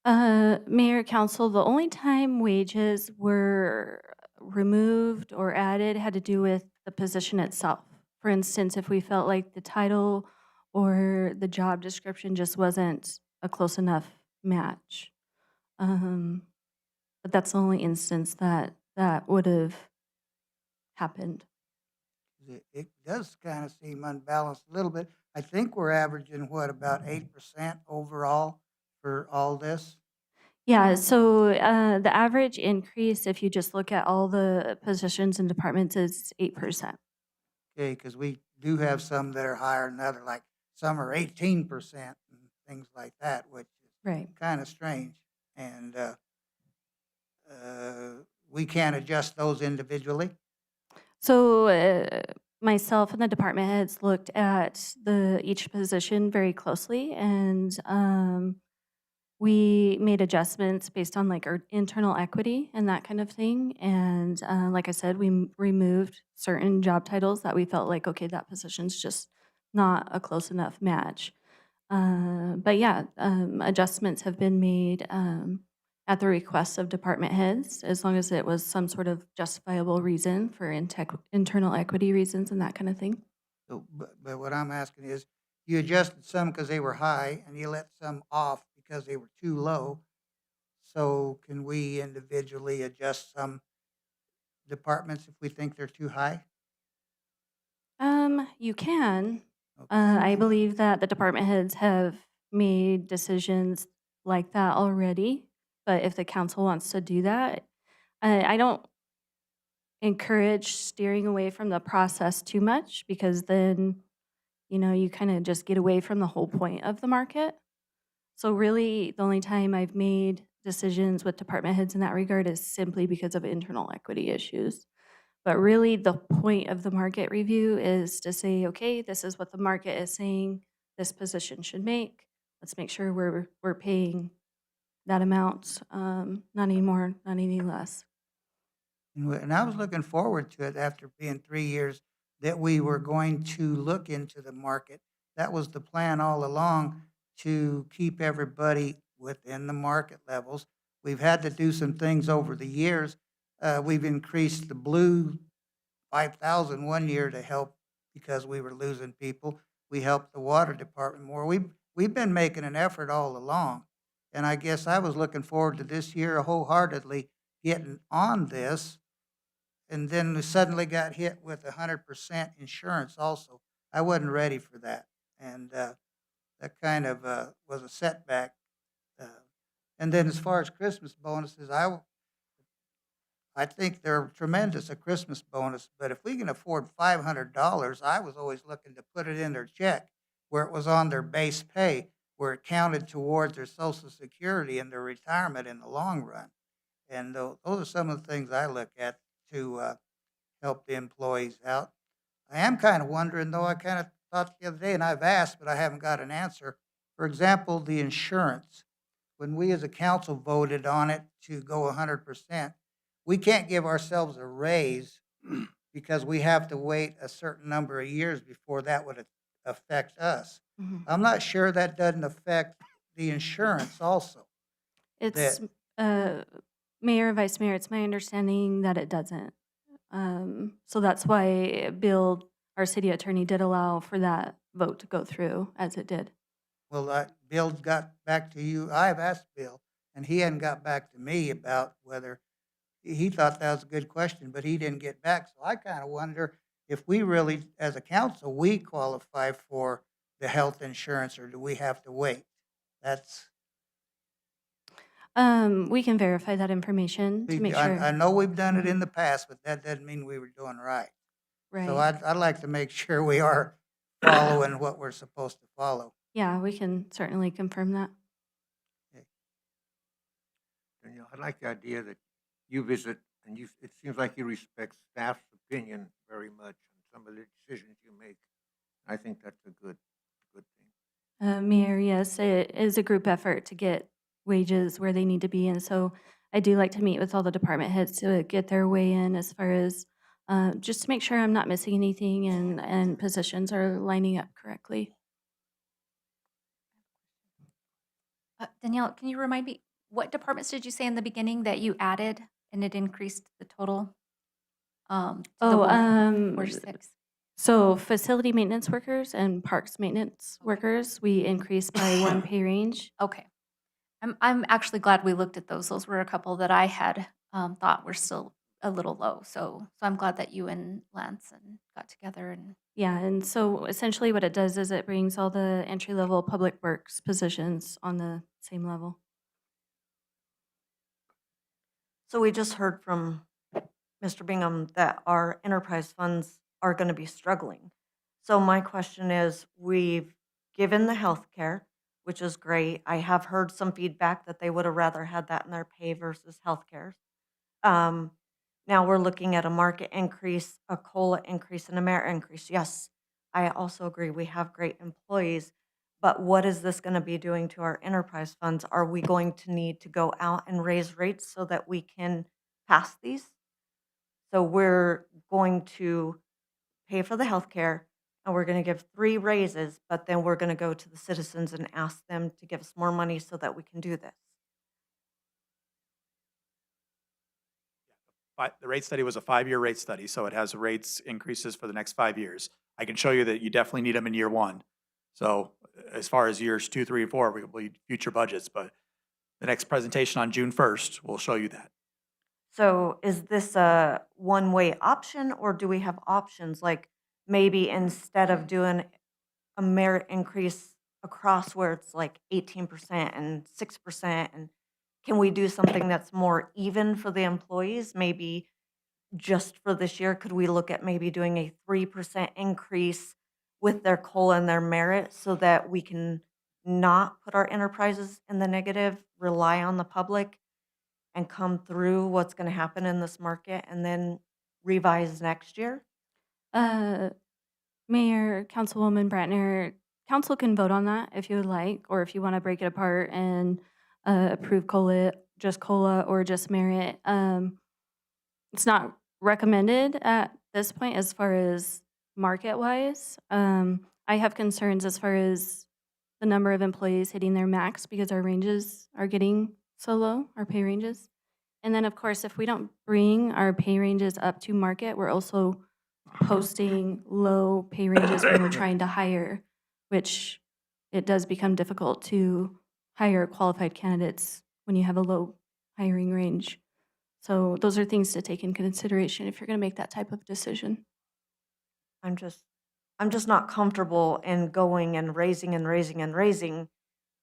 Mayor, council, the only time wages were removed or added had to do with the position itself. For instance, if we felt like the title or the job description just wasn't a close enough match. But that's the only instance that would have happened. It does kind of seem unbalanced a little bit. I think we're averaging, what, about 8% overall for all this? Yeah, so the average increase, if you just look at all the positions and departments, is 8%. Okay, because we do have some that are higher than other, like some are 18% and things like that, which is Right. kind of strange. And we can't adjust those individually. So myself and the department heads looked at each position very closely, and we made adjustments based on like our internal equity and that kind of thing. And like I said, we removed certain job titles that we felt like, okay, that position's just not a close enough match. But yeah, adjustments have been made at the request of department heads, as long as it was some sort of justifiable reason for internal equity reasons and that kind of thing. So, but what I'm asking is, you adjusted some because they were high and you let some off because they were too low. So can we individually adjust some departments if we think they're too high? You can. Okay. I believe that the department heads have made decisions like that already, but if the council wants to do that, I don't encourage steering away from the process too much, because then, you kind of just get away from the whole point of the market. So really, the only time I've made decisions with department heads in that regard is simply because of internal equity issues. But really, the point of the market review is to say, okay, this is what the market is saying this position should make. let's make sure we're paying that amount, not any more, not any less. And I was looking forward to it after being 3 years, that we were going to look into the market. That was the plan all along, to keep everybody within the market levels. We've had to do some things over the years. We've increased the blue 5,000 one year to help because we were losing people. We helped the water department more. We've been making an effort all along. And I guess I was looking forward to this year wholeheartedly getting on this. And then we suddenly got hit with 100% insurance also. I wasn't ready for that. And that kind of was a setback. Uh, and then as far as Christmas bonuses, I think they're tremendous, a Christmas bonus, but if we can afford $500, I was always looking to put it in their check where it was on their base pay, where it counted towards their Social Security and their retirement in the long run. And those are some of the things I look at to help the employees out. I am kind of wondering, though, I kind of thought the other day, and I've asked, but I haven't got an answer. For example, the insurance. When we as a council voted on it to go 100%, we can't give ourselves a raise because we have to wait a certain number of years before that would affect us. Mhm. I'm not sure that doesn't affect the insurance also. It's, Mayor, Vice Mayor, it's my understanding that it doesn't. So that's why Bill, our city attorney, did allow for that vote to go through as it did. Well, Bill got back to you. I've asked Bill, and he hadn't got back to me about whether he thought that was a good question, but he didn't get back. So I kind of wonder if we really, as a council, we qualify for the health insurance, or do we have to wait? That's, We can verify that information to make I sure. know we've done it in the past, but that doesn't mean we were doing right. So Right. I'd like to make sure we are following what we're supposed to follow. Yeah, we can certainly confirm that. Danielle, I like the idea that you visit and it seems like you respect staff's opinion very much on some of the decisions you make. I think that's a good thing. Mayor, yes, it is a group effort to get wages where they need to be. And so I do like to meet with all the department heads to get their way in as far as just to make sure I'm not missing anything and positions are lining up correctly. Danielle, can you remind me, what departments did you say in the beginning that you added and it increased the total? To the Oh, one or six? so facility maintenance workers and parks maintenance workers, we increased by one pay range. Okay. I'm actually glad we looked at those. Those were a couple that I had thought were still a little low. So I'm glad that you and Lance and got together and Yeah, and so essentially what it does is it brings all the entry-level public works positions on the same level. So we just heard from Mr. Bingham that our enterprise funds are going to be struggling. So my question is, we've given the healthcare, which is great. I have heard some feedback that they would have rather had that in their pay versus healthcare. Now we're looking at a market increase, a COLA increase, and a merit increase. Yes, I also agree we have great employees, but what is this going to be doing to our enterprise funds? Are we going to need to go out and raise rates so that we can pass these? So we're going to pay for the healthcare, and we're going to give 3 raises, but then we're going to go to the citizens and ask them to give us more money so that we can do this. The rate study was a 5-year rate study, so it has rates increases for the next 5 years. I can show you that you definitely need them in year 1. So as far as years 2, 3, and 4, we will be future budgets, but the next presentation on June 1st will show you that. So is this a one-way option, or do we have options? Like maybe instead of doing a merit increase across where it's like 18% and 6%, and can we do something that's more even for the employees? Maybe just for this year, could we look at maybe doing a 3% increase with their COLA and their merit so that we can not put our enterprises in the negative, rely on the public, and come through what's going to happen in this market and then revise next year? Mayor, Councilwoman Bratner, council can vote on that if you would like, or if you want to break it apart and approve COLA, or just merit. It's not recommended at this point as far as market-wise. I have concerns as far as the number of employees hitting their max because our ranges are getting so low, our pay ranges. And then, of course, if we don't bring our pay ranges up to market, we're also posting low pay ranges when we're trying to hire, which it does become difficult to hire qualified candidates when you have a low hiring range. So those are things to take in consideration if you're going to make that type of decision. I'm just not comfortable in going and raising and raising and raising,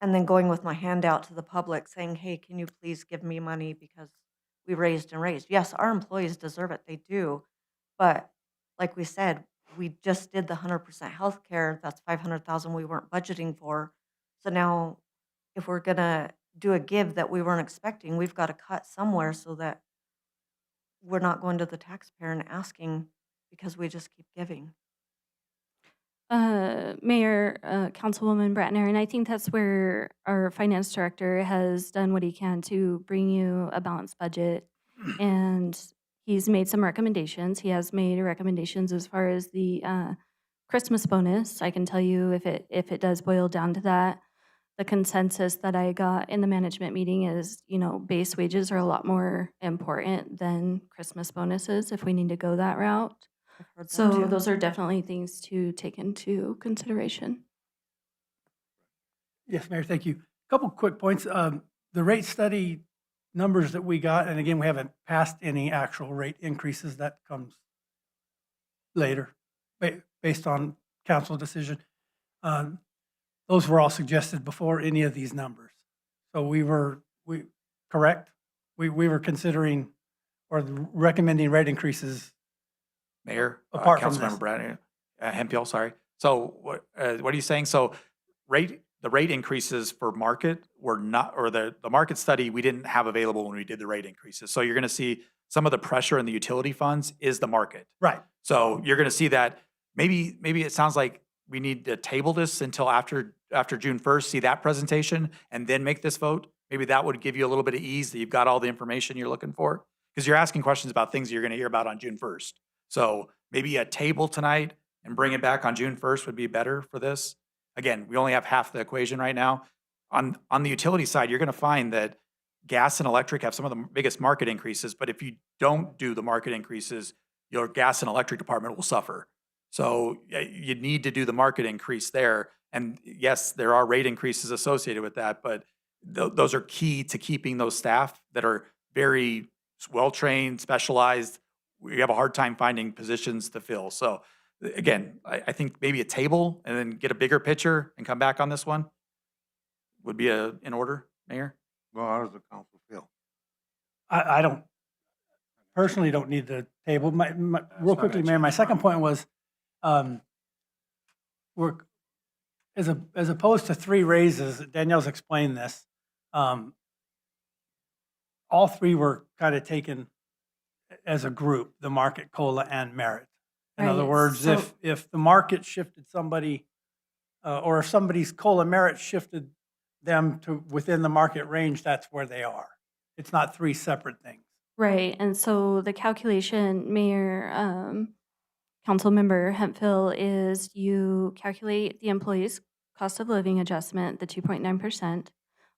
and then going with my hand out to the public saying, hey, can you please give me money because we raised and raised. Yes, our employees deserve it, they do. But like we said, we just did the 100% healthcare. That's 500,000 we weren't budgeting for. So now if we're gonna do a give that we weren't expecting, we've got to cut somewhere so that we're not going to the taxpayer and asking because we just keep giving. Mayor, Councilwoman Bratner, and I think that's where our finance director has done what he can to bring you a balanced budget. And he's made some recommendations. He has made recommendations as far as the Christmas bonus. I can tell you if it does boil down to that, the consensus that I got in the management meeting is, base wages are a lot more important than Christmas bonuses if we need to go that route. I've heard that So too. those are definitely things to take into consideration. Yes, Mayor, thank you. Couple quick points. The rate study numbers that we got, and again, we haven't passed any actual rate increases. That comes later, based on council decision. Those were all suggested before any of these numbers. So we correct? We were considering or recommending rate increases. Mayor, Apart from Councilmember this. Brad, Hempiel, sorry. So what are you saying? So the rate increases for market were not, or the market study we didn't have available when we did the rate increases. So you're going to see some of the pressure in the utility funds is the market. Right. So you're going to see that maybe it sounds like we need to table this until after June 1st, see that presentation, and then make this vote. Maybe that would give you a little bit of ease that you've got all the information you're looking for. Because you're asking questions about things you're going to hear about on June 1st. So maybe a table tonight and bring it back on June 1st would be better for this. Again, we only have half the equation right now. On the utility side, you're going to find that gas and electric have some of the biggest market increases, but if you don't do the market increases, your gas and electric department will suffer. So you need to do the market increase there. And yes, there are rate increases associated with that, but those are key to keeping those staff that are very well-trained, specialized. We have a hard time finding positions to fill. So again, I think maybe a table and then get a bigger picture and come back on this one would be in order, Mayor. Well, how does the council feel? I don't personally don't need the table. Real quickly, Mayor, my second point was we're as opposed to 3 raises. Danielle's explained this. All 3 were kind of taken as a group: the market, COLA, and merit. In other Right, words, so- if the market shifted somebody, or if somebody's COLA merit shifted them to within the market range, that's where they are. It's not 3 separate things. Right, and so the calculation, Mayor, Councilmember Hemphill, is you calculate the employee's cost of living adjustment, the 2.9%,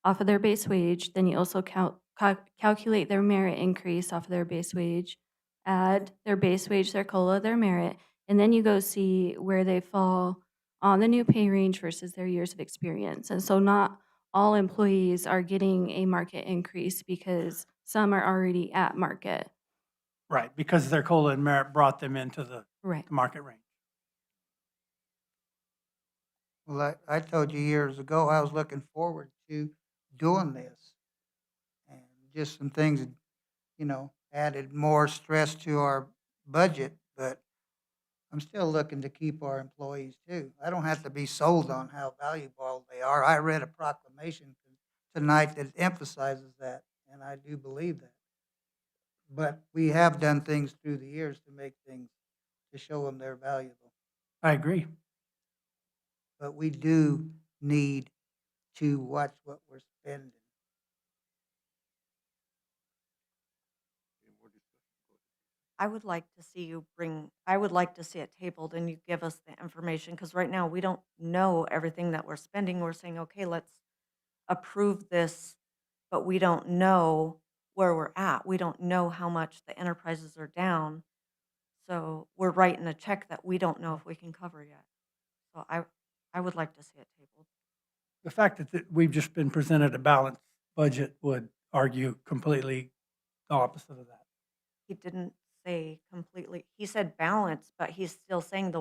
off of their base wage. Then you also calculate their merit increase off of their base wage, add their base wage, their COLA, their merit, and then you go see where they fall on the new pay range versus their years of experience. And so not all employees are getting a market increase because some are already at market. Right, because their COLA and merit brought them into the Right. market range. Well, I told you years ago, I was looking forward to doing this. And just some things, added more stress to our budget, but I'm still looking to keep our employees too. I don't have to be sold on how valuable they are. I read a proclamation tonight that emphasizes that, and I do believe that. But we have done things through the years to make things, to show them they're valuable. I agree. but we do need to watch what we're spending. I would like to see I would like to see it tabled and you give us the information, because right now we don't know everything that we're spending. We're saying, okay, let's approve this, but we don't know where we're at. We don't know how much the enterprises are down. So we're writing a check that we don't know if we can cover yet. So I would like to see it tabled. The fact that we've just been presented a balanced budget would argue completely the opposite of that. He didn't say completely, he said balance, but he's still saying the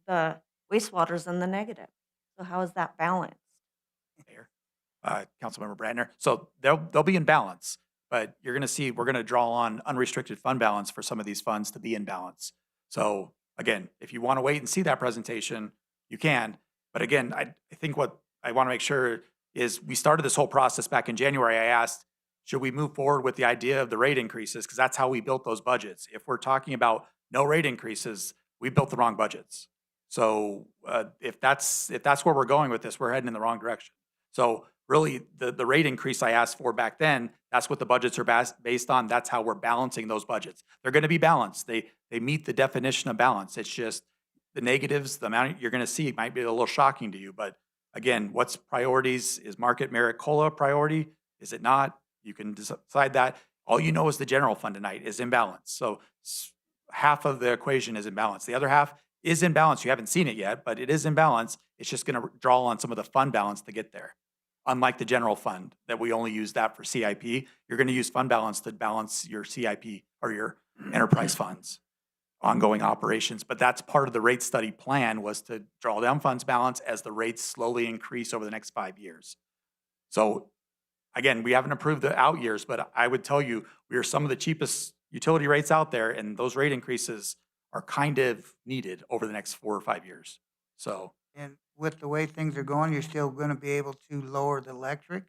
the wastewater's in the negative. So how is that balanced? Mayor, Councilmember Brandner. So they'll be in balance, but you're going to see, we're going to draw on unrestricted fund balance for some of these funds to be in balance. So again, if you want to wait and see that presentation, you can. But again, I think what I want to make sure is we started this whole process back in January. I asked, should we move forward with the idea of the rate increases? Because that's how we built those budgets. If we're talking about no rate increases, we built the wrong budgets. So if that's where we're going with this, we're heading in the wrong direction. So really, the rate increase I asked for back then, that's what the budgets are based on. That's how we're balancing those budgets. They're going to be balanced. They meet the definition of balance. It's just the negatives, the amount you're going to see might be a little shocking to you. But again, what's priorities? Is market merit COLA a priority? Is it not? You can decide that. All you know is the general fund tonight is in balance. So half of the equation is in balance. The other half is in balance. You haven't seen it yet, but it is in balance. It's just going to draw on some of the fund balance to get there. Unlike the general fund that we only use that for CIP, you're going to use fund balance to balance your CIP or your enterprise funds, ongoing operations. But that's part of the rate study plan, was to draw down funds balance as the rates slowly increase over the next 5 years. So again, we haven't approved the out years, but I would tell you we are some of the cheapest utility rates out there, and those rate increases are kind of needed over the next 4 or 5 years. So And with the way things are going, you're still going to be able to lower the electric?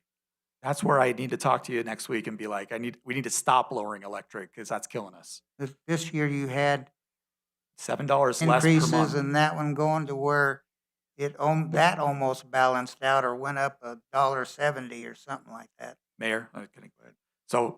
that's where I need to talk to you next week and be like, we need to stop lowering electric because that's killing us. This year you had $7 less per increases month. and that one going to where that almost balanced out or went up $1.70 or something like that. Mayor, can I go ahead? So,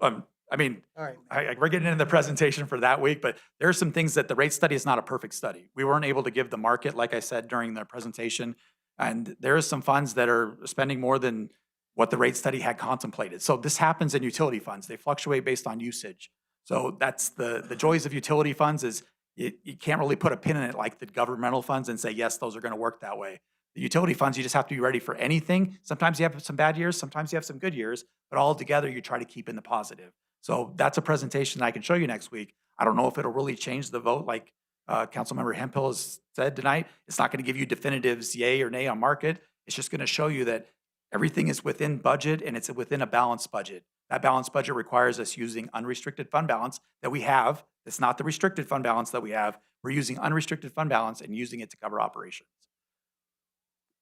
I mean, All right. we're getting into the presentation for that week, but there are some things that the rate study is not a perfect study. We weren't able to give the market, like I said during the presentation, and there are some funds that are spending more than what the rate study had contemplated. So this happens in utility funds. They fluctuate based on usage. So that's the joys of utility funds is you can't really put a pin in it like the governmental funds and say, yes, those are going to work that way. The utility funds, you just have to be ready for anything. Sometimes you have some bad years, sometimes you have some good years, but all together you try to keep in the positive. So that's a presentation I can show you next week. I don't know if it'll really change the vote like Councilmember Hemphill has said tonight. It's not going to give you definitives yay or nay on market. It's just going to show you that everything is within budget and it's within a balanced budget. That balanced budget requires us using unrestricted fund balance that we have. It's not the restricted fund balance that we have. We're using unrestricted fund balance and using it to cover operations.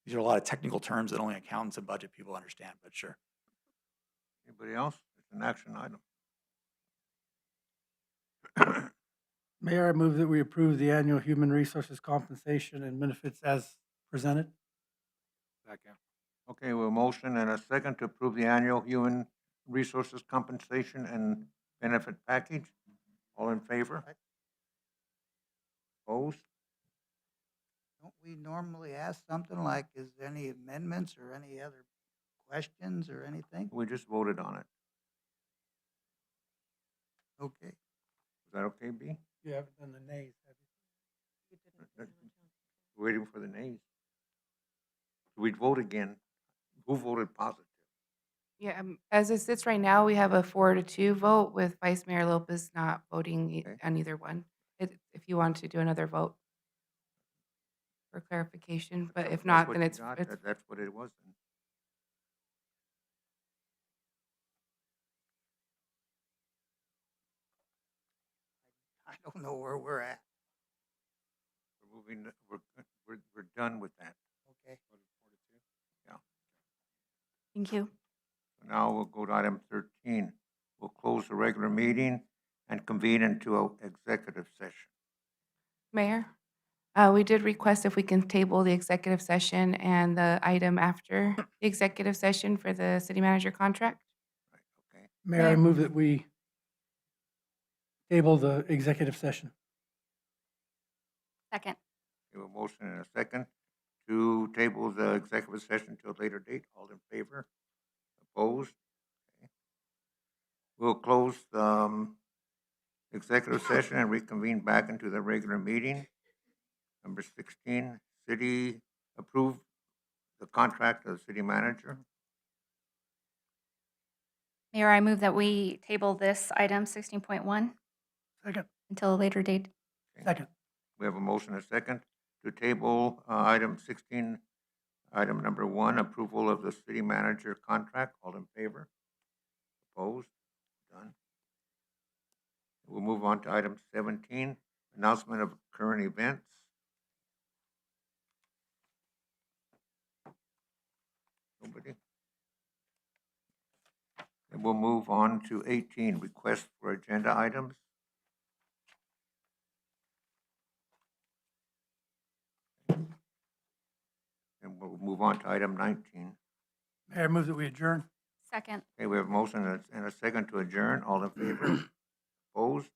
These are a lot of technical terms that only accountants and budget people understand, but sure. Anybody else? It's an action item. Mayor, I move that we approve the annual human resources compensation and benefits as presented. Second. Okay, we have a motion and a second to approve the annual human resources compensation and benefit package. All in favor? Opposed? Don't we normally ask something like, is there any amendments or any other questions or anything? We just voted on it. Okay. Is that okay, B? You haven't done the nays, have you? Waiting for the nays. We'd vote again. Who voted positive? Yeah, as it sits right now, we have a 4-2 vote with Vice Mayor Lopez not voting Okay. on either one. If you want to do another vote for clarification, but if That's not, what then you it's, got. That's what it was then. I don't know where we're at. We're moving, we're done with that. Okay. Thank you. Now we'll go to item 13. We'll close the regular meeting and convene into an executive session. Mayor, We did request if we can table the executive session and the item after the executive session for the city manager contract. Okay, Mayor, I move that we table the executive session. Second. we have a motion and a second to table the executive session to a later date. All in favor? Opposed? Okay. We'll close the executive session and reconvene back into the regular meeting. Number 16, city approve the contract of the city manager. Mayor, I move that we table this item 16.1 Second. until a later date. Second. We have a motion and a second to table item 16, item number 1, approval of the city manager contract. All in favor? Opposed? Done. We'll move on to item 17, announcement of current events. Nobody? And we'll move on to 18, request for agenda items. And we'll move on to item 19. Mayor, I move that we adjourn. Second. Okay, we have a motion and a second to adjourn. All in favor? Opposed?